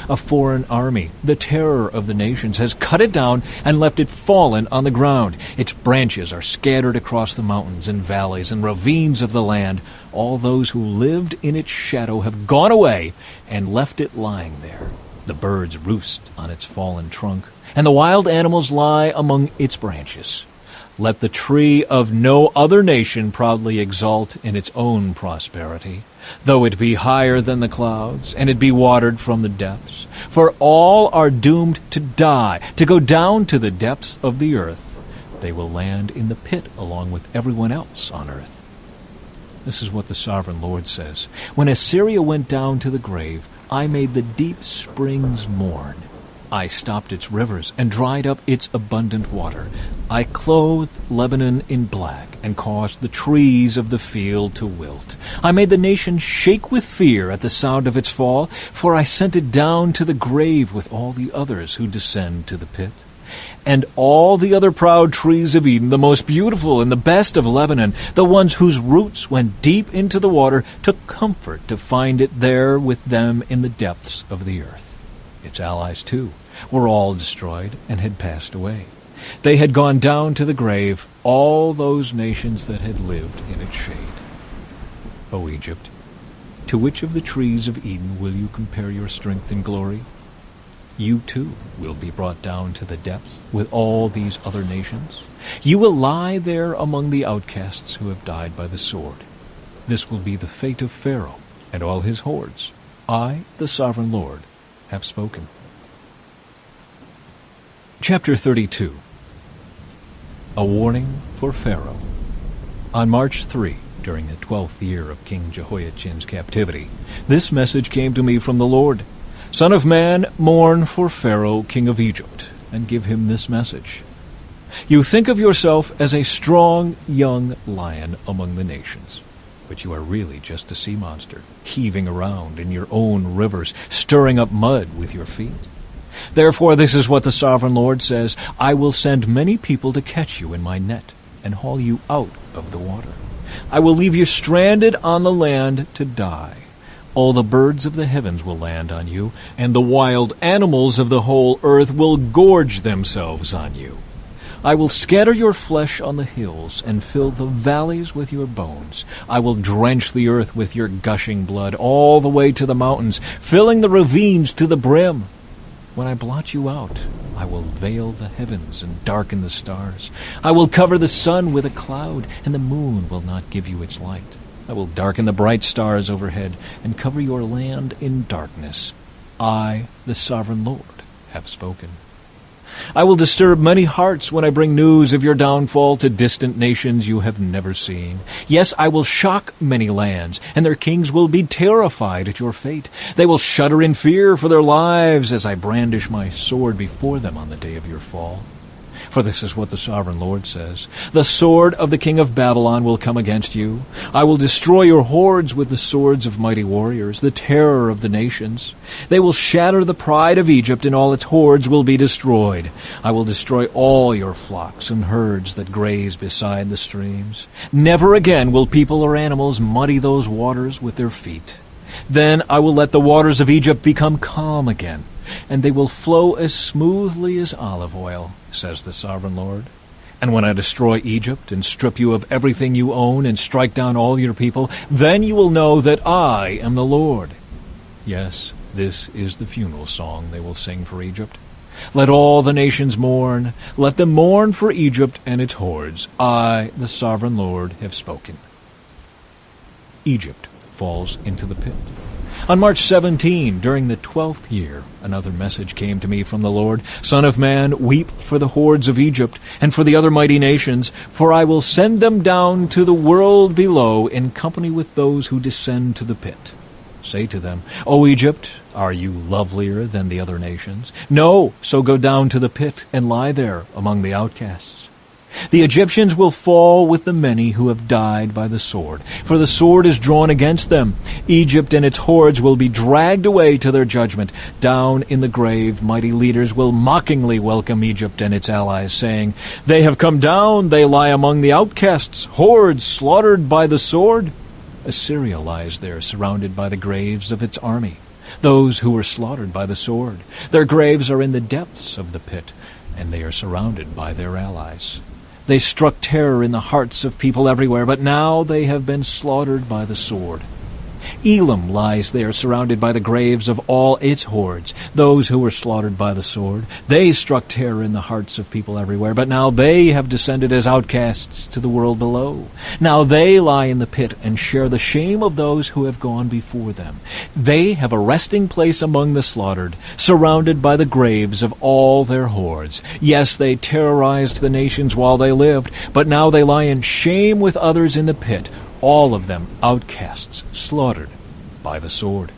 A foreign army, the terror of the nations, has cut it down and left it fallen on the ground. Its branches are scattered across the mountains and valleys and ravines of the land. All those who lived in its shadow have gone away and left it lying there. The birds roost on its fallen trunk, and the wild animals lie among its branches. Let the tree of no other nation proudly exult in its own prosperity, though it be higher than the clouds, and it be watered from the depths. For all are doomed to die, to go down to the depths of the earth. They will land in the pit along with everyone else on earth. This is what the sovereign Lord says. When Assyria went down to the grave, I made the deep springs mourn. I stopped its rivers and dried up its abundant water. I clothed Lebanon in black and caused the trees of the field to wilt. I made the nation shake with fear at the sound of its fall, for I sent it down to the grave with all the others who descend to the pit. And all the other proud trees of Eden, the most beautiful and the best of Lebanon, the ones whose roots went deep into the water, took comfort to find it there with them in the depths of the earth. Its allies, too, were all destroyed and had passed away. They had gone down to the grave, all those nations that had lived in its shade. O Egypt, to which of the trees of Eden will you compare your strength and glory? You, too, will be brought down to the depths with all these other nations. You will lie there among the outcasts who have died by the sword. This will be the fate of Pharaoh and all his hordes. I, the sovereign Lord, have spoken. Chapter 32. A warning for Pharaoh. On March 3, during the 12th year of King Jehoiachin's captivity, this message came to me from the Lord. Son of man, mourn for Pharaoh, king of Egypt, and give him this message. You think of yourself as a strong young lion among the nations, but you are really just a sea monster, heaving around in your own rivers, stirring up mud with your feet. Therefore, this is what the sovereign Lord says. I will send many people to catch you in my net and haul you out of the water. I will leave you stranded on the land to die. All the birds of the heavens will land on you, and the wild animals of the whole earth will gorge themselves on you. I will scatter your flesh on the hills and fill the valleys with your bones. I will drench the earth with your gushing blood all the way to the mountains, filling the ravines to the brim. When I blot you out, I will veil the heavens and darken the stars. I will cover the sun with a cloud, and the moon will not give you its light. I will darken the bright stars overhead and cover your land in darkness. I, the sovereign Lord, have spoken. I will disturb many hearts when I bring news of your downfall to distant nations you have never seen. Yes, I will shock many lands, and their kings will be terrified at your fate. They will shudder in fear for their lives as I brandish my sword before them on the day of your fall. For this is what the sovereign Lord says. The sword of the king of Babylon will come against you. I will destroy your hordes with the swords of mighty warriors, the terror of the nations. They will shatter the pride of Egypt, and all its hordes will be destroyed. I will destroy all your flocks and herds that graze beside the streams. Never again will people or animals muddy those waters with their feet. Then I will let the waters of Egypt become calm again, and they will flow as smoothly as olive oil, says the sovereign Lord. And when I destroy Egypt and strip you of everything you own and strike down all your people, then you will know that I am the Lord. Yes, this is the funeral song they will sing for Egypt. Let all the nations mourn. Let them mourn for Egypt and its hordes. I, the sovereign Lord, have spoken. Egypt falls into the pit. On March 17, during the 12th year, another message came to me from the Lord. Son of man, weep for the hordes of Egypt and for the other mighty nations, for I will send them down to the world below in company with those who descend to the pit. Say to them, O Egypt, are you lovelier than the other nations? No, so go down to the pit and lie there among the outcasts. The Egyptians will fall with the many who have died by the sword, for the sword is drawn against them. Egypt and its hordes will be dragged away to their judgment. Down in the grave, mighty leaders will mockingly welcome Egypt and its allies, saying, They have come down, they lie among the outcasts, hordes slaughtered by the sword. Assyria lies there, surrounded by the graves of its army, those who were slaughtered by the sword. Their graves are in the depths of the pit, and they are surrounded by their allies. They struck terror in the hearts of people everywhere, but now they have been slaughtered by the sword. Elam lies there, surrounded by the graves of all its hordes, those who were slaughtered by the sword. They struck terror in the hearts of people everywhere, but now they have descended as outcasts to the world below. Now they lie in the pit and share the shame of those who have gone before them. They have a resting place among the slaughtered, surrounded by the graves of all their hordes. Yes, they terrorized the nations while they lived, but now they lie in shame with others in the pit, all of them outcasts, slaughtered by the sword.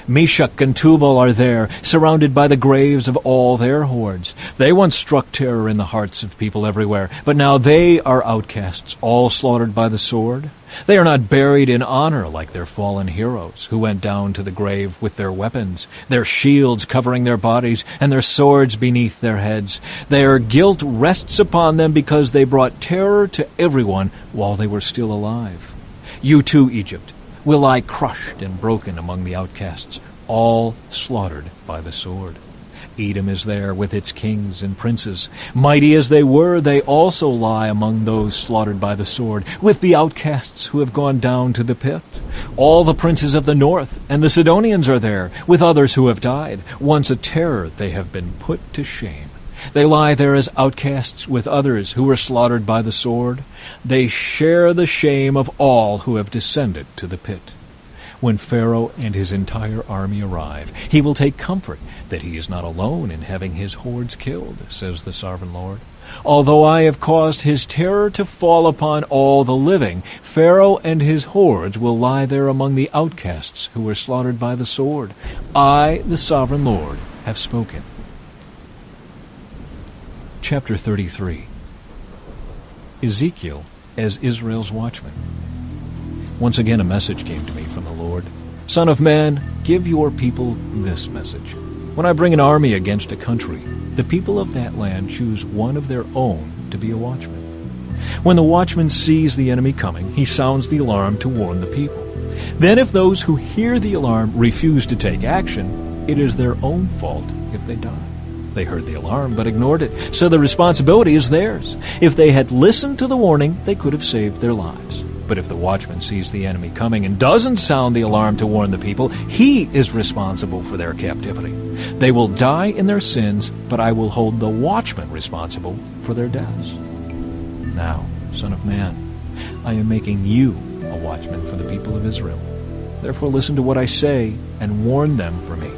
Meshach and Tubal are there, surrounded by the graves of all their hordes. They once struck terror in the hearts of people everywhere, but now they are outcasts, all slaughtered by the sword. They are not buried in honor like their fallen heroes, who went down to the grave with their weapons, their shields covering their bodies, and their swords beneath their heads. Their guilt rests upon them because they brought terror to everyone while they were still alive. You too, Egypt, will lie crushed and broken among the outcasts, all slaughtered by the sword. Edom is there with its kings and princes. Mighty as they were, they also lie among those slaughtered by the sword, with the outcasts who have gone down to the pit. All the princes of the north and the Sidonians are there, with others who have died. Once a terror, they have been put to shame. They lie there as outcasts with others who were slaughtered by the sword. They share the shame of all who have descended to the pit. When Pharaoh and his entire army arrive, he will take comfort that he is not alone in having his hordes killed, says the sovereign Lord. Although I have caused his terror to fall upon all the living, Pharaoh and his hordes will lie there among the outcasts who were slaughtered by the sword. I, the sovereign Lord, have spoken. Chapter 33. Ezekiel as Israel's watchman. Once again a message came to me from the Lord. Son of man, give your people this message. When I bring an army against a country, the people of that land choose one of their own to be a watchman. When the watchman sees the enemy coming, he sounds the alarm to warn the people. Then if those who hear the alarm refuse to take action, it is their own fault if they die. They heard the alarm but ignored it, so the responsibility is theirs. If they had listened to the warning, they could have saved their lives. But if the watchman sees the enemy coming and doesn't sound the alarm to warn the people, he is responsible for their captivity. They will die in their sins, but I will hold the watchman responsible for their deaths. Now, Son of man, I am making you a watchman for the people of Israel. Therefore listen to what I say and warn them for me.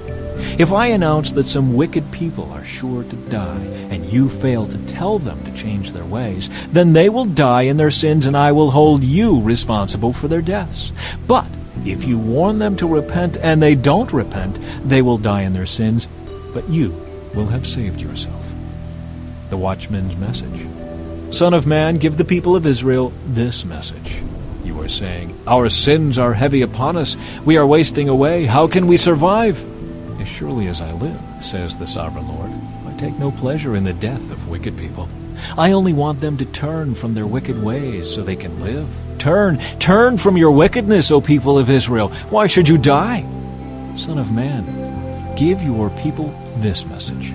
If I announce that some wicked people are sure to die, and you fail to tell them to change their ways, then they will die in their sins, and I will hold you responsible for their deaths. But if you warn them to repent and they don't repent, they will die in their sins, but you will have saved yourself. The watchman's message. Son of man, give the people of Israel this message. You are saying, our sins are heavy upon us. We are wasting away. How can we survive? As surely as I live, says the sovereign Lord, I take no pleasure in the death of wicked people. I only want them to turn from their wicked ways so they can live. Turn from your wickedness, O people of Israel. Why should you die? Son of man, give your people this message.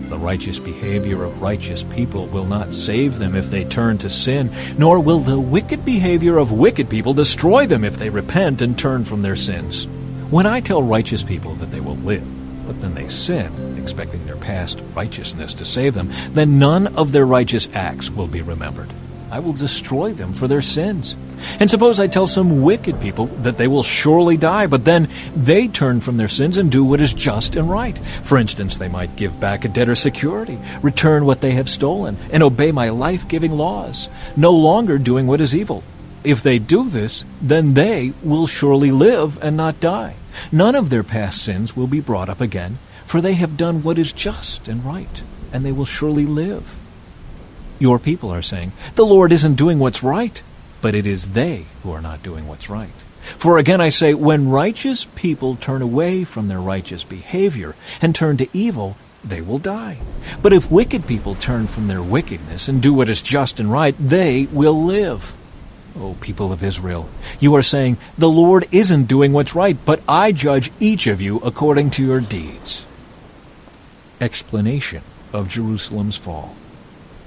The righteous behavior of righteous people will not save them if they turn to sin, nor will the wicked behavior of wicked people destroy them if they repent and turn from their sins. When I tell righteous people that they will live, but then they sin, expecting their past righteousness to save them, then none of their righteous acts will be remembered. I will destroy them for their sins. And suppose I tell some wicked people that they will surely die, but then they turn from their sins and do what is just and right. For instance, they might give back a debtor's security, return what they have stolen, and obey my life-giving laws, no longer doing what is evil. If they do this, then they will surely live and not die. None of their past sins will be brought up again, for they have done what is just and right, and they will surely live. Your people are saying, the Lord isn't doing what's right, but it is they who are not doing what's right. For again I say, when righteous people turn away from their righteous behavior and turn to evil, they will die. But if wicked people turn from their wickedness and do what is just and right, they will live. O people of Israel, you are saying, the Lord isn't doing what's right, but I judge each of you according to your deeds. Explanation of Jerusalem's fall.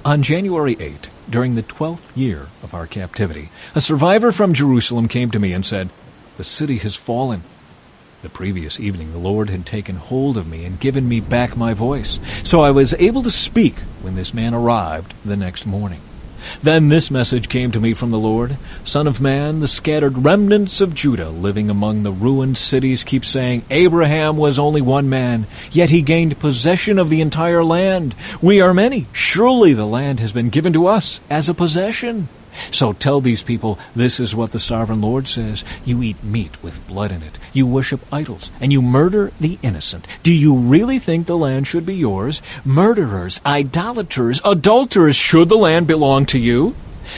On January 8, during the 12th year of our captivity, a survivor from Jerusalem came to me and said, the city has fallen. The previous evening the Lord had taken hold of me and given me back my voice, so I was able to speak when this man arrived the next morning. Then this message came to me from the Lord, Son of man, the scattered remnants of Judah living among the ruined cities keep saying, Abraham was only one man, yet he gained possession of the entire land. We are many. Surely the land has been given to us as a possession. So tell these people, this is what the sovereign Lord says. You eat meat with blood in it. You worship idols, and you murder the innocent. Do you really think the land should be yours? Murderers, idolaters, adulterers, should the land belong to you?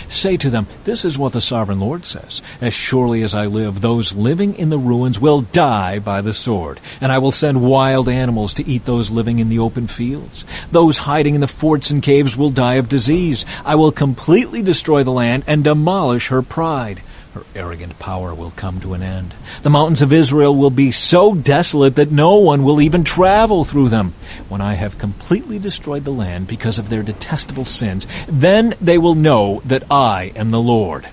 Say to them, this is what the sovereign Lord says. As surely as I live, those living in the ruins will die by the sword, and I will send wild animals to eat those living in the open fields. Those hiding in the forts and caves will die of disease. I will completely destroy the land and demolish her pride. Her arrogant power will come to an end. The mountains of Israel will be so desolate that no one will even travel through them. When I have completely destroyed the land because of their detestable sins, then they will know that I am the Lord.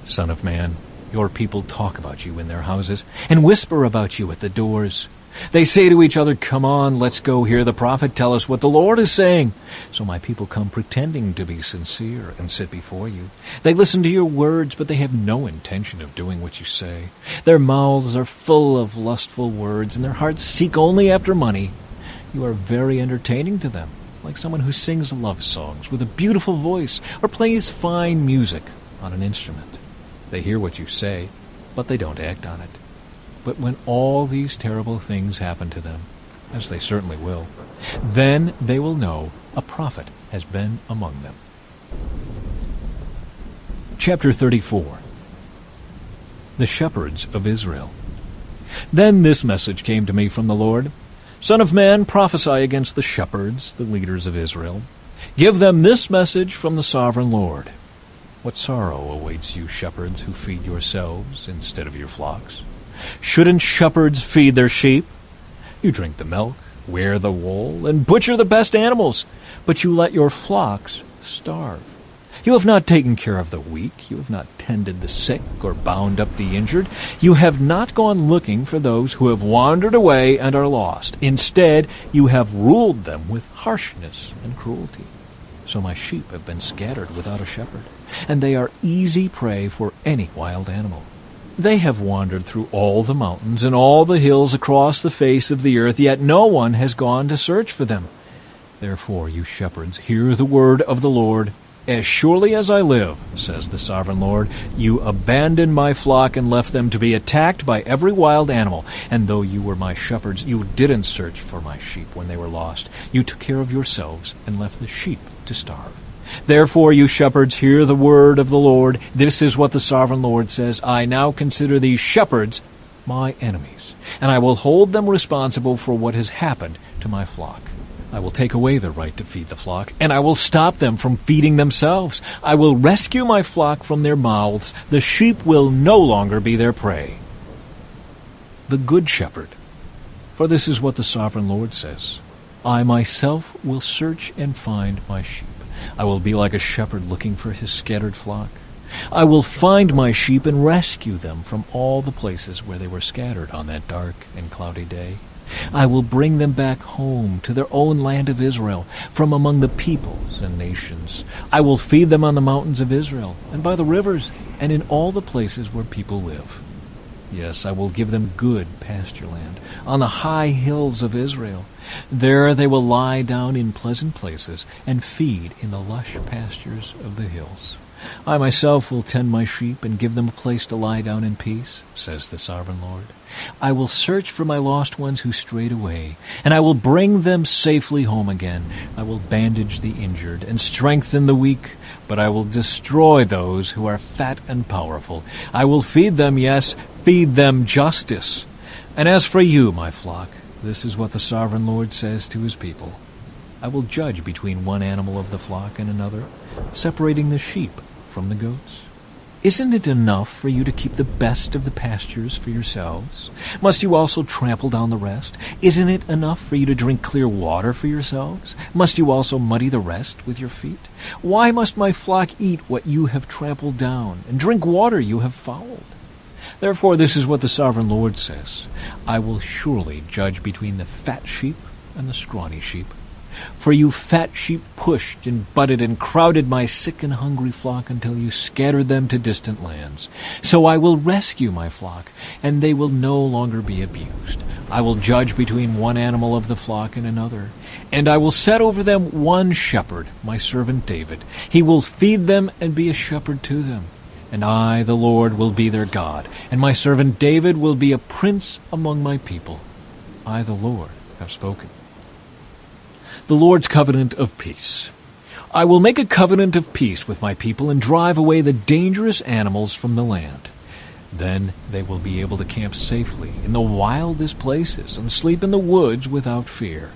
Son of man, your people talk about you in their houses and whisper about you at the doors. They say to each other, come on, let's go hear the prophet tell us what the Lord is saying. So my people come pretending to be sincere and sit before you. They listen to your words, but they have no intention of doing what you say. Their mouths are full of lustful words, and their hearts seek only after money. You are very entertaining to them, like someone who sings love songs with a beautiful voice or plays fine music on an instrument. They hear what you say, but they don't act on it. But when all these terrible things happen to them, as they certainly will, then they will know a prophet has been among them. Chapter 34. The Shepherds of Israel. Then this message came to me from the Lord, Son of man, prophesy against the shepherds, the leaders of Israel. Give them this message from the sovereign Lord. What sorrow awaits you, shepherds, who feed yourselves instead of your flocks? Shouldn't shepherds feed their sheep? You drink the milk, wear the wool, and butcher the best animals, but you let your flocks starve. You have not taken care of the weak, you have not tended the sick or bound up the injured. You have not gone looking for those who have wandered away and are lost. Instead, you have ruled them with harshness and cruelty. So my sheep have been scattered without a shepherd, and they are easy prey for any wild animal. They have wandered through all the mountains and all the hills across the face of the earth, yet no one has gone to search for them. Therefore, you shepherds, hear the word of the Lord. As surely as I live, says the sovereign Lord, you abandoned my flock and left them to be attacked by every wild animal. And though you were my shepherds, you didn't search for my sheep when they were lost. You took care of yourselves and left the sheep to starve. Therefore, you shepherds, hear the word of the Lord. This is what the sovereign Lord says. I now consider these shepherds my enemies, and I will hold them responsible for what has happened to my flock. I will take away the right to feed the flock, and I will stop them from feeding themselves. I will rescue my flock from their mouths. The sheep will no longer be their prey. The Good Shepherd. For this is what the sovereign Lord says. I myself will search and find my sheep. I will be like a shepherd looking for his scattered flock. I will find my sheep and rescue them from all the places where they were scattered on that dark and cloudy day. I will bring them back home to their own land of Israel, from among the peoples and nations. I will feed them on the mountains of Israel, and by the rivers, and in all the places where people live. Yes, I will give them good pasture land on the high hills of Israel. There they will lie down in pleasant places and feed in the lush pastures of the hills. I myself will tend my sheep and give them a place to lie down in peace, says the Sovereign Lord. I will search for my lost ones who strayed away, and I will bring them safely home again. I will bandage the injured and strengthen the weak, but I will destroy those who are fat and powerful. I will feed them, yes, feed them justice. And as for you, my flock, this is what the Sovereign Lord says to his people. I will judge between one animal of the flock and another, separating the sheep from the goats. Isn't it enough for you to keep the best of the pastures for yourselves? Must you also trample down the rest? Isn't it enough for you to drink clear water for yourselves? Must you also muddy the rest with your feet? Why must my flock eat what you have trampled down, and drink water you have fouled? Therefore, this is what the Sovereign Lord says. I will surely judge between the fat sheep and the scrawny sheep. For you fat sheep pushed and butted and crowded my sick and hungry flock until you scattered them to distant lands. So I will rescue my flock, and they will no longer be abused. I will judge between one animal of the flock and another, and I will set over them one shepherd, my servant David. He will feed them and be a shepherd to them. And I, the Lord, will be their God, and my servant David will be a prince among my people. I, the Lord, have spoken. The Lord's covenant of peace. I will make a covenant of peace with my people and drive away the dangerous animals from the land. Then they will be able to camp safely in the wildest places and sleep in the woods without fear.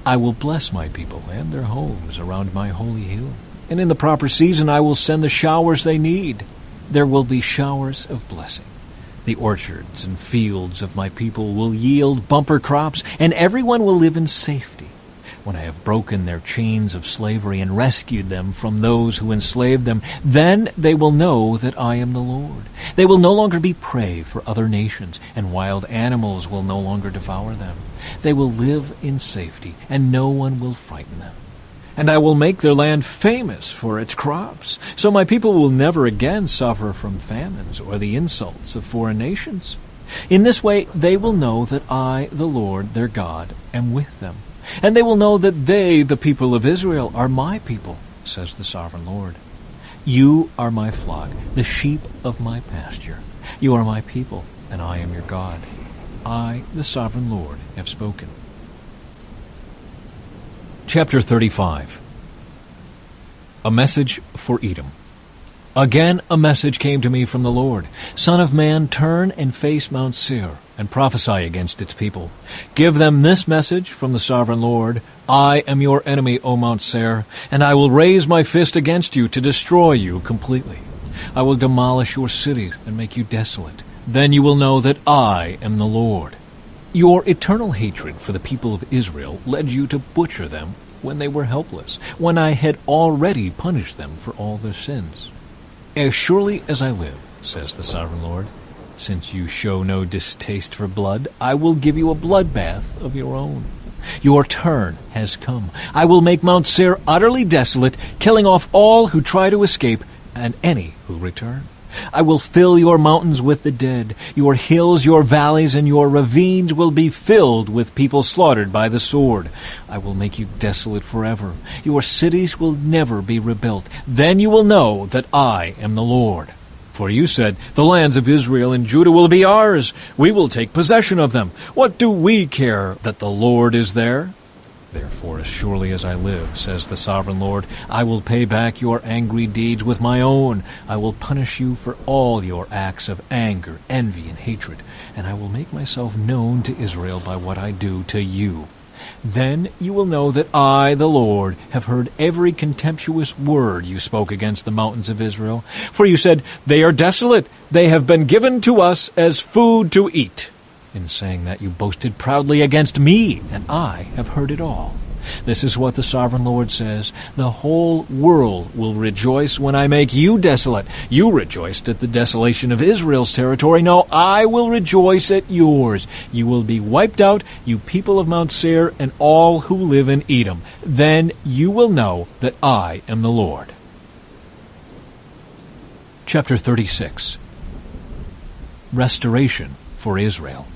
I will bless my people and their homes around my holy hill, and in the proper season I will send the showers they need. There will be showers of blessing. The orchards and fields of my people will yield bumper crops, and everyone will live in safety. When I have broken their chains of slavery and rescued them from those who enslaved them, then they will know that I am the Lord. They will no longer be prey for other nations, and wild animals will no longer devour them. They will live in safety, and no one will frighten them. And I will make their land famous for its crops, so my people will never again suffer from famines or the insults of foreign nations. In this way they will know that I, the Lord, their God, am with them. And they will know that they, the people of Israel, are my people, says the Sovereign Lord. You are my flock, the sheep of my pasture. You are my people, and I am your God. I, the Sovereign Lord, have spoken. Chapter 35. A message for Edom. Again a message came to me from the Lord. Son of man, turn and face Mount Seir, and prophesy against its people. Give them this message from the Sovereign Lord. I am your enemy, O Mount Seir, and I will raise my fist against you to destroy you completely. I will demolish your cities and make you desolate. Then you will know that I am the Lord. Your eternal hatred for the people of Israel led you to butcher them when they were helpless, when I had already punished them for all their sins. As surely as I live, says the Sovereign Lord, since you show no distaste for blood, I will give you a bloodbath of your own. Your turn has come. I will make Mount Seir utterly desolate, killing off all who try to escape and any who return. I will fill your mountains with the dead. Your hills, your valleys, and your ravines will be filled with people slaughtered by the sword. I will make you desolate forever. Your cities will never be rebuilt. Then you will know that I am the Lord. For you said, the lands of Israel and Judah will be ours. We will take possession of them. What do we care that the Lord is there? Therefore, as surely as I live, says the Sovereign Lord, I will pay back your angry deeds with my own. I will punish you for all your acts of anger, envy, and hatred, and I will make myself known to Israel by what I do to you. Then you will know that I, the Lord, have heard every contemptuous word you spoke against the mountains of Israel. For you said, they are desolate. They have been given to us as food to eat. In saying that, you boasted proudly against me, and I have heard it all. This is what the Sovereign Lord says. The whole world will rejoice when I make you desolate. You rejoiced at the desolation of Israel's territory. No, I will rejoice at yours. You will be wiped out, you people of Mount Seir, and all who live in Edom. Then you will know that I am the Lord. Chapter 36. Restoration for Israel.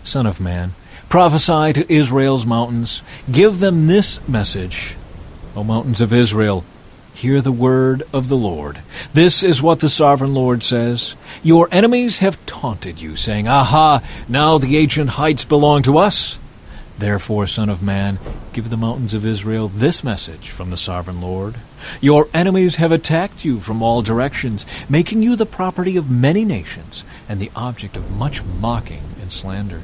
Son of man, prophesy to Israel's mountains. Give them this message. O mountains of Israel, hear the word of the Lord. This is what the Sovereign Lord says. Your enemies have taunted you, saying, Aha, now the ancient heights belong to us. Therefore, Son of man, give the mountains of Israel this message from the Sovereign Lord. Your enemies have attacked you from all directions, making you the property of many nations and the object of much mocking and slander.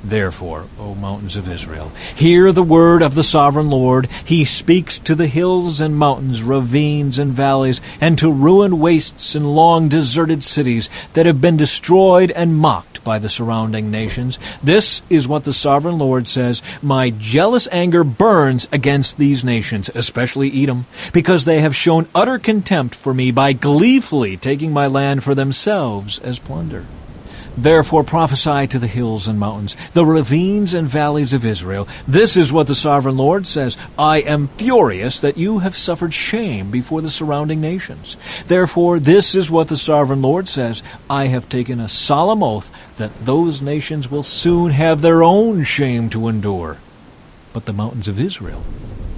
Therefore, O mountains of Israel, hear the word of the Sovereign Lord. He speaks to the hills and mountains, ravines and valleys, and to ruined wastes and long deserted cities that have been destroyed and mocked by the surrounding nations. This is what the Sovereign Lord says. My jealous anger burns against these nations, especially Edom, because they have shown utter contempt for me by gleefully taking my land for themselves as plunder. Therefore prophesy to the hills and mountains, the ravines and valleys of Israel. This is what the Sovereign Lord says. I am furious that you have suffered shame before the surrounding nations. Therefore this is what the Sovereign Lord says. I have taken a solemn oath that those nations will soon have their own shame to endure. But the mountains of Israel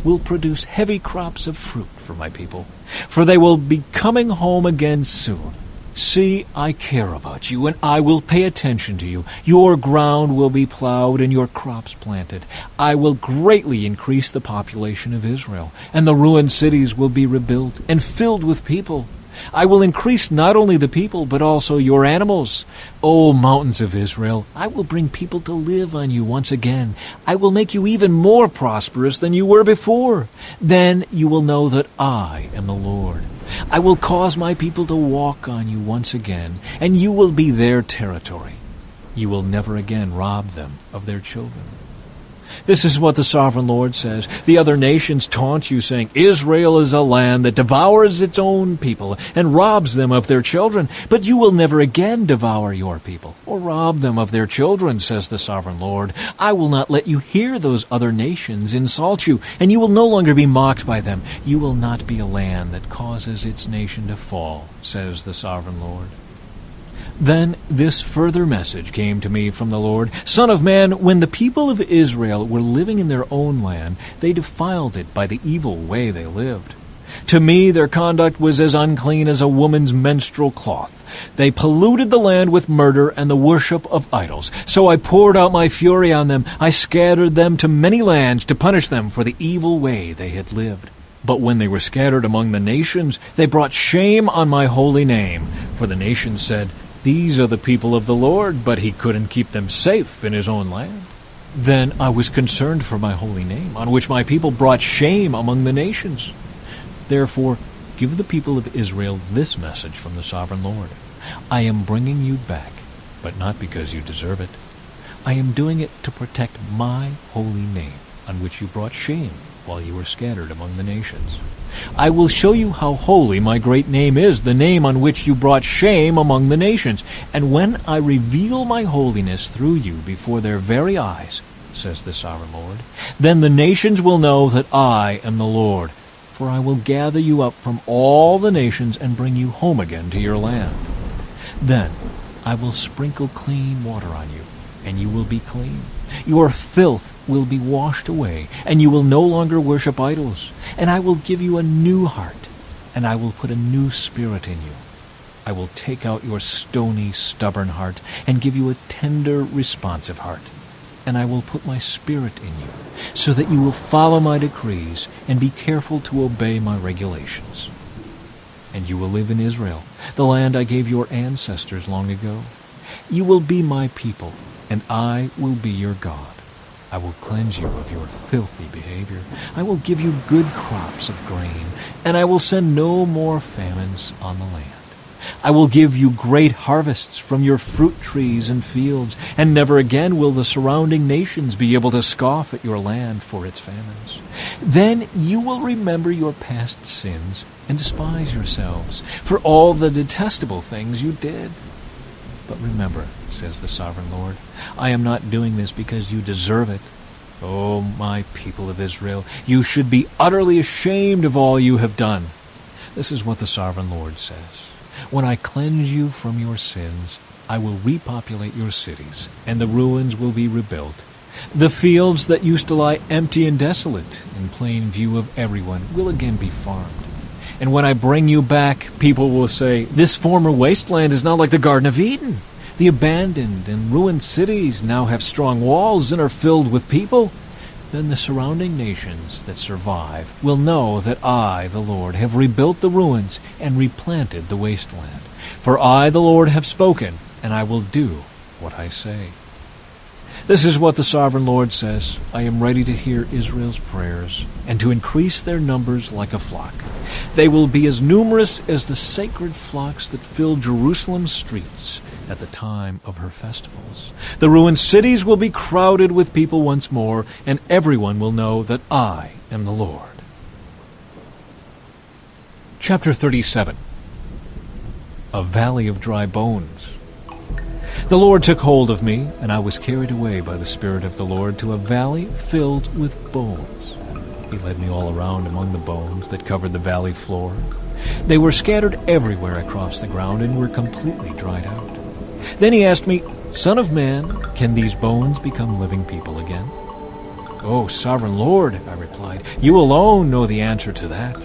will produce heavy crops of fruit for my people, for they will be coming home again soon. See, I care about you, and I will pay attention to you. Your ground will be plowed and your crops planted. I will greatly increase the population of Israel, and the ruined cities will be rebuilt and filled with people. I will increase not only the people, but also your animals. O mountains of Israel, I will bring people to live on you once again. I will make you even more prosperous than you were before. Then you will know that I am the Lord. I will cause my people to walk on you once again, and you will be their territory. You will never again rob them of their children. This is what the Sovereign Lord says. The other nations taunt you, saying, Israel is a land that devours its own people and robs them of their children. But you will never again devour your people or rob them of their children, says the Sovereign Lord. I will not let you hear those other nations insult you, and you will no longer be mocked by them. You will not be a land that causes its nation to fall, says the Sovereign Lord. Then this further message came to me from the Lord. Son of man, when the people of Israel were living in their own land, they defiled it by the evil way they lived. To me their conduct was as unclean as a woman's menstrual cloth. They polluted the land with murder and the worship of idols. So I poured out my fury on them. I scattered them to many lands to punish them for the evil way they had lived. But when they were scattered among the nations, they brought shame on my holy name. For the nations said, These are the people of the Lord, but he couldn't keep them safe in his own land. Then I was concerned for my holy name, on which my people brought shame among the nations. Therefore, give the people of Israel this message from the Sovereign Lord. I am bringing you back, but not because you deserve it. I am doing it to protect my holy name, on which you brought shame while you were scattered among the nations. I will show you how holy my great name is, the name on which you brought shame among the nations. And when I reveal my holiness through you before their very eyes, says the Sovereign Lord, then the nations will know that I am the Lord. For I will gather you up from all the nations and bring you home again to your land. Then I will sprinkle clean water on you, and you will be clean. Your filth will be washed away, and you will no longer worship idols. And I will give you a new heart, and I will put a new spirit in you. I will take out your stony, stubborn heart, and give you a tender, responsive heart. And I will put my spirit in you, so that you will follow my decrees and be careful to obey my regulations. And you will live in Israel, the land I gave your ancestors long ago. You will be my people, and I will be your God. I will cleanse you of your filthy behavior. I will give you good crops of grain, and I will send no more famines on the land. I will give you great harvests from your fruit trees and fields, and never again will the surrounding nations be able to scoff at your land for its famines. Then you will remember your past sins and despise yourselves for all the detestable things you did. But remember, says the Sovereign Lord, I am not doing this because you deserve it. O my people of Israel, you should be utterly ashamed of all you have done. This is what the Sovereign Lord says. When I cleanse you from your sins, I will repopulate your cities, and the ruins will be rebuilt. The fields that used to lie empty and desolate, in plain view of everyone, will again be farmed. And when I bring you back, people will say, this former wasteland is now like the Garden of Eden. The abandoned and ruined cities now have strong walls and are filled with people. Then the surrounding nations that survive will know that I, the Lord, have rebuilt the ruins and replanted the wasteland. For I, the Lord, have spoken, and I will do what I say. This is what the Sovereign Lord says. I am ready to hear Israel's prayers and to increase their numbers like a flock. They will be as numerous as the sacred flocks that fill Jerusalem's streets at the time of her festivals. The ruined cities will be crowded with people once more, and everyone will know that I am the Lord. Chapter 37. A Valley of Dry Bones. The Lord took hold of me, and I was carried away by the Spirit of the Lord to a valley filled with bones. He led me all around among the bones that covered the valley floor. They were scattered everywhere across the ground and were completely dried out. Then he asked me, Son of man, can these bones become living people again? Oh, Sovereign Lord, I replied, you alone know the answer to that.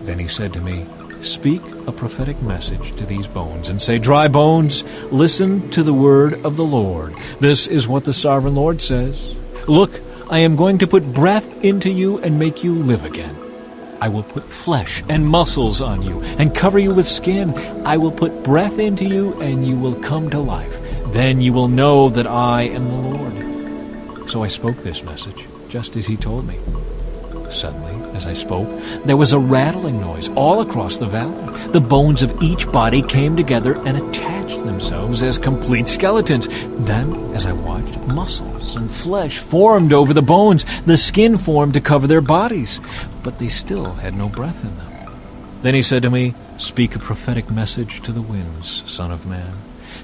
Then he said to me, Speak a prophetic message to these bones and say, Dry bones, listen to the word of the Lord. This is what the Sovereign Lord says. Look, I am going to put breath into you and make you live again. I will put flesh and muscles on you and cover you with skin. I will put breath into you and you will come to life. Then you will know that I am the Lord. So I spoke this message, just as he told me. Suddenly, as I spoke, there was a rattling noise all across the valley. The bones of each body came together and attached themselves as complete skeletons. Then, as I watched, muscles and flesh formed over the bones. The skin formed to cover their bodies, but they still had no breath in them. Then he said to me, Speak a prophetic message to the winds, Son of man.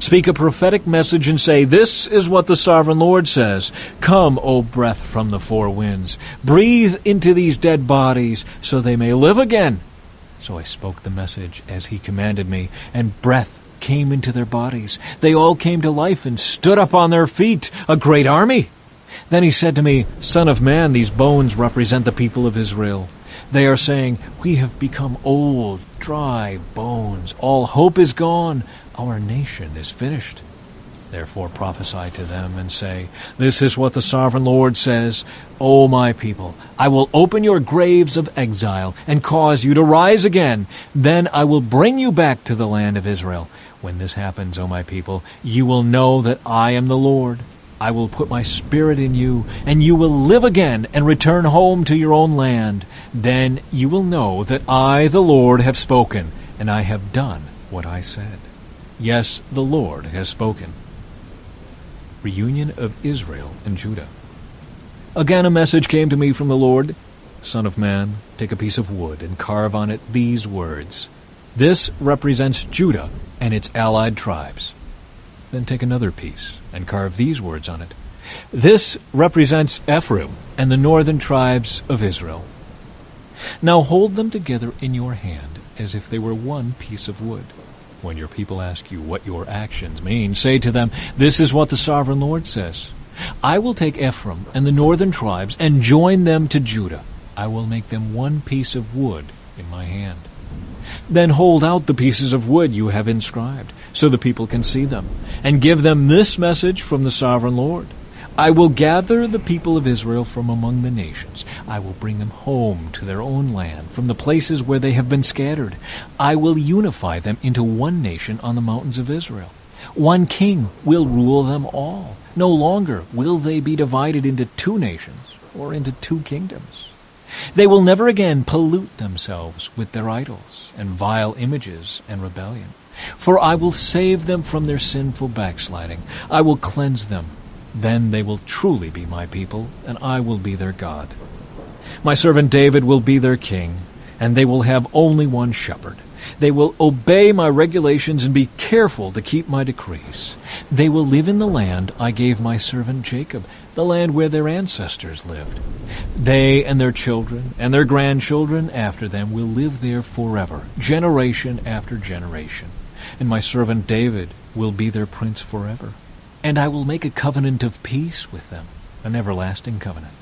Speak a prophetic message and say, This is what the Sovereign Lord says. Come, O breath from the four winds. Breathe into these dead bodies so they may live again. So I spoke the message as he commanded me, and breath came into their bodies. They all came to life and stood up on their feet, a great army. Then he said to me, Son of man, these bones represent the people of Israel. They are saying, We have become old, dry bones. All hope is gone. Our nation is finished. Therefore prophesy to them and say, This is what the Sovereign Lord says, O my people, I will open your graves of exile and cause you to rise again. Then I will bring you back to the land of Israel. When this happens, O my people, you will know that I am the Lord. I will put my spirit in you, and you will live again and return home to your own land. Then you will know that I, the Lord, have spoken, and I have done what I said. Yes, the Lord has spoken. Reunion of Israel and Judah. Again a message came to me from the Lord. Son of man, take a piece of wood and carve on it these words. This represents Judah and its allied tribes. Then take another piece and carve these words on it. This represents Ephraim and the northern tribes of Israel. Now hold them together in your hand as if they were one piece of wood. When your people ask you what your actions mean, say to them, This is what the Sovereign Lord says. I will take Ephraim and the northern tribes and join them to Judah. I will make them one piece of wood in my hand. Then hold out the pieces of wood you have inscribed, so the people can see them, and give them this message from the Sovereign Lord. I will gather the people of Israel from among the nations. I will bring them home to their own land from the places where they have been scattered. I will unify them into one nation on the mountains of Israel. One king will rule them all. No longer will they be divided into two nations or into two kingdoms. They will never again pollute themselves with their idols and vile images and rebellion. For I will save them from their sinful backsliding. I will cleanse them. Then they will truly be my people, and I will be their God. My servant David will be their king, and they will have only one shepherd. They will obey my regulations and be careful to keep my decrees. They will live in the land I gave my servant Jacob, the land where their ancestors lived. They and their children and their grandchildren after them will live there forever, generation after generation. And my servant David will be their prince forever. And I will make a covenant of peace with them, an everlasting covenant.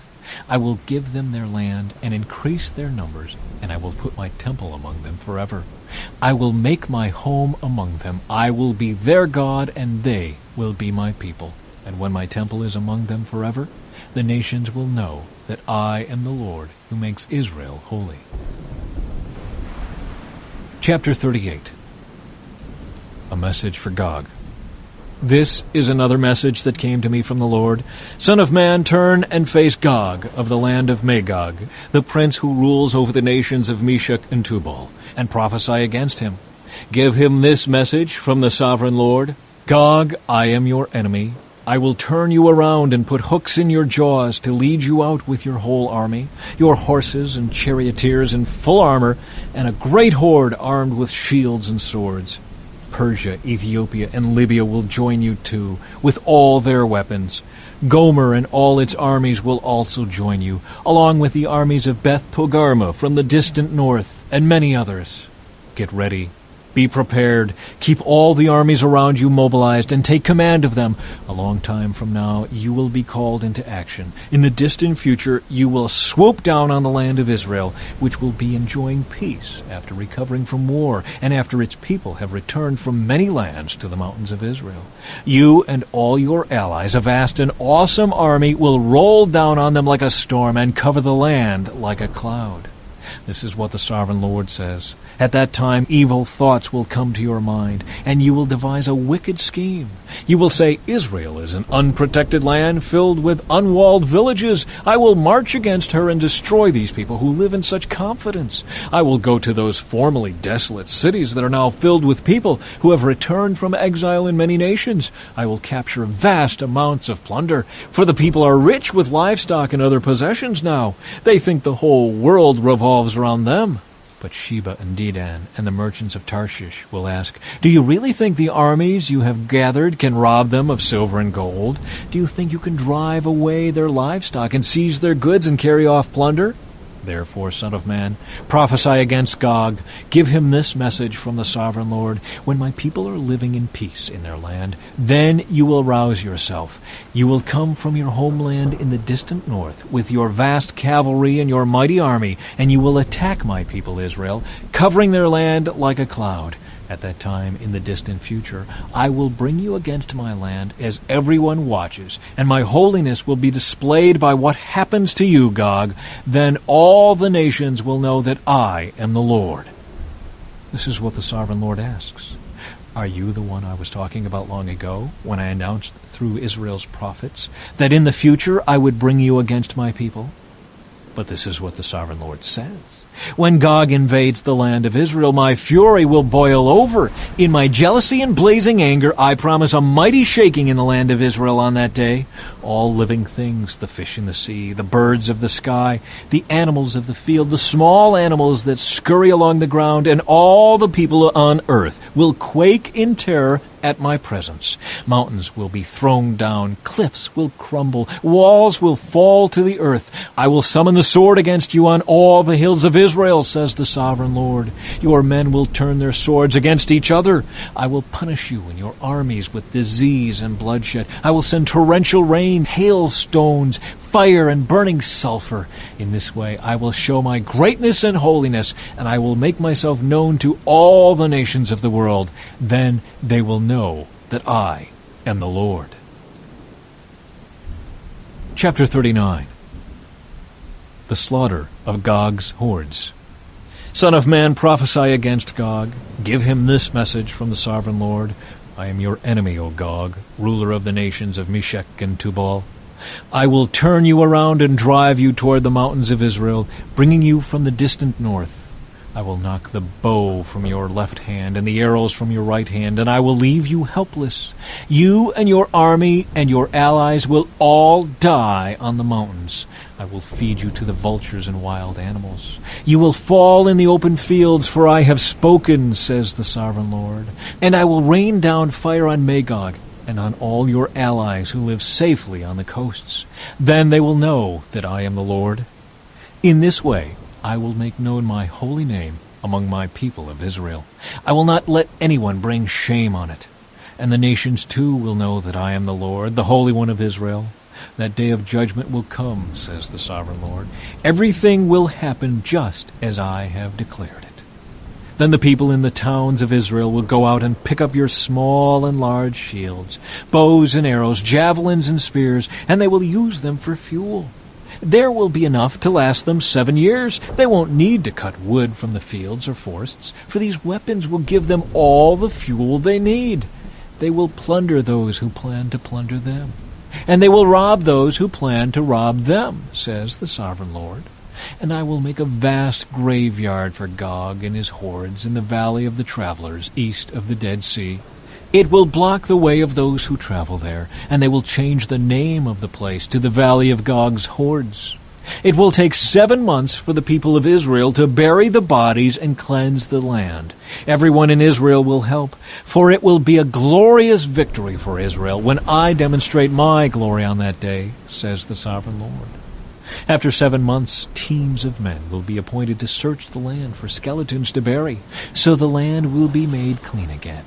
I will give them their land and increase their numbers, and I will put my temple among them forever. I will make my home among them. I will be their God, and they will be my people. And when my temple is among them forever, the nations will know that I am the Lord who makes Israel holy. Chapter 38. A message for Gog. This is another message that came to me from the Lord. Son of man, turn and face Gog of the land of Magog, the prince who rules over the nations of Meshech and Tubal, and prophesy against him. Give him this message from the sovereign Lord. Gog, I am your enemy. I will turn you around and put hooks in your jaws to lead you out with your whole army, your horses and charioteers in full armor, and a great horde armed with shields and swords. Persia, Ethiopia, and Libya will join you too, with all their weapons. Gomer and all its armies will also join you, along with the armies of Beth Togarmah from the distant north, and many others. Get ready. Be prepared. Keep all the armies around you mobilized, and take command of them. A long time from now, you will be called into action. In the distant future, you will swoop down on the land of Israel, which will be enjoying peace after recovering from war, and after its people have returned from many lands to the mountains of Israel. You and all your allies, a vast and awesome army, will roll down on them like a storm and cover the land like a cloud. This is what the sovereign Lord says. At that time, evil thoughts will come to your mind, and you will devise a wicked scheme. You will say, Israel is an unprotected land filled with unwalled villages. I will march against her and destroy these people who live in such confidence. I will go to those formerly desolate cities that are now filled with people who have returned from exile in many nations. I will capture vast amounts of plunder, for the people are rich with livestock and other possessions now. They think the whole world revolves around them. But Sheba and Dedan and the merchants of Tarshish will ask, Do you really think the armies you have gathered can rob them of silver and gold? Do you think you can drive away their livestock and seize their goods and carry off plunder? Therefore, Son of man, prophesy against Gog. Give him this message from the sovereign Lord. When my people are living in peace in their land, then you will rouse yourself. You will come from your homeland in the distant north with your vast cavalry and your mighty army, and you will attack my people Israel, covering their land like a cloud. At that time, in the distant future, I will bring you against my land as everyone watches, and my holiness will be displayed by what happens to you, Gog. Then all the nations will know that I am the Lord. This is what the sovereign Lord asks. Are you the one I was talking about long ago, when I announced through Israel's prophets that in the future I would bring you against my people? But this is what the sovereign Lord says. When Gog invades the land of Israel, my fury will boil over. In my jealousy and blazing anger, I promise a mighty shaking in the land of Israel on that day. All living things, the fish in the sea, the birds of the sky, the animals of the field, the small animals that scurry along the ground, and all the people on earth will quake in terror at my presence. Mountains will be thrown down, cliffs will crumble, walls will fall to the earth. I will summon the sword against you on all the hills of Israel, says the sovereign Lord. Your men will turn their swords against each other. I will punish you and your armies with disease and bloodshed. I will send torrential rain, hailstones, fire, and burning sulfur. In this way I will show my greatness and holiness, and I will make myself known to all the nations of the world. Then they will know that I am the Lord. Chapter 39. The slaughter of Gog's hordes. Son of man, prophesy against Gog. Give him this message from the sovereign Lord. I am your enemy, O Gog, ruler of the nations of Meshech and Tubal. I will turn you around and drive you toward the mountains of Israel, bringing you from the distant north. I will knock the bow from your left hand and the arrows from your right hand, and I will leave you helpless. You and your army and your allies will all die on the mountains. I will feed you to the vultures and wild animals. You will fall in the open fields, for I have spoken, says the sovereign Lord. And I will rain down fire on Magog and on all your allies who live safely on the coasts. Then they will know that I am the Lord. In this way I will make known my holy name among my people of Israel. I will not let anyone bring shame on it. And the nations too will know that I am the Lord, the Holy One of Israel. That day of judgment will come, says the sovereign Lord. Everything will happen just as I have declared it. Then the people in the towns of Israel will go out and pick up your small and large shields, bows and arrows, javelins and spears, and they will use them for fuel. There will be enough to last them 7 years. They won't need to cut wood from the fields or forests, for these weapons will give them all the fuel they need. They will plunder those who plan to plunder them, and they will rob those who plan to rob them, says the sovereign Lord. And I will make a vast graveyard for Gog and his hordes in the valley of the travelers east of the Dead Sea. It will block the way of those who travel there, and they will change the name of the place to the Valley of Gog's Hordes. It will take 7 months for the people of Israel to bury the bodies and cleanse the land. Everyone in Israel will help, for it will be a glorious victory for Israel when I demonstrate my glory on that day, says the sovereign Lord. After 7 months, teams of men will be appointed to search the land for skeletons to bury, so the land will be made clean again.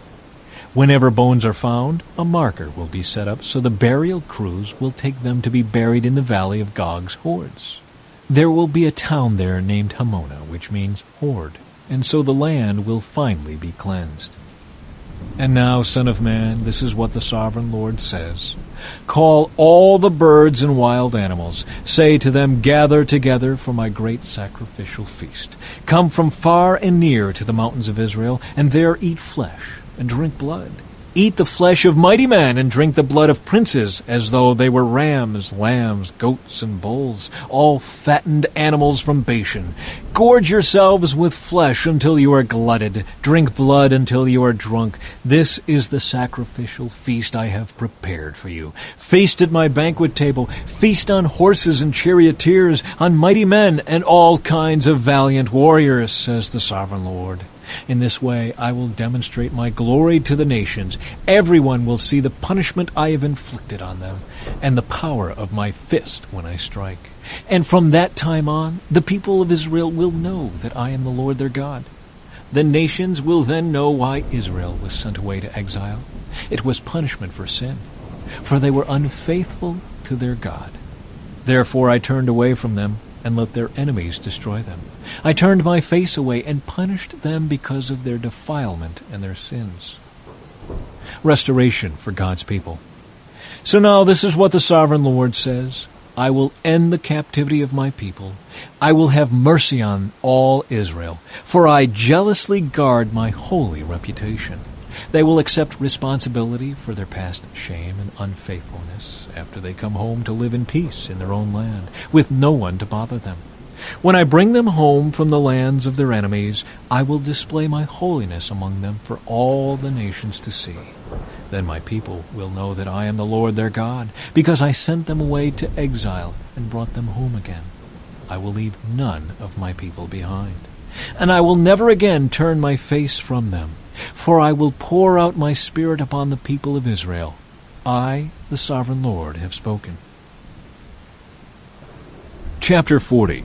Whenever bones are found, a marker will be set up so the burial crews will take them to be buried in the valley of Gog's hordes. There will be a town there named Hamona, which means horde, and so the land will finally be cleansed. And now, Son of Man, this is what the sovereign Lord says. Call all the birds and wild animals. Say to them, gather together for my great sacrificial feast. Come from far and near to the mountains of Israel, and there eat flesh and drink blood. Eat the flesh of mighty men and drink the blood of princes, as though they were rams, lambs, goats, and bulls, all fattened animals from Bashan. Gorge yourselves with flesh until you are glutted. Drink blood until you are drunk. This is the sacrificial feast I have prepared for you. Feast at my banquet table. Feast on horses and charioteers, on mighty men and all kinds of valiant warriors, says the sovereign Lord. In this way I will demonstrate my glory to the nations. Everyone will see the punishment I have inflicted on them, and the power of my fist when I strike. And from that time on, the people of Israel will know that I am the Lord their God. The nations will then know why Israel was sent away to exile. It was punishment for sin, for they were unfaithful to their God. Therefore I turned away from them and let their enemies destroy them. I turned my face away and punished them because of their defilement and their sins. Restoration for God's people. So now this is what the sovereign Lord says. I will end the captivity of my people. I will have mercy on all Israel, for I jealously guard my holy reputation. They will accept responsibility for their past shame and unfaithfulness after they come home to live in peace in their own land, with no one to bother them. When I bring them home from the lands of their enemies, I will display my holiness among them for all the nations to see. Then my people will know that I am the Lord their God, because I sent them away to exile and brought them home again. I will leave none of my people behind, and I will never again turn my face from them. For I will pour out my Spirit upon the people of Israel. I, the sovereign Lord, have spoken. Chapter 40.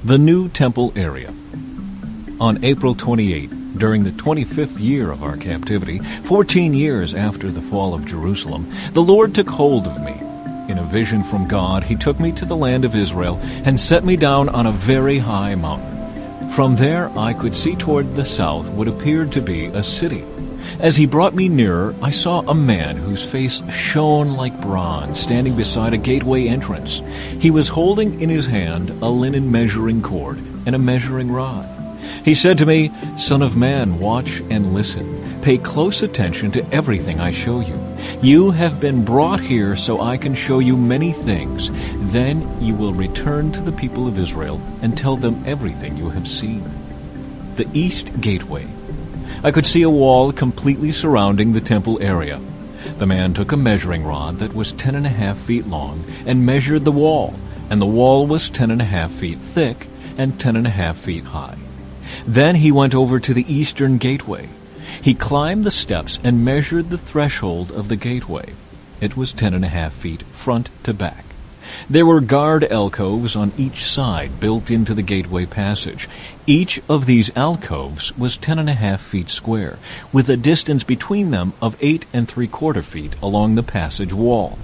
The New Temple Area. On April 28, during the 25th year of our captivity, 14 years after the fall of Jerusalem, the Lord took hold of me. In a vision from God, he took me to the land of Israel and set me down on a very high mountain. From there I could see toward the south what appeared to be a city. As he brought me nearer, I saw a man whose face shone like bronze, standing beside a gateway entrance. He was holding in his hand a linen measuring cord and a measuring rod. He said to me, Son of man, watch and listen. Pay close attention to everything I show you. You have been brought here so I can show you many things. Then you will return to the people of Israel and tell them everything you have seen. The East Gateway. I could see a wall completely surrounding the temple area. The man took a measuring rod that was 10.5 feet long and measured the wall, and the wall was 10.5 feet thick and 10.5 feet high. Then he went over to the eastern gateway. He climbed the steps and measured the threshold of the gateway. It was 10.5 feet front to back. There were guard alcoves on each side built into the gateway passage. Each of these alcoves was 10.5 feet square, with a distance between them of 8 3/4 feet along the passage wall.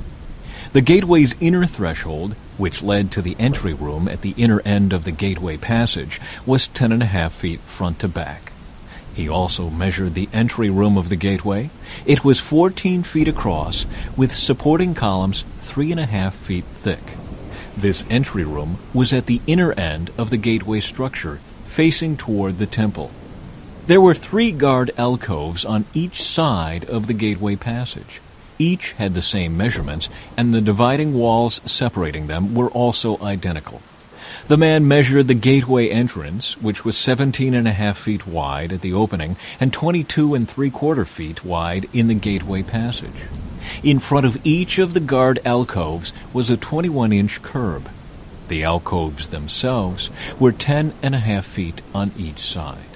The gateway's inner threshold, which led to the entry room at the inner end of the gateway passage, was 10.5 feet front to back. He also measured the entry room of the gateway. It was 14 feet across, with supporting columns 3.5 feet thick. This entry room was at the inner end of the gateway structure, facing toward the temple. There were 3 guard alcoves on each side of the gateway passage. Each had the same measurements, and the dividing walls separating them were also identical. The man measured the gateway entrance, which was 17.5 feet wide at the opening and 22 3/4 feet wide in the gateway passage. In front of each of the guard alcoves was a 21-inch curb. The alcoves themselves were 10.5 feet on each side.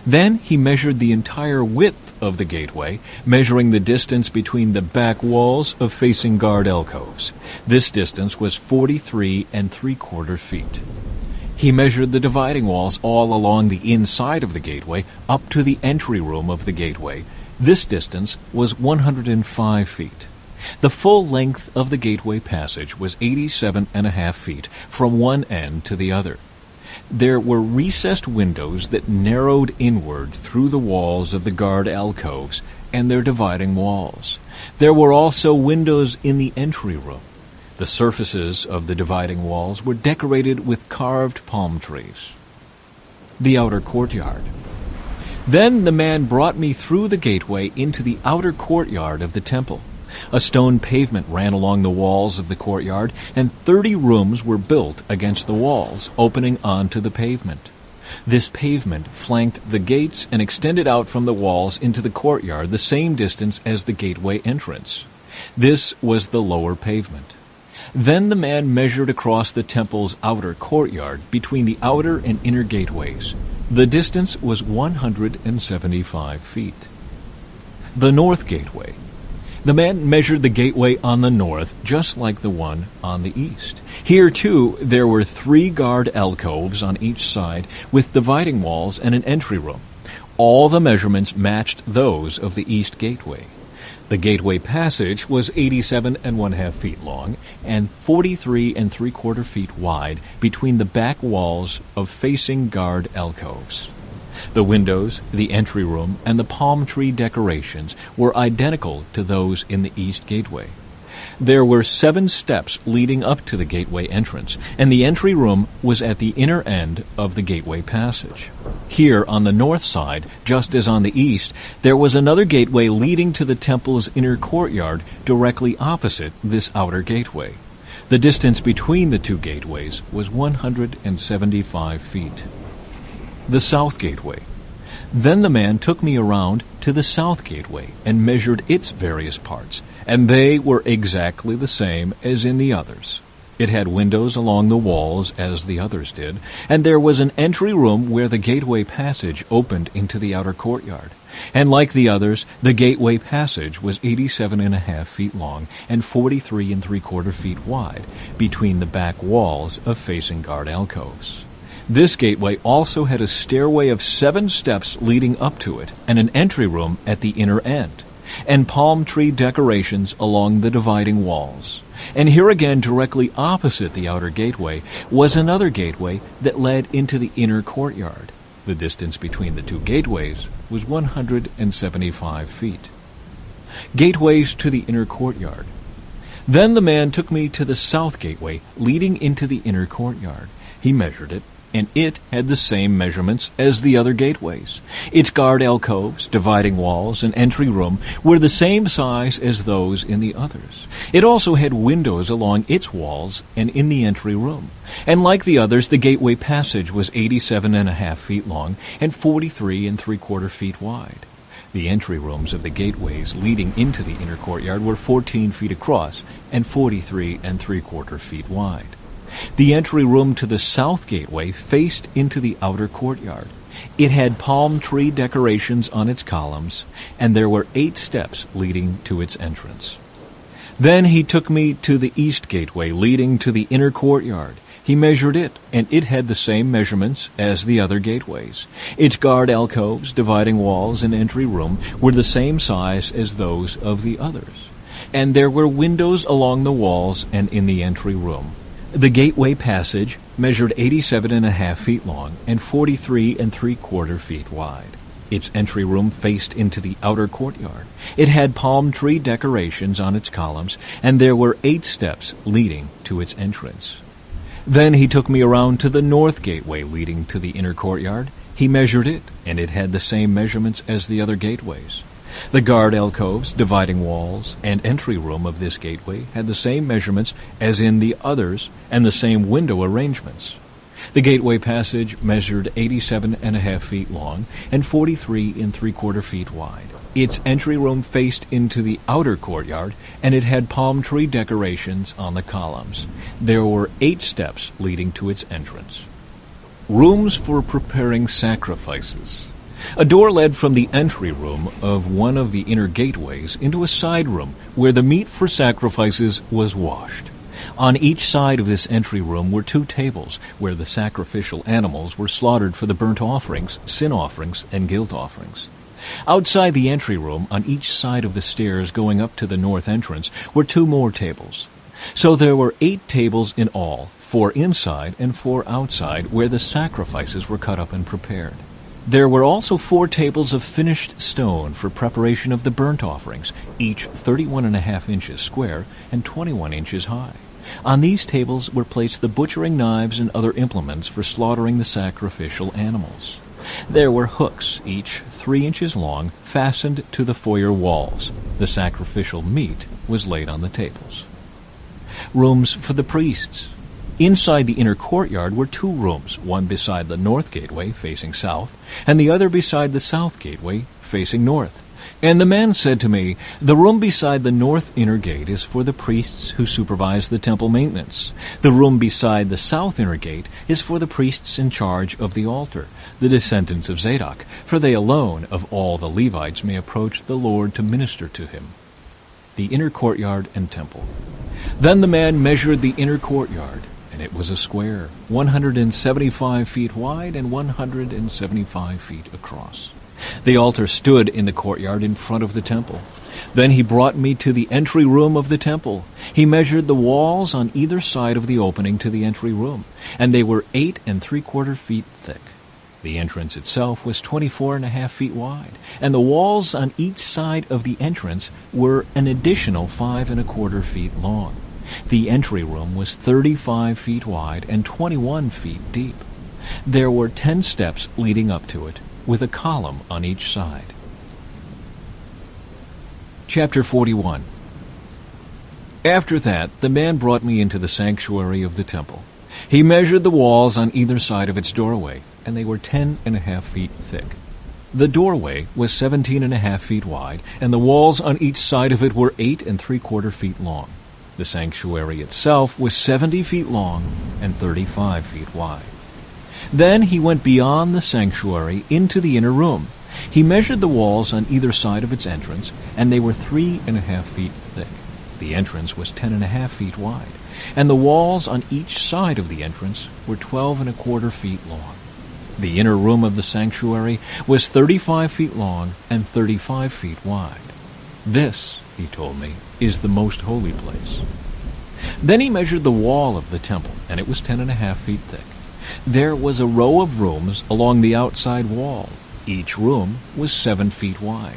Then he measured the entire width of the gateway, measuring the distance between the back walls of facing guard alcoves. This distance was 43 3/4 feet. He measured the dividing walls all along the inside of the gateway up to the entry room of the gateway. This distance was 105 feet. The full length of the gateway passage was 87.5 feet from one end to the other. There were recessed windows that narrowed inward through the walls of the guard alcoves and their dividing walls. There were also windows in the entry room. The surfaces of the dividing walls were decorated with carved palm trees. The outer courtyard. Then the man brought me through the gateway into the outer courtyard of the temple. A stone pavement ran along the walls of the courtyard, and 30 rooms were built against the walls, opening onto the pavement. This pavement flanked the gates and extended out from the walls into the courtyard the same distance as the gateway entrance. This was the lower pavement. Then the man measured across the temple's outer courtyard between the outer and inner gateways. The distance was 175 feet. The north gateway. The man measured the gateway on the north, just like the one on the east. Here, too, there were 3 guard alcoves on each side, with dividing walls and an entry room. All the measurements matched those of the east gateway. The gateway passage was 87.5 feet long and 43 3/4 feet wide between the back walls of facing guard alcoves. The windows, the entry room, and the palm tree decorations were identical to those in the east gateway. There were 7 steps leading up to the gateway entrance, and the entry room was at the inner end of the gateway passage. Here, on the north side, just as on the east, there was another gateway leading to the temple's inner courtyard directly opposite this outer gateway. The distance between the 2 gateways was 175 feet. The south gateway. Then the man took me around to the south gateway and measured its various parts, and they were exactly the same as in the others. It had windows along the walls as the others did, and there was an entry room where the gateway passage opened into the outer courtyard. And like the others, the gateway passage was 87.5 feet long and 43 3/4 feet wide between the back walls of facing guard alcoves. This gateway also had a stairway of 7 steps leading up to it, and an entry room at the inner end, and palm tree decorations along the dividing walls. And here again, directly opposite the outer gateway, was another gateway that led into the inner courtyard. The distance between the 2 gateways was 175 feet. Gateways to the inner courtyard. Then the man took me to the south gateway leading into the inner courtyard. He measured it. and it had the same measurements as the other gateways. Its guard alcoves, dividing walls, and entry room were the same size as those in the others. It also had windows along its walls and in the entry room. And like the others, the gateway passage was 87.5 feet long and 43.75 feet wide. The entry rooms of the gateways leading into the inner courtyard were 14 feet across and 43.75 feet wide. The entry room to the south gateway faced into the outer courtyard. It had palm tree decorations on its columns, and there were 8 steps leading to its entrance. Then he took me to the east gateway leading to the inner courtyard. He measured it, and it had the same measurements as the other gateways. Its guard alcoves, dividing walls, and entry room were the same size as those of the others. And there were windows along the walls and in the entry room. The gateway passage measured 87.5 feet long and 43.75 feet wide. Its entry room faced into the outer courtyard. It had palm tree decorations on its columns, and there were 8 steps leading to its entrance. Then he took me around to the north gateway leading to the inner courtyard. He measured it, and it had the same measurements as the other gateways. The guard alcoves, dividing walls, and entry room of this gateway had the same measurements as in the others and the same window arrangements. The gateway passage measured 87.5 feet long and 43.75 feet wide. Its entry room faced into the outer courtyard, and it had palm tree decorations on the columns. There were 8 steps leading to its entrance. Rooms for preparing sacrifices. A door led from the entry room of one of the inner gateways into a side room where the meat for sacrifices was washed. On each side of this entry room were 2 tables where the sacrificial animals were slaughtered for the burnt offerings, sin offerings, and guilt offerings. Outside the entry room, on each side of the stairs going up to the north entrance, were 2 more tables. So there were 8 tables in all, 4 inside and 4 outside, where the sacrifices were cut up and prepared. There were also 4 tables of finished stone for preparation of the burnt offerings, each 31.5 inches square and 21 inches high. On these tables were placed the butchering knives and other implements for slaughtering the sacrificial animals. There were hooks, each 3 inches long, fastened to the foyer walls. The sacrificial meat was laid on the tables. Rooms for the priests. Inside the inner courtyard were 2 rooms, one beside the north gateway facing south, and the other beside the south gateway facing north. And the man said to me, "The room beside the north inner gate is for the priests who supervise the temple maintenance. The room beside the south inner gate is for the priests in charge of the altar, the descendants of Zadok, for they alone of all the Levites may approach the Lord to minister to him." The inner courtyard and temple. Then the man measured the inner courtyard, and it was a square, 175 feet wide and 175 feet across. The altar stood in the courtyard in front of the temple. Then he brought me to the entry room of the temple. He measured the walls on either side of the opening to the entry room, and they were 8.75 feet thick. The entrance itself was 24.5 feet wide, and the walls on each side of the entrance were an additional 5.25 feet long. The entry room was 35 feet wide and 21 feet deep. There were 10 steps leading up to it, with a column on each side. Chapter 41. After that, the man brought me into the sanctuary of the temple. He measured the walls on either side of its doorway, and they were 10.5 feet thick. The doorway was 17.5 feet wide, and the walls on each side of it were 8.75 feet long. The sanctuary itself was 70 feet long and 35 feet wide. Then he went beyond the sanctuary into the inner room. He measured the walls on either side of its entrance, and they were 3.5 feet thick. The entrance was 10.5 feet wide, and the walls on each side of the entrance were 12.25 feet long. The inner room of the sanctuary was 35 feet long and 35 feet wide. This, he told me, is the most holy place. Then he measured the wall of the temple, and it was 10.5 feet thick. There was a row of rooms along the outside wall. Each room was 7 feet wide.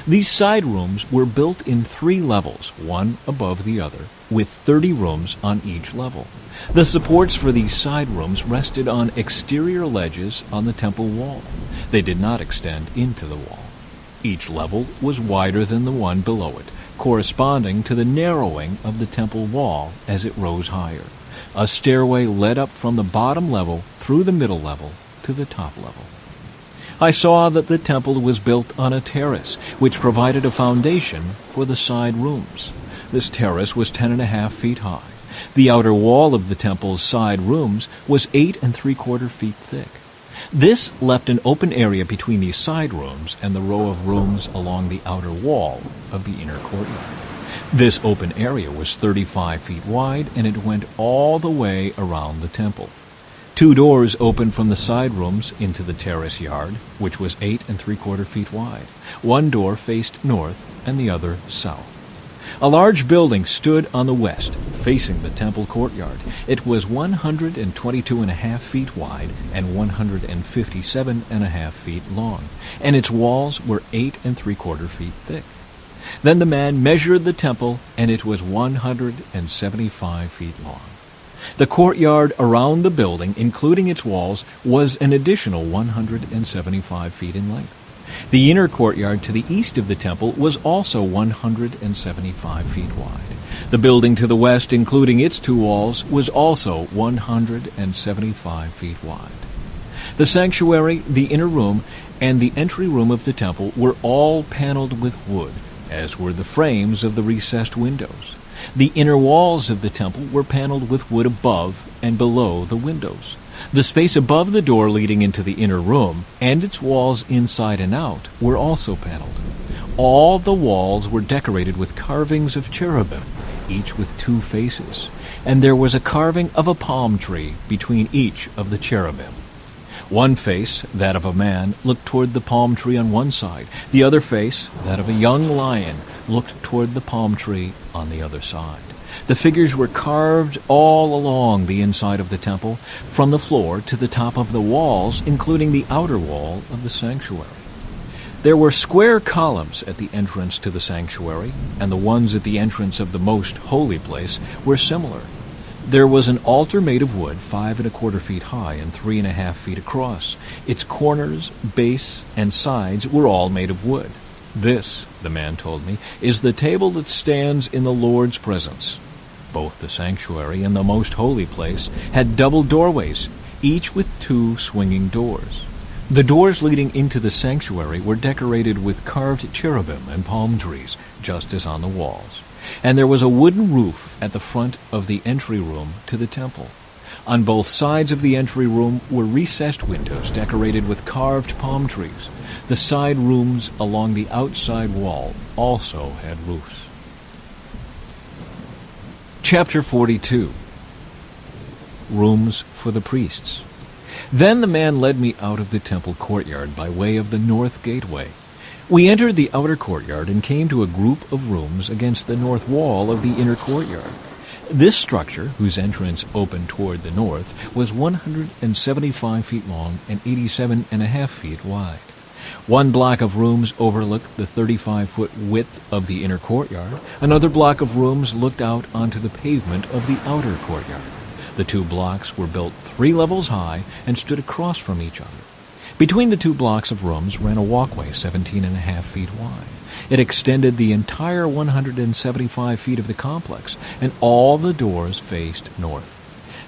These side rooms were built in 3 levels, one above the other, with 30 rooms on each level. The supports for these side rooms rested on exterior ledges on the temple wall. They did not extend into the wall. Each level was wider than the one below it, corresponding to the narrowing of the temple wall as it rose higher. A stairway led up from the bottom level through the middle level to the top level. I saw that the temple was built on a terrace, which provided a foundation for the side rooms. This terrace was 10.5 feet high. The outer wall of the temple's side rooms was 8 3/4 feet thick. This left an open area between these side rooms and the row of rooms along the outer wall of the inner courtyard. This open area was 35 feet wide, and it went all the way around the temple. 2 doors opened from the side rooms into the terrace yard, which was 8 3/4 feet wide. One door faced north and the other south. A large building stood on the west, facing the temple courtyard. It was 122.5 feet wide and 157.5 feet long, and its walls were 8 3/4 feet thick. Then the man measured the temple, and it was 175 feet long. The courtyard around the building, including its walls, was an additional 175 feet in length. The inner courtyard to the east of the temple was also 175 feet wide. The building to the west, including its 2 walls, was also 175 feet wide. The sanctuary, the inner room, and the entry room of the temple were all paneled with wood, as were the frames of the recessed windows. The inner walls of the temple were paneled with wood above and below the windows. The space above the door leading into the inner room and its walls inside and out were also paneled. All the walls were decorated with carvings of cherubim, each with 2 faces, and there was a carving of a palm tree between each of the cherubim. One face, that of a man, looked toward the palm tree on one side. The other face, that of a young lion, looked toward the palm tree on the other side. The figures were carved all along the inside of the temple, from the floor to the top of the walls, including the outer wall of the sanctuary. There were square columns at the entrance to the sanctuary, and the ones at the entrance of the most holy place were similar. There was an altar made of wood, 5 1/4 feet high and 3.5 feet across. Its corners, base, and sides were all made of wood. This, the man told me, is the table that stands in the Lord's presence. Both the sanctuary and the most holy place had double doorways, each with 2 swinging doors. The doors leading into the sanctuary were decorated with carved cherubim and palm trees, just as on the walls. And there was a wooden roof at the front of the entry room to the temple. On both sides of the entry room were recessed windows decorated with carved palm trees. The side rooms along the outside wall also had roofs. Chapter 42. Rooms for the priests. Then the man led me out of the temple courtyard by way of the north gateway. We entered the outer courtyard and came to a group of rooms against the north wall of the inner courtyard. This structure, whose entrance opened toward the north, was 175 feet long and 87.5 feet wide. One block of rooms overlooked the 35-foot width of the inner courtyard. Another block of rooms looked out onto the pavement of the outer courtyard. The 2 blocks were built 3 levels high and stood across from each other. Between the 2 blocks of rooms ran a walkway 17.5 feet wide. It extended the entire 175 feet of the complex, and all the doors faced north.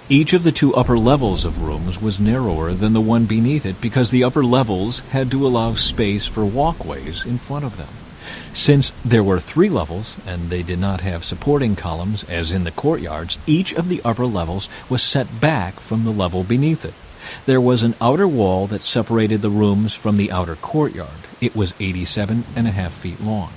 Each of the 2 upper levels of rooms was narrower than the one beneath it because the upper levels had to allow space for walkways in front of them. Since there were 3 levels, and they did not have supporting columns as in the courtyards, each of the upper levels was set back from the level beneath it. There was an outer wall that separated the rooms from the outer courtyard. It was 87.5 feet long.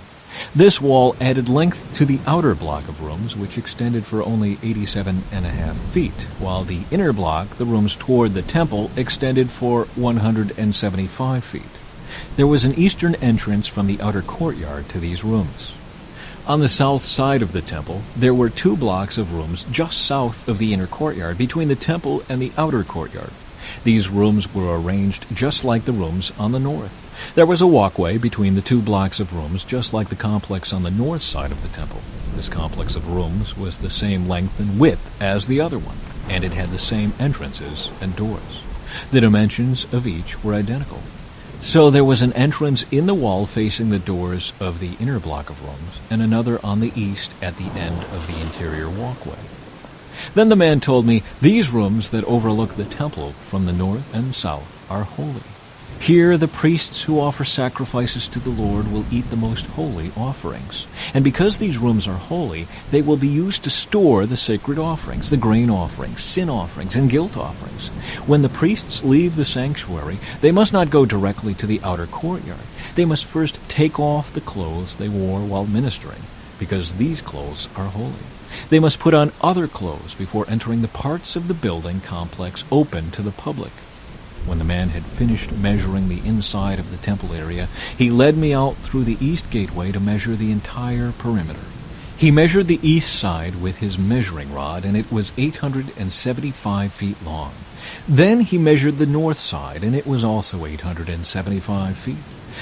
This wall added length to the outer block of rooms, which extended for only 87.5 feet, while the inner block, the rooms toward the temple, extended for 175 feet. There was an eastern entrance from the outer courtyard to these rooms. On the south side of the temple, there were 2 blocks of rooms just south of the inner courtyard, between the temple and the outer courtyard. These rooms were arranged just like the rooms on the north. There was a walkway between the two blocks of rooms, just like the complex on the north side of the temple. This complex of rooms was the same length and width as the other one, and it had the same entrances and doors. The dimensions of each were identical. So there was an entrance in the wall facing the doors of the inner block of rooms, and another on the east at the end of the interior walkway. Then the man told me, "These rooms that overlook the temple from the north and south are holy. Here the priests who offer sacrifices to the Lord will eat the most holy offerings. And because these rooms are holy, they will be used to store the sacred offerings, the grain offerings, sin offerings, and guilt offerings. When the priests leave the sanctuary, they must not go directly to the outer courtyard. They must first take off the clothes they wore while ministering, because these clothes are holy. They must put on other clothes before entering the parts of the building complex open to the public." When the man had finished measuring the inside of the temple area, he led me out through the east gateway to measure the entire perimeter. He measured the east side with his measuring rod, and it was 875 feet long. Then he measured the north side, and it was also 875 feet.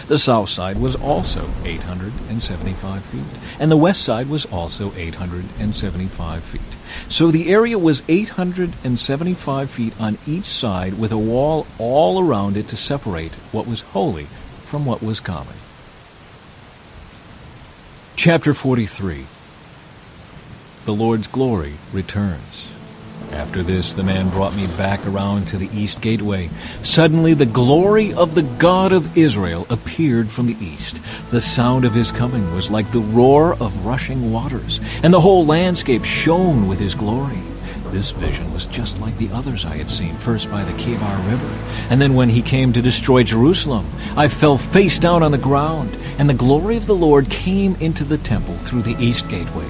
The south side was also 875 feet, and the west side was also 875 feet. So the area was 875 feet on each side, with a wall all around it to separate what was holy from what was common. Chapter 43. The Lord's glory returns. After this, the man brought me back around to the east gateway. Suddenly, the glory of the God of Israel appeared from the east. The sound of his coming was like the roar of rushing waters, and the whole landscape shone with his glory. This vision was just like the others I had seen, first by the Kebar River, and then when he came to destroy Jerusalem. I fell face down on the ground, and the glory of the Lord came into the temple through the east gateway.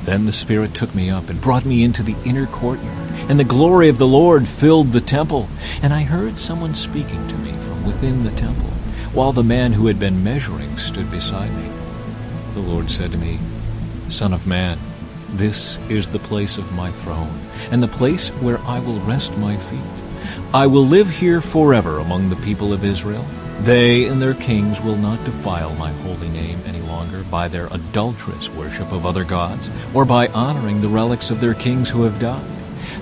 Then the Spirit took me up and brought me into the inner courtyard, and the glory of the Lord filled the temple. And I heard someone speaking to me from within the temple, while the man who had been measuring stood beside me. The Lord said to me, "Son of man, this is the place of my throne, and the place where I will rest my feet. I will live here forever among the people of Israel. They and their kings will not defile my holy name any longer by their adulterous worship of other gods, or by honoring the relics of their kings who have died.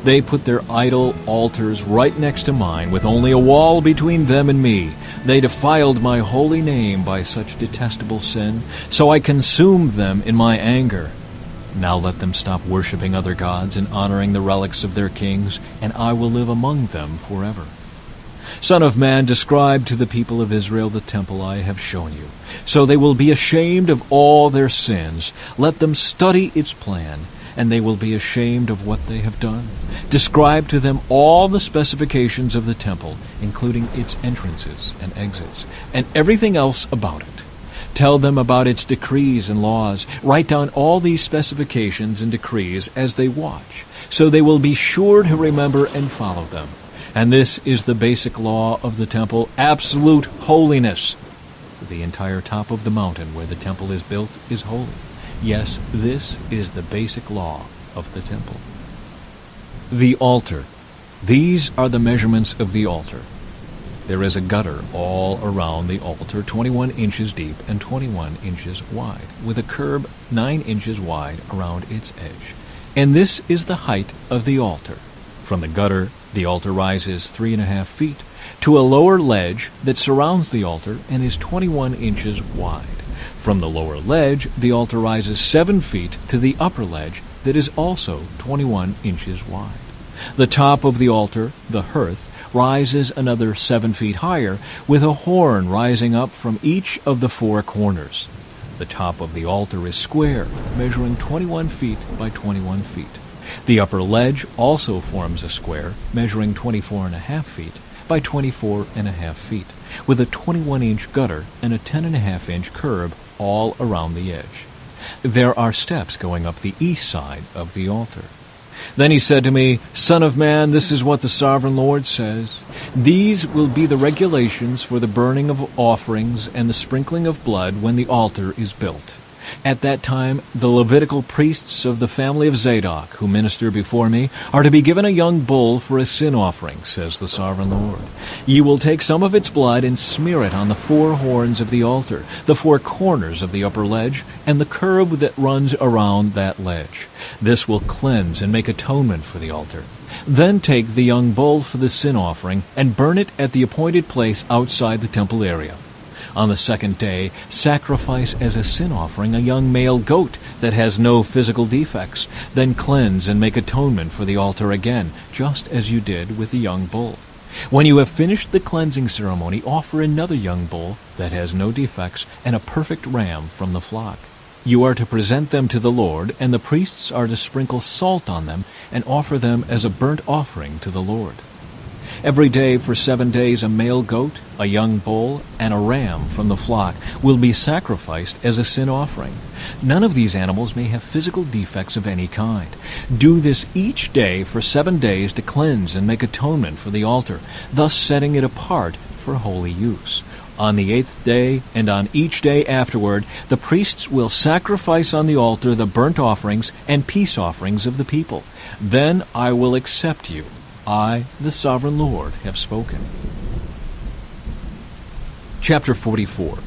They put their idol altars right next to mine, with only a wall between them and me. They defiled my holy name by such detestable sin, so I consumed them in my anger. Now let them stop worshiping other gods and honoring the relics of their kings, and I will live among them forever. Son of man, describe to the people of Israel the temple I have shown you, so they will be ashamed of all their sins. Let them study its plan, and they will be ashamed of what they have done. Describe to them all the specifications of the temple, including its entrances and exits, and everything else about it. Tell them about its decrees and laws. Write down all these specifications and decrees as they watch, so they will be sure to remember and follow them. And this is the basic law of the temple, absolute holiness. The entire top of the mountain where the temple is built is holy. Yes, this is the basic law of the temple. The altar. These are the measurements of the altar. There is a gutter all around the altar, 21 inches deep and 21 inches wide, with a curb 9 inches wide around its edge. And this is the height of the altar. From the gutter, the altar rises 3.5 feet to a lower ledge that surrounds the altar and is 21 inches wide. From the lower ledge, the altar rises 7 feet to the upper ledge that is also 21 inches wide. The top of the altar, the hearth, rises another 7 feet higher, with a horn rising up from each of the 4 corners. The top of the altar is square, measuring 21 feet by 21 feet. The upper ledge also forms a square, measuring 24.5 feet by 24.5 feet, with a 21-inch gutter and a 10.5-inch curb all around the edge. There are steps going up the east side of the altar. Then he said to me, "Son of man, this is what the sovereign Lord says. These will be the regulations for the burning of offerings and the sprinkling of blood when the altar is built. At that time, the Levitical priests of the family of Zadok, who minister before me, are to be given a young bull for a sin offering, says the Sovereign Lord. Ye will take some of its blood and smear it on the four horns of the altar, the four corners of the upper ledge, and the curb that runs around that ledge. This will cleanse and make atonement for the altar. Then take the young bull for the sin offering, and burn it at the appointed place outside the temple area. On the second day, sacrifice as a sin offering a young male goat that has no physical defects. Then cleanse and make atonement for the altar again, just as you did with the young bull. When you have finished the cleansing ceremony, offer another young bull that has no defects and a perfect ram from the flock. You are to present them to the Lord, and the priests are to sprinkle salt on them and offer them as a burnt offering to the Lord. Every day for 7 days a male goat, a young bull, and a ram from the flock will be sacrificed as a sin offering. None of these animals may have physical defects of any kind. Do this each day for 7 days to cleanse and make atonement for the altar, thus setting it apart for holy use. On the 8th day, and on each day afterward, the priests will sacrifice on the altar the burnt offerings and peace offerings of the people. Then I will accept you. I, the Sovereign Lord, have spoken. Chapter 44.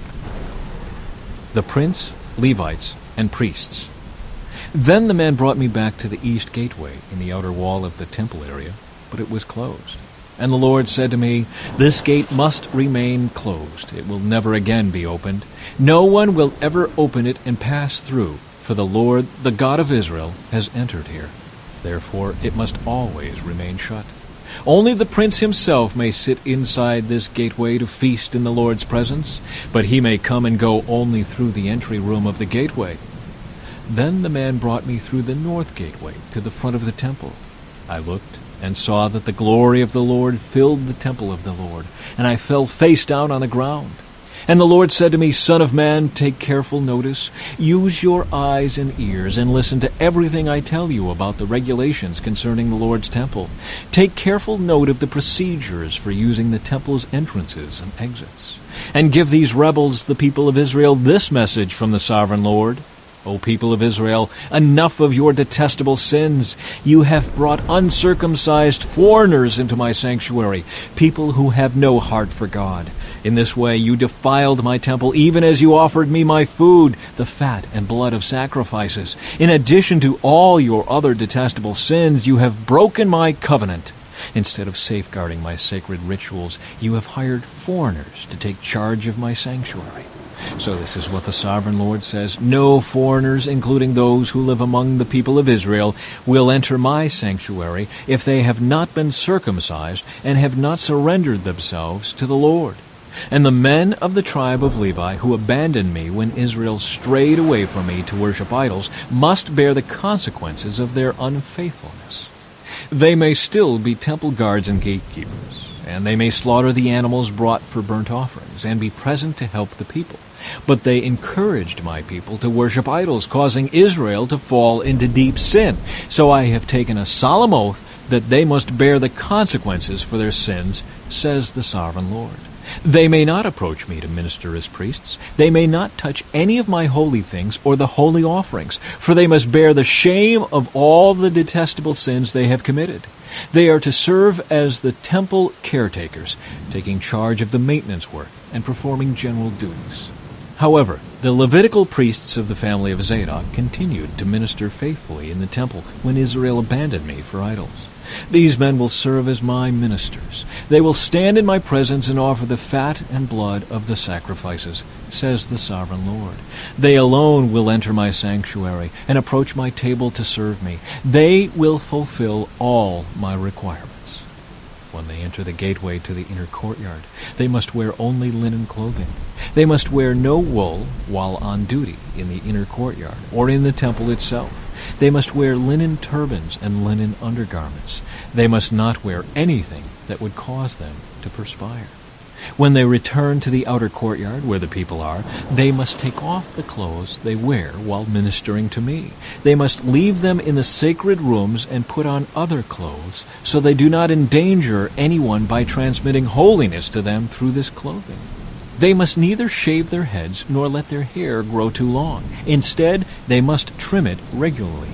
The Prince, Levites, and Priests. Then the man brought me back to the east gateway in the outer wall of the temple area, but it was closed. And the Lord said to me, This gate must remain closed. It will never again be opened. No one will ever open it and pass through, for the Lord, the God of Israel, has entered here. Therefore it must always remain shut. Only the prince himself may sit inside this gateway to feast in the Lord's presence, but he may come and go only through the entry room of the gateway. Then the man brought me through the north gateway to the front of the temple. I looked and saw that the glory of the Lord filled the temple of the Lord, and I fell face down on the ground. And the Lord said to me, Son of man, take careful notice. Use your eyes and ears and listen to everything I tell you about the regulations concerning the Lord's temple. Take careful note of the procedures for using the temple's entrances and exits. And give these rebels, the people of Israel, this message from the Sovereign Lord. O people of Israel, enough of your detestable sins. You have brought uncircumcised foreigners into my sanctuary, people who have no heart for God. In this way you defiled my temple, even as you offered me my food, the fat and blood of sacrifices. In addition to all your other detestable sins, you have broken my covenant. Instead of safeguarding my sacred rituals, you have hired foreigners to take charge of my sanctuary. So this is what the Sovereign Lord says. No foreigners, including those who live among the people of Israel, will enter my sanctuary if they have not been circumcised and have not surrendered themselves to the Lord. And the men of the tribe of Levi who abandoned me when Israel strayed away from me to worship idols must bear the consequences of their unfaithfulness. They may still be temple guards and gatekeepers, and they may slaughter the animals brought for burnt offerings and be present to help the people. But they encouraged my people to worship idols, causing Israel to fall into deep sin. So I have taken a solemn oath that they must bear the consequences for their sins, says the Sovereign Lord. They may not approach me to minister as priests. They may not touch any of my holy things or the holy offerings, for they must bear the shame of all the detestable sins they have committed. They are to serve as the temple caretakers, taking charge of the maintenance work and performing general duties. However, the Levitical priests of the family of Zadok continued to minister faithfully in the temple when Israel abandoned me for idols. These men will serve as my ministers. They will stand in my presence and offer the fat and blood of the sacrifices, says the Sovereign Lord. They alone will enter my sanctuary and approach my table to serve me. They will fulfill all my requirements. When they enter the gateway to the inner courtyard, they must wear only linen clothing. They must wear no wool while on duty in the inner courtyard or in the temple itself. They must wear linen turbans and linen undergarments. They must not wear anything that would cause them to perspire. When they return to the outer courtyard where the people are, they must take off the clothes they wear while ministering to me. They must leave them in the sacred rooms and put on other clothes, so they do not endanger anyone by transmitting holiness to them through this clothing. They must neither shave their heads nor let their hair grow too long. Instead, they must trim it regularly.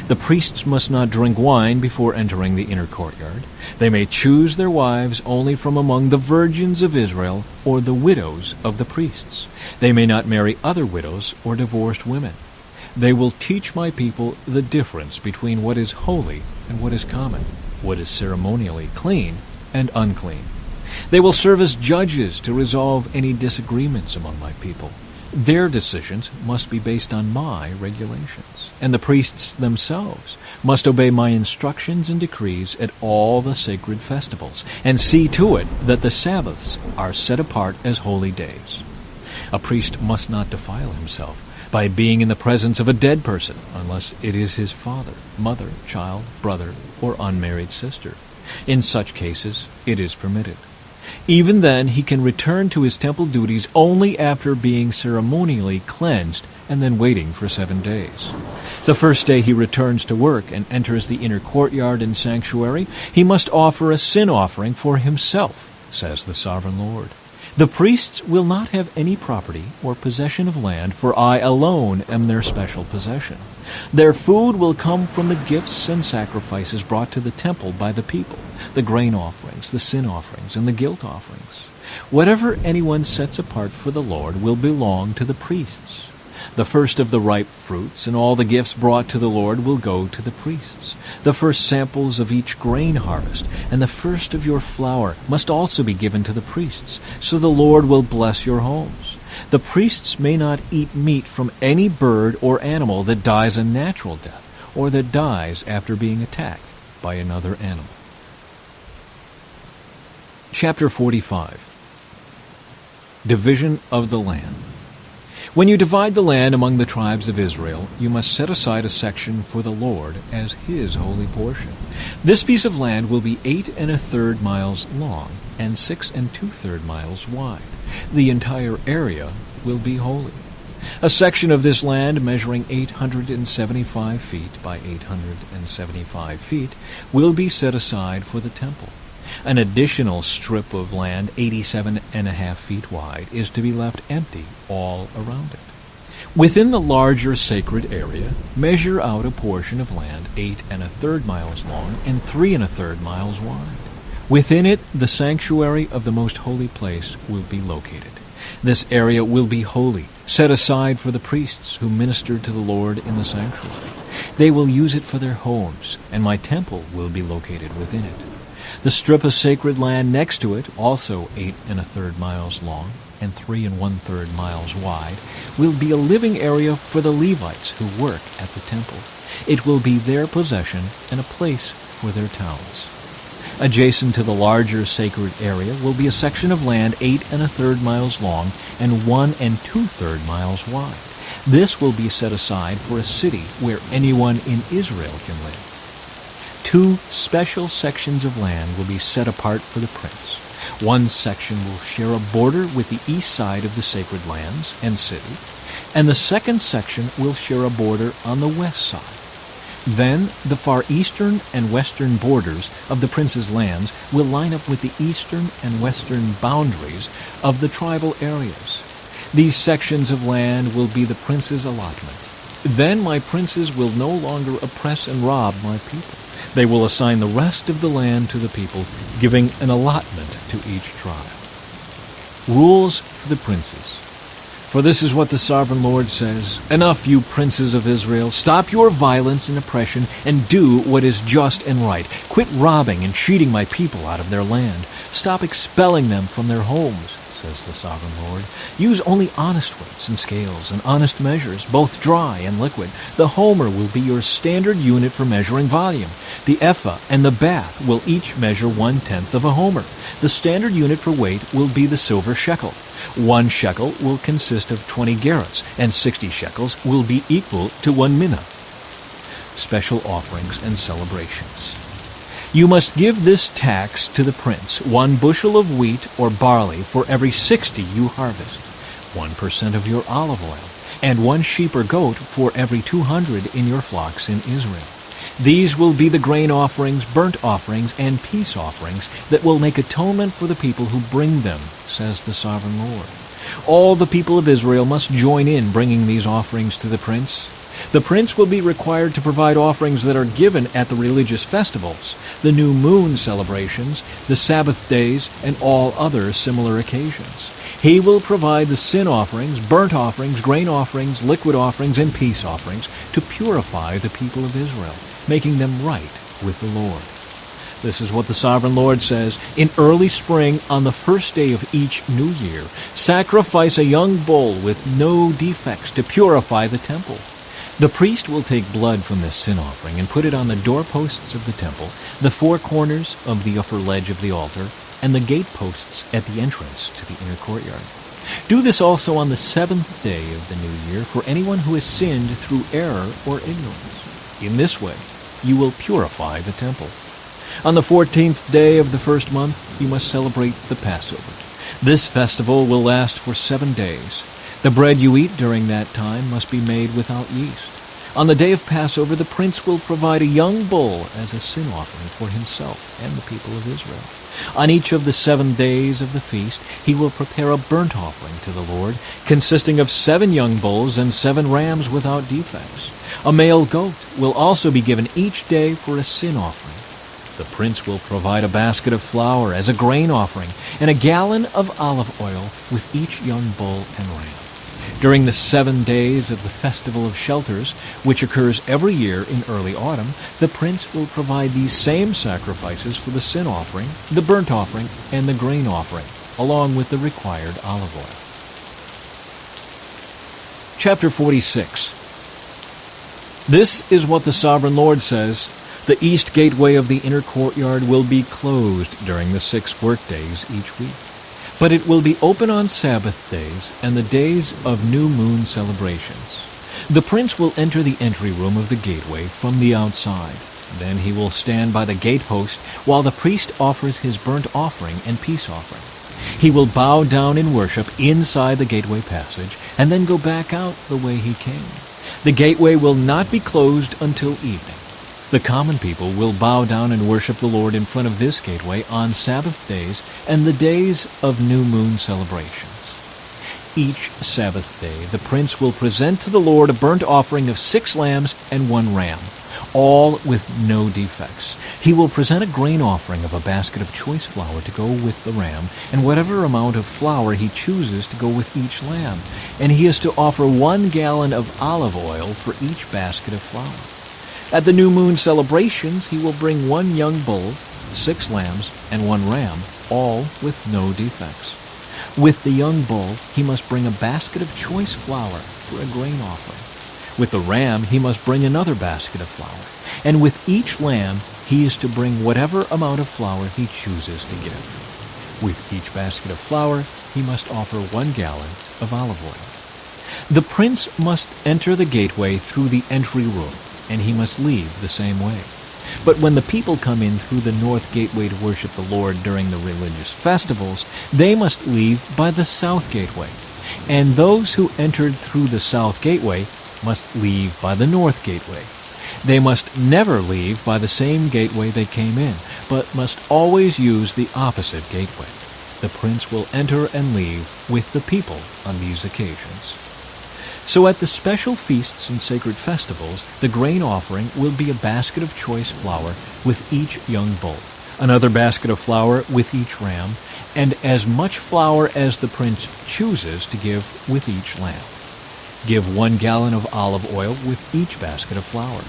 The priests must not drink wine before entering the inner courtyard. They may choose their wives only from among the virgins of Israel or the widows of the priests. They may not marry other widows or divorced women. They will teach my people the difference between what is holy and what is common, what is ceremonially clean and unclean. They will serve as judges to resolve any disagreements among my people. Their decisions must be based on my regulations, and the priests themselves must obey my instructions and decrees at all the sacred festivals, and see to it that the Sabbaths are set apart as holy days. A priest must not defile himself by being in the presence of a dead person, unless it is his father, mother, child, brother, or unmarried sister. In such cases, it is permitted. Even then, he can return to his temple duties only after being ceremonially cleansed and then waiting for 7 days. The first day he returns to work and enters the inner courtyard and sanctuary, he must offer a sin offering for himself, says the Sovereign Lord. The priests will not have any property or possession of land, for I alone am their special possession. Their food will come from the gifts and sacrifices brought to the temple by the people, the grain offerings, the sin offerings, and the guilt offerings. Whatever anyone sets apart for the Lord will belong to the priests. The first of the ripe fruits and all the gifts brought to the Lord will go to the priests. The first samples of each grain harvest and the first of your flour must also be given to the priests, so the Lord will bless your homes. The priests may not eat meat from any bird or animal that dies a natural death or that dies after being attacked by another animal. Chapter 45. Division of the Land. When you divide the land among the tribes of Israel, you must set aside a section for the Lord as his holy portion. This piece of land will be 8 1/3 miles long and 6 2/3 miles wide. The entire area will be holy. A section of this land measuring 875 feet by 875 feet will be set aside for the temple. An additional strip of land 87.5 feet wide is to be left empty all around it. Within the larger sacred area, measure out a portion of land 8 1/3 miles long and 3 1/3 miles wide. Within it, the sanctuary of the most holy place will be located. This area will be holy, set aside for the priests who minister to the Lord in the sanctuary. They will use it for their homes, and my temple will be located within it. The strip of sacred land next to it, also 8 1/3 miles long and 3 1/3 miles wide, will be a living area for the Levites who work at the temple. It will be their possession and a place for their towns. Adjacent to the larger sacred area will be a section of land 8 1/3 miles long and 1 2/3 miles wide. This will be set aside for a city where anyone in Israel can live. 2 special sections of land will be set apart for the prince. One section will share a border with the east side of the sacred lands and city, and the second section will share a border on the west side. Then the far eastern and western borders of the prince's lands will line up with the eastern and western boundaries of the tribal areas. These sections of land will be the prince's allotment. Then my princes will no longer oppress and rob my people. They will assign the rest of the land to the people, giving an allotment to each tribe. Rules for the princes. For this is what the Sovereign Lord says, "Enough, you princes of Israel. Stop your violence and oppression and do what is just and right. Quit robbing and cheating my people out of their land. Stop expelling them from their homes, says the Sovereign Lord. Use only honest weights and scales and honest measures, both dry and liquid. The homer will be your standard unit for measuring volume. The ephah and the bath will each measure 1/10 of a homer. The standard unit for weight will be the silver shekel. 1 shekel will consist of 20 gerahs, and 60 shekels will be equal to 1 minnah. Special offerings and celebrations. You must give this tax to the prince, 1 bushel of wheat or barley for every 60 you harvest, 1% of your olive oil, and 1 sheep or goat for every 200 in your flocks in Israel. These will be the grain offerings, burnt offerings, and peace offerings that will make atonement for the people who bring them, says the Sovereign Lord. All the people of Israel must join in bringing these offerings to the prince. The prince will be required to provide offerings that are given at the religious festivals, the new moon celebrations, the Sabbath days, and all other similar occasions. He will provide the sin offerings, burnt offerings, grain offerings, liquid offerings, and peace offerings to purify the people of Israel, making them right with the Lord. This is what the Sovereign Lord says. In early spring, on the first day of each new year, sacrifice a young bull with no defects to purify the temple. The priest will take blood from this sin offering and put it on the doorposts of the temple, the four corners of the upper ledge of the altar, and the gateposts at the entrance to the inner courtyard. Do this also on the seventh day of the new year for anyone who has sinned through error or ignorance. In this way, you will purify the temple. On the 14th day of the first month, you must celebrate the Passover. This festival will last for 7 days. The bread you eat during that time must be made without yeast. On the day of Passover, the prince will provide a young bull as a sin offering for himself and the people of Israel. On each of the 7 days of the feast, he will prepare a burnt offering to the Lord, consisting of 7 young bulls and 7 rams without defects. A male goat will also be given each day for a sin offering. The prince will provide a basket of flour as a grain offering and a gallon of olive oil with each young bull and ram. During the 7 days of the Festival of Shelters, which occurs every year in early autumn, the prince will provide these same sacrifices for the sin offering, the burnt offering, and the grain offering, along with the required olive oil. Chapter 46. This is what the Sovereign Lord says. The east gateway of the inner courtyard will be closed during the 6 workdays each week. But it will be open on Sabbath days and the days of new moon celebrations. The prince will enter the entry room of the gateway from the outside. Then he will stand by the gatepost while the priest offers his burnt offering and peace offering. He will bow down in worship inside the gateway passage and then go back out the way he came. The gateway will not be closed until evening. The common people will bow down and worship the Lord in front of this gateway on Sabbath days and the days of new moon celebrations. Each Sabbath day, the prince will present to the Lord a burnt offering of 6 lambs and 1 ram, all with no defects. He will present a grain offering of a basket of choice flour to go with the ram, and whatever amount of flour he chooses to go with each lamb. And he is to offer 1 gallon of olive oil for each basket of flour. At the new moon celebrations, he will bring 1 young bull, 6 lambs, and 1 ram, all with no defects. With the young bull, he must bring a basket of choice flour for a grain offering. With the ram, he must bring another basket of flour. And with each lamb, he is to bring whatever amount of flour he chooses to give. With each basket of flour, he must offer 1 gallon of olive oil. The prince must enter the gateway through the entry room, and he must leave the same way. But when the people come in through the north gateway to worship the Lord during the religious festivals, they must leave by the south gateway. And those who entered through the south gateway must leave by the north gateway. They must never leave by the same gateway they came in, but must always use the opposite gateway. The prince will enter and leave with the people on these occasions. So at the special feasts and sacred festivals, the grain offering will be a basket of choice flour with each young bull, another basket of flour with each ram, and as much flour as the prince chooses to give with each lamb. Give 1 gallon of olive oil with each basket of flour.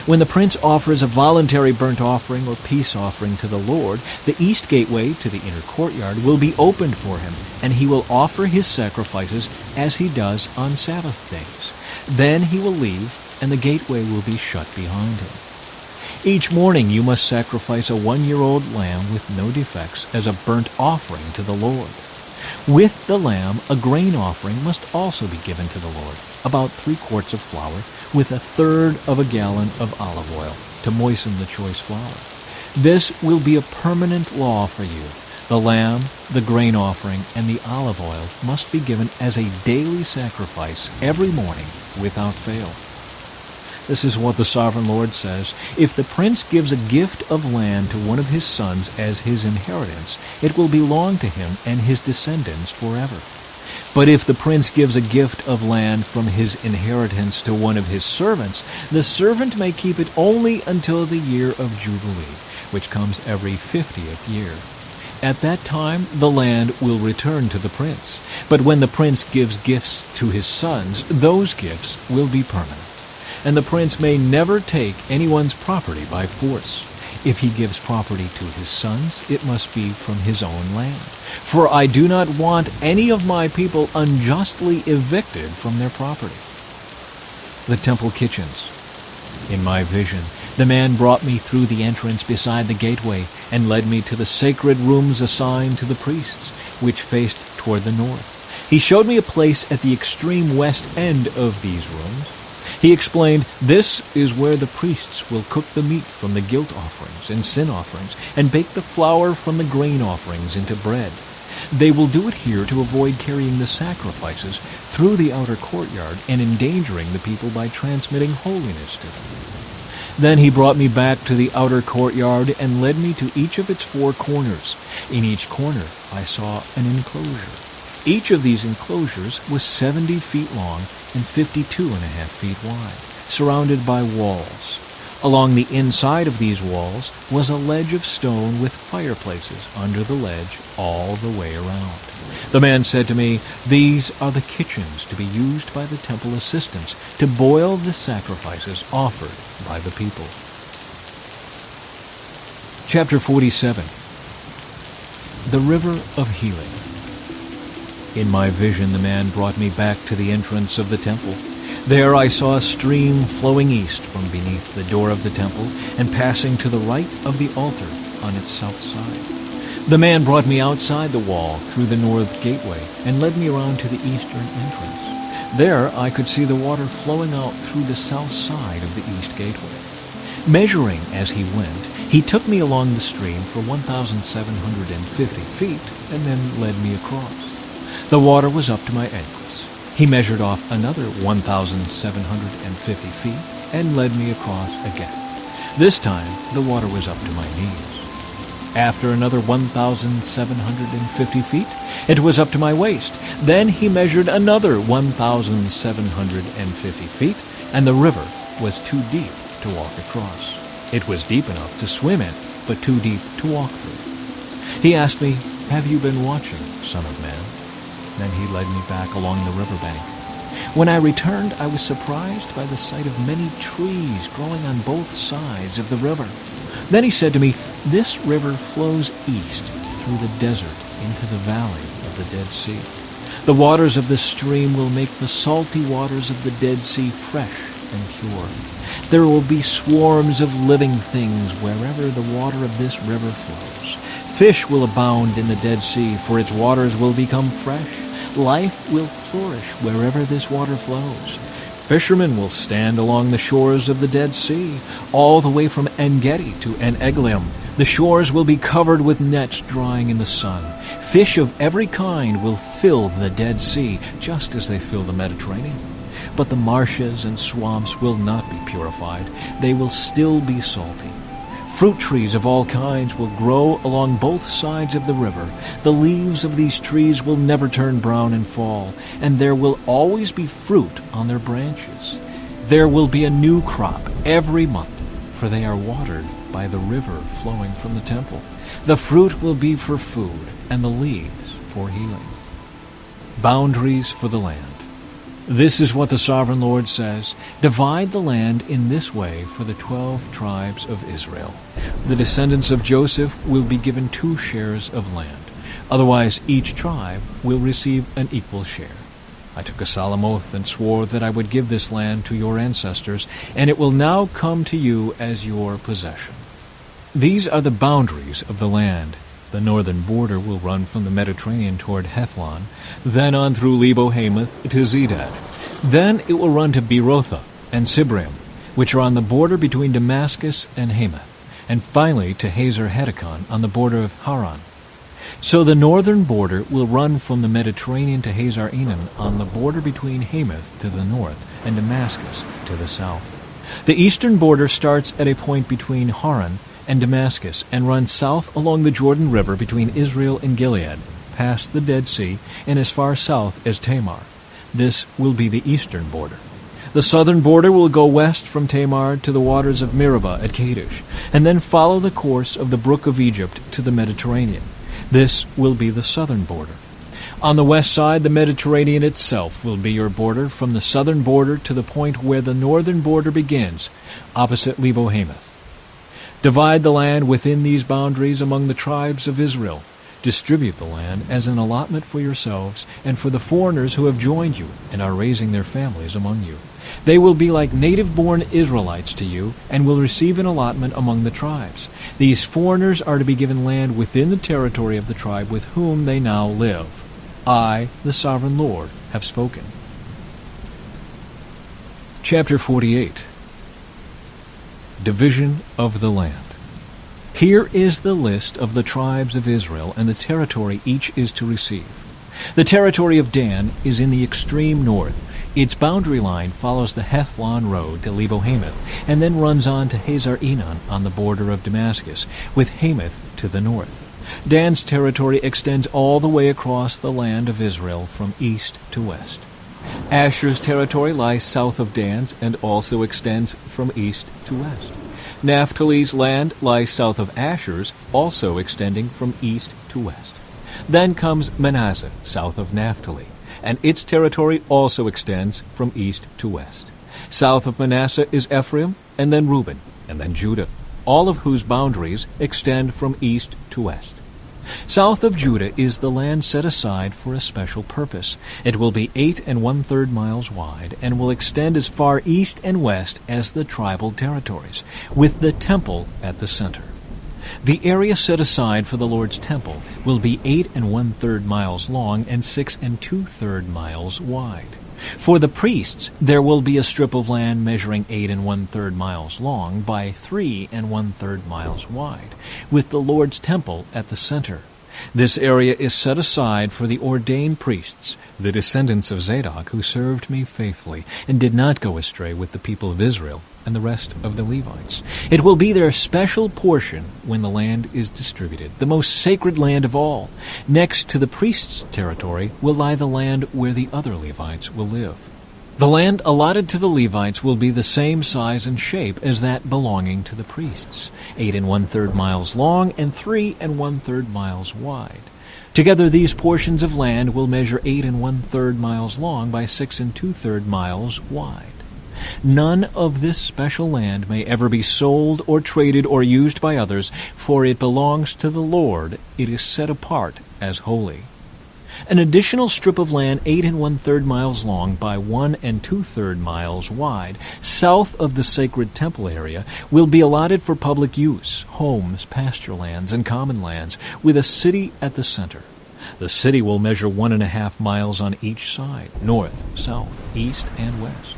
When the prince offers a voluntary burnt offering or peace offering to the Lord, the east gateway to the inner courtyard will be opened for him, and he will offer his sacrifices as he does on Sabbath days. Then he will leave, and the gateway will be shut behind him. Each morning you must sacrifice a 1-year-old lamb with no defects as a burnt offering to the Lord. With the lamb, a grain offering must also be given to the Lord, about 3 quarts of flour, with 1/3 of a gallon of olive oil, to moisten the choice flour. This will be a permanent law for you. The lamb, the grain offering, and the olive oil must be given as a daily sacrifice every morning without fail. This is what the Sovereign Lord says. If the prince gives a gift of land to one of his sons as his inheritance, it will belong to him and his descendants forever. But if the prince gives a gift of land from his inheritance to one of his servants, the servant may keep it only until the year of Jubilee, which comes every 50th year. At that time the land will return to the prince. But when the prince gives gifts to his sons, those gifts will be permanent. And the prince may never take anyone's property by force. If he gives property to his sons, it must be from his own land. For I do not want any of my people unjustly evicted from their property. The temple kitchens. In my vision, the man brought me through the entrance beside the gateway and led me to the sacred rooms assigned to the priests, which faced toward the north. He showed me a place at the extreme west end of these rooms. He explained, "This is where the priests will cook the meat from the guilt offerings and sin offerings, and bake the flour from the grain offerings into bread. They will do it here to avoid carrying the sacrifices through the outer courtyard and endangering the people by transmitting holiness to them." Then he brought me back to the outer courtyard and led me to each of its 4 corners. In each corner I saw an enclosure. Each of these enclosures was 70 feet long and 52.5 feet wide, surrounded by walls. Along the inside of these walls was a ledge of stone with fireplaces under the ledge all the way around. The man said to me, "These are the kitchens to be used by the temple assistants to boil the sacrifices offered by the people." Chapter 47. The River of Healing. In my vision, the man brought me back to the entrance of the temple. There I saw a stream flowing east from beneath the door of the temple and passing to the right of the altar on its south side. The man brought me outside the wall through the north gateway and led me around to the eastern entrance. There I could see the water flowing out through the south side of the east gateway. Measuring as he went, he took me along the stream for 1,750 feet and then led me across. The water was up to my ankles. He measured off another 1,750 feet and led me across again. This time, the water was up to my knees. After another 1,750 feet, it was up to my waist. Then he measured another 1,750 feet, and the river was too deep to walk across. It was deep enough to swim in, but too deep to walk through. He asked me, "Have you been watching, Son of Man?" Then he led me back along the riverbank. When I returned, I was surprised by the sight of many trees growing on both sides of the river. Then he said to me, "This river flows east through the desert into the valley of the Dead Sea. The waters of this stream will make the salty waters of the Dead Sea fresh and pure. There will be swarms of living things wherever the water of this river flows. Fish will abound in the Dead Sea, for its waters will become fresh. Life will flourish wherever this water flows. Fishermen will stand along the shores of the Dead Sea, all the way from En-Gedi to En-Eglaim. The shores will be covered with nets drying in the sun. Fish of every kind will fill the Dead Sea, just as they fill the Mediterranean. But the marshes and swamps will not be purified. They will still be salty. Fruit trees of all kinds will grow along both sides of the river. The leaves of these trees will never turn brown and fall, and there will always be fruit on their branches. There will be a new crop every month, for they are watered by the river flowing from the temple. The fruit will be for food, and the leaves for healing." Boundaries for the land. This is what the Sovereign Lord says: "Divide the land in this way for the 12 tribes of Israel. The descendants of Joseph will be given 2 shares of land. Otherwise, each tribe will receive an equal share. I took a solemn oath and swore that I would give this land to your ancestors, and it will now come to you as your possession." These are the boundaries of the land. The northern border will run from the Mediterranean toward Hethlon, then on through Lebo-Hamath to Zedad. Then it will run to Berotha and Sibrim, which are on the border between Damascus and Hamath, and finally to Hazer-Hetikon on the border of Haran. So the northern border will run from the Mediterranean to Hazar-Enan on the border between Hamath to the north and Damascus to the south. The eastern border starts at a point between Haran and Damascus and runs south along the Jordan River between Israel and Gilead. past the Dead Sea and as far south as Tamar. This will be the eastern border. The southern border will go west from Tamar to the waters of Meribah at Kadesh, and then follow the course of the brook of Egypt to the Mediterranean. This will be the southern border. On the west side, the Mediterranean itself will be your border from the southern border to the point where the northern border begins, opposite Lebo-Hamath. Divide the land within these boundaries among the tribes of Israel. Distribute the land as an allotment for yourselves and for the foreigners who have joined you and are raising their families among you. They will be like native-born Israelites to you and will receive an allotment among the tribes. These foreigners are to be given land within the territory of the tribe with whom they now live. I, the Sovereign Lord, have spoken. Chapter 48. Division of the land. Here is the list of the tribes of Israel and the territory each is to receive. The territory of Dan is in the extreme north. Its boundary line follows the Hethlon road to Lebo-Hamath and then runs on to Hazar-Enon on the border of Damascus, with Hamath to the north. Dan's territory extends all the way across the land of Israel from east to west. Asher's territory lies south of Dan's and also extends from east to west. Naphtali's land lies south of Asher's, also extending from east to west. Then comes Manasseh, south of Naphtali, and its territory also extends from east to west. South of Manasseh is Ephraim, and then Reuben, and then Judah, all of whose boundaries extend from east to west. South of Judah is the land set aside for a special purpose. It will be 8 1/3 miles wide and will extend as far east and west as the tribal territories, with the temple at the center. The area set aside for the Lord's temple will be 8 1/3 miles long and 6 2/3 miles wide. For the priests, there will be a strip of land measuring 8 1/3 miles long by 3 1/3 miles wide, with the Lord's temple at the center. This area is set aside for the ordained priests, the descendants of Zadok, who served me faithfully and did not go astray with the people of Israel and the rest of the Levites. It will be their special portion when the land is distributed, the most sacred land of all. Next to the priest's territory will lie the land where the other Levites will live. The land allotted to the Levites will be the same size and shape as that belonging to the priests, 8 1/3 miles long and 3 1/3 miles wide. Together these portions of land will measure 8 1/3 miles long by 6 2/3 miles wide. None of this special land may ever be sold or traded or used by others, for it belongs to the Lord. It is set apart as holy. An additional strip of land 8 1/3 miles long by 1 2/3 miles wide, south of the sacred temple area, will be allotted for public use, homes, pasture lands, and common lands, with a city at the center. The city will measure 1.5 miles on each side, north, south, east, and west.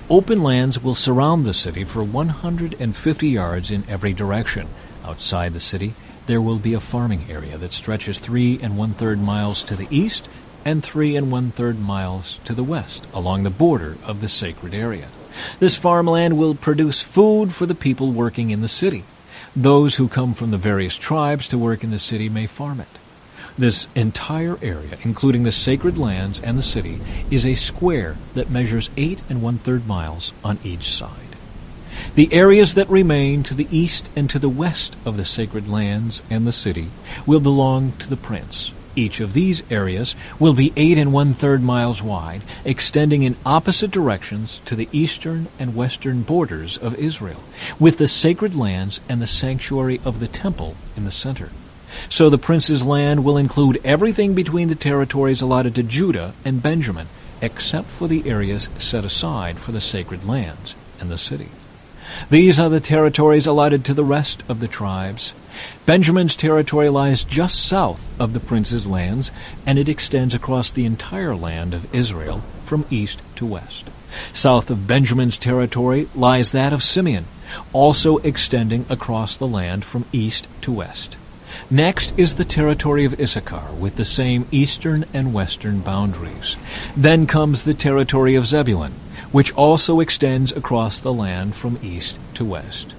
Open lands will surround the city for 150 yards in every direction. Outside the city, there will be a farming area that stretches 3 1/3 miles to the east and 3 1/3 miles to the west, along the border of the sacred area. This farmland will produce food for the people working in the city. Those who come from the various tribes to work in the city may farm it. This entire area, including the sacred lands and the city, is a square that measures 8 1/3 miles on each side. The areas that remain to the east and to the west of the sacred lands and the city will belong to the prince. Each of these areas will be 8 1/3 miles wide, extending in opposite directions to the eastern and western borders of Israel, with the sacred lands and the sanctuary of the temple in the center. So the prince's land will include everything between the territories allotted to Judah and Benjamin, except for the areas set aside for the sacred lands and the city. These are the territories allotted to the rest of the tribes. Benjamin's territory lies just south of the prince's lands, and it extends across the entire land of Israel from east to west. South of Benjamin's territory lies that of Simeon, also extending across the land from east to west. Next is the territory of Issachar, with the same eastern and western boundaries. Then comes the territory of Zebulun, which also extends across the land from east to west.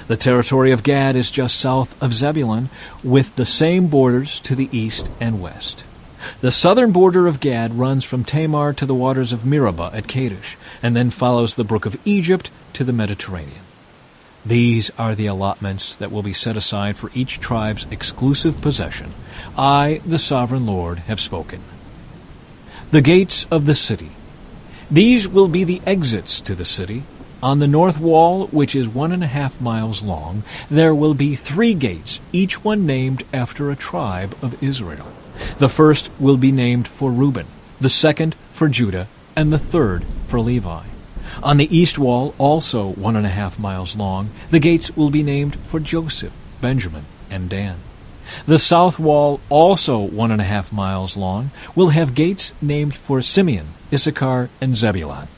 The territory of Gad is just south of Zebulun, with the same borders to the east and west. The southern border of Gad runs from Tamar to the waters of Meribah at Kadesh, and then follows the brook of Egypt to the Mediterranean. These are the allotments that will be set aside for each tribe's exclusive possession. I, the sovereign Lord, have spoken. The gates of the city. These will be the exits to the city. On the north wall, which is 1.5 miles long, there will be 3 gates, each one named after a tribe of Israel. The first will be named for Reuben, the second for Judah, and the third for Levi. On the east wall, also 1.5 miles long, the gates will be named for Joseph, Benjamin, and Dan. The south wall, also 1.5 miles long, will have gates named for Simeon, Issachar, and Zebulun.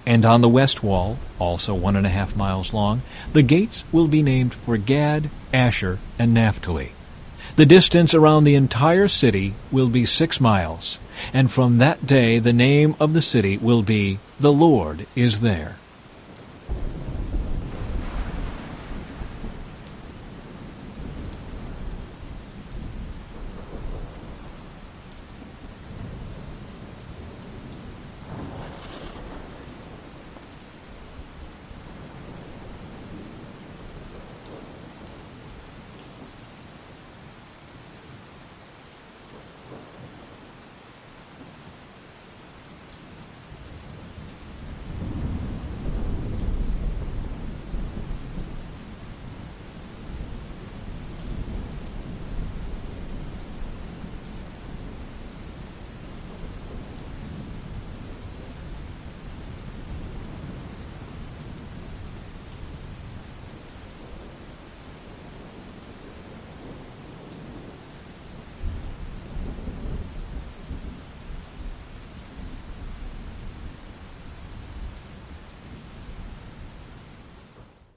And on the west wall, also 1.5 miles long, the gates will be named for Gad, Asher, and Naphtali. The distance around the entire city will be 6 miles, and from that day the name of the city will be, The Lord is There.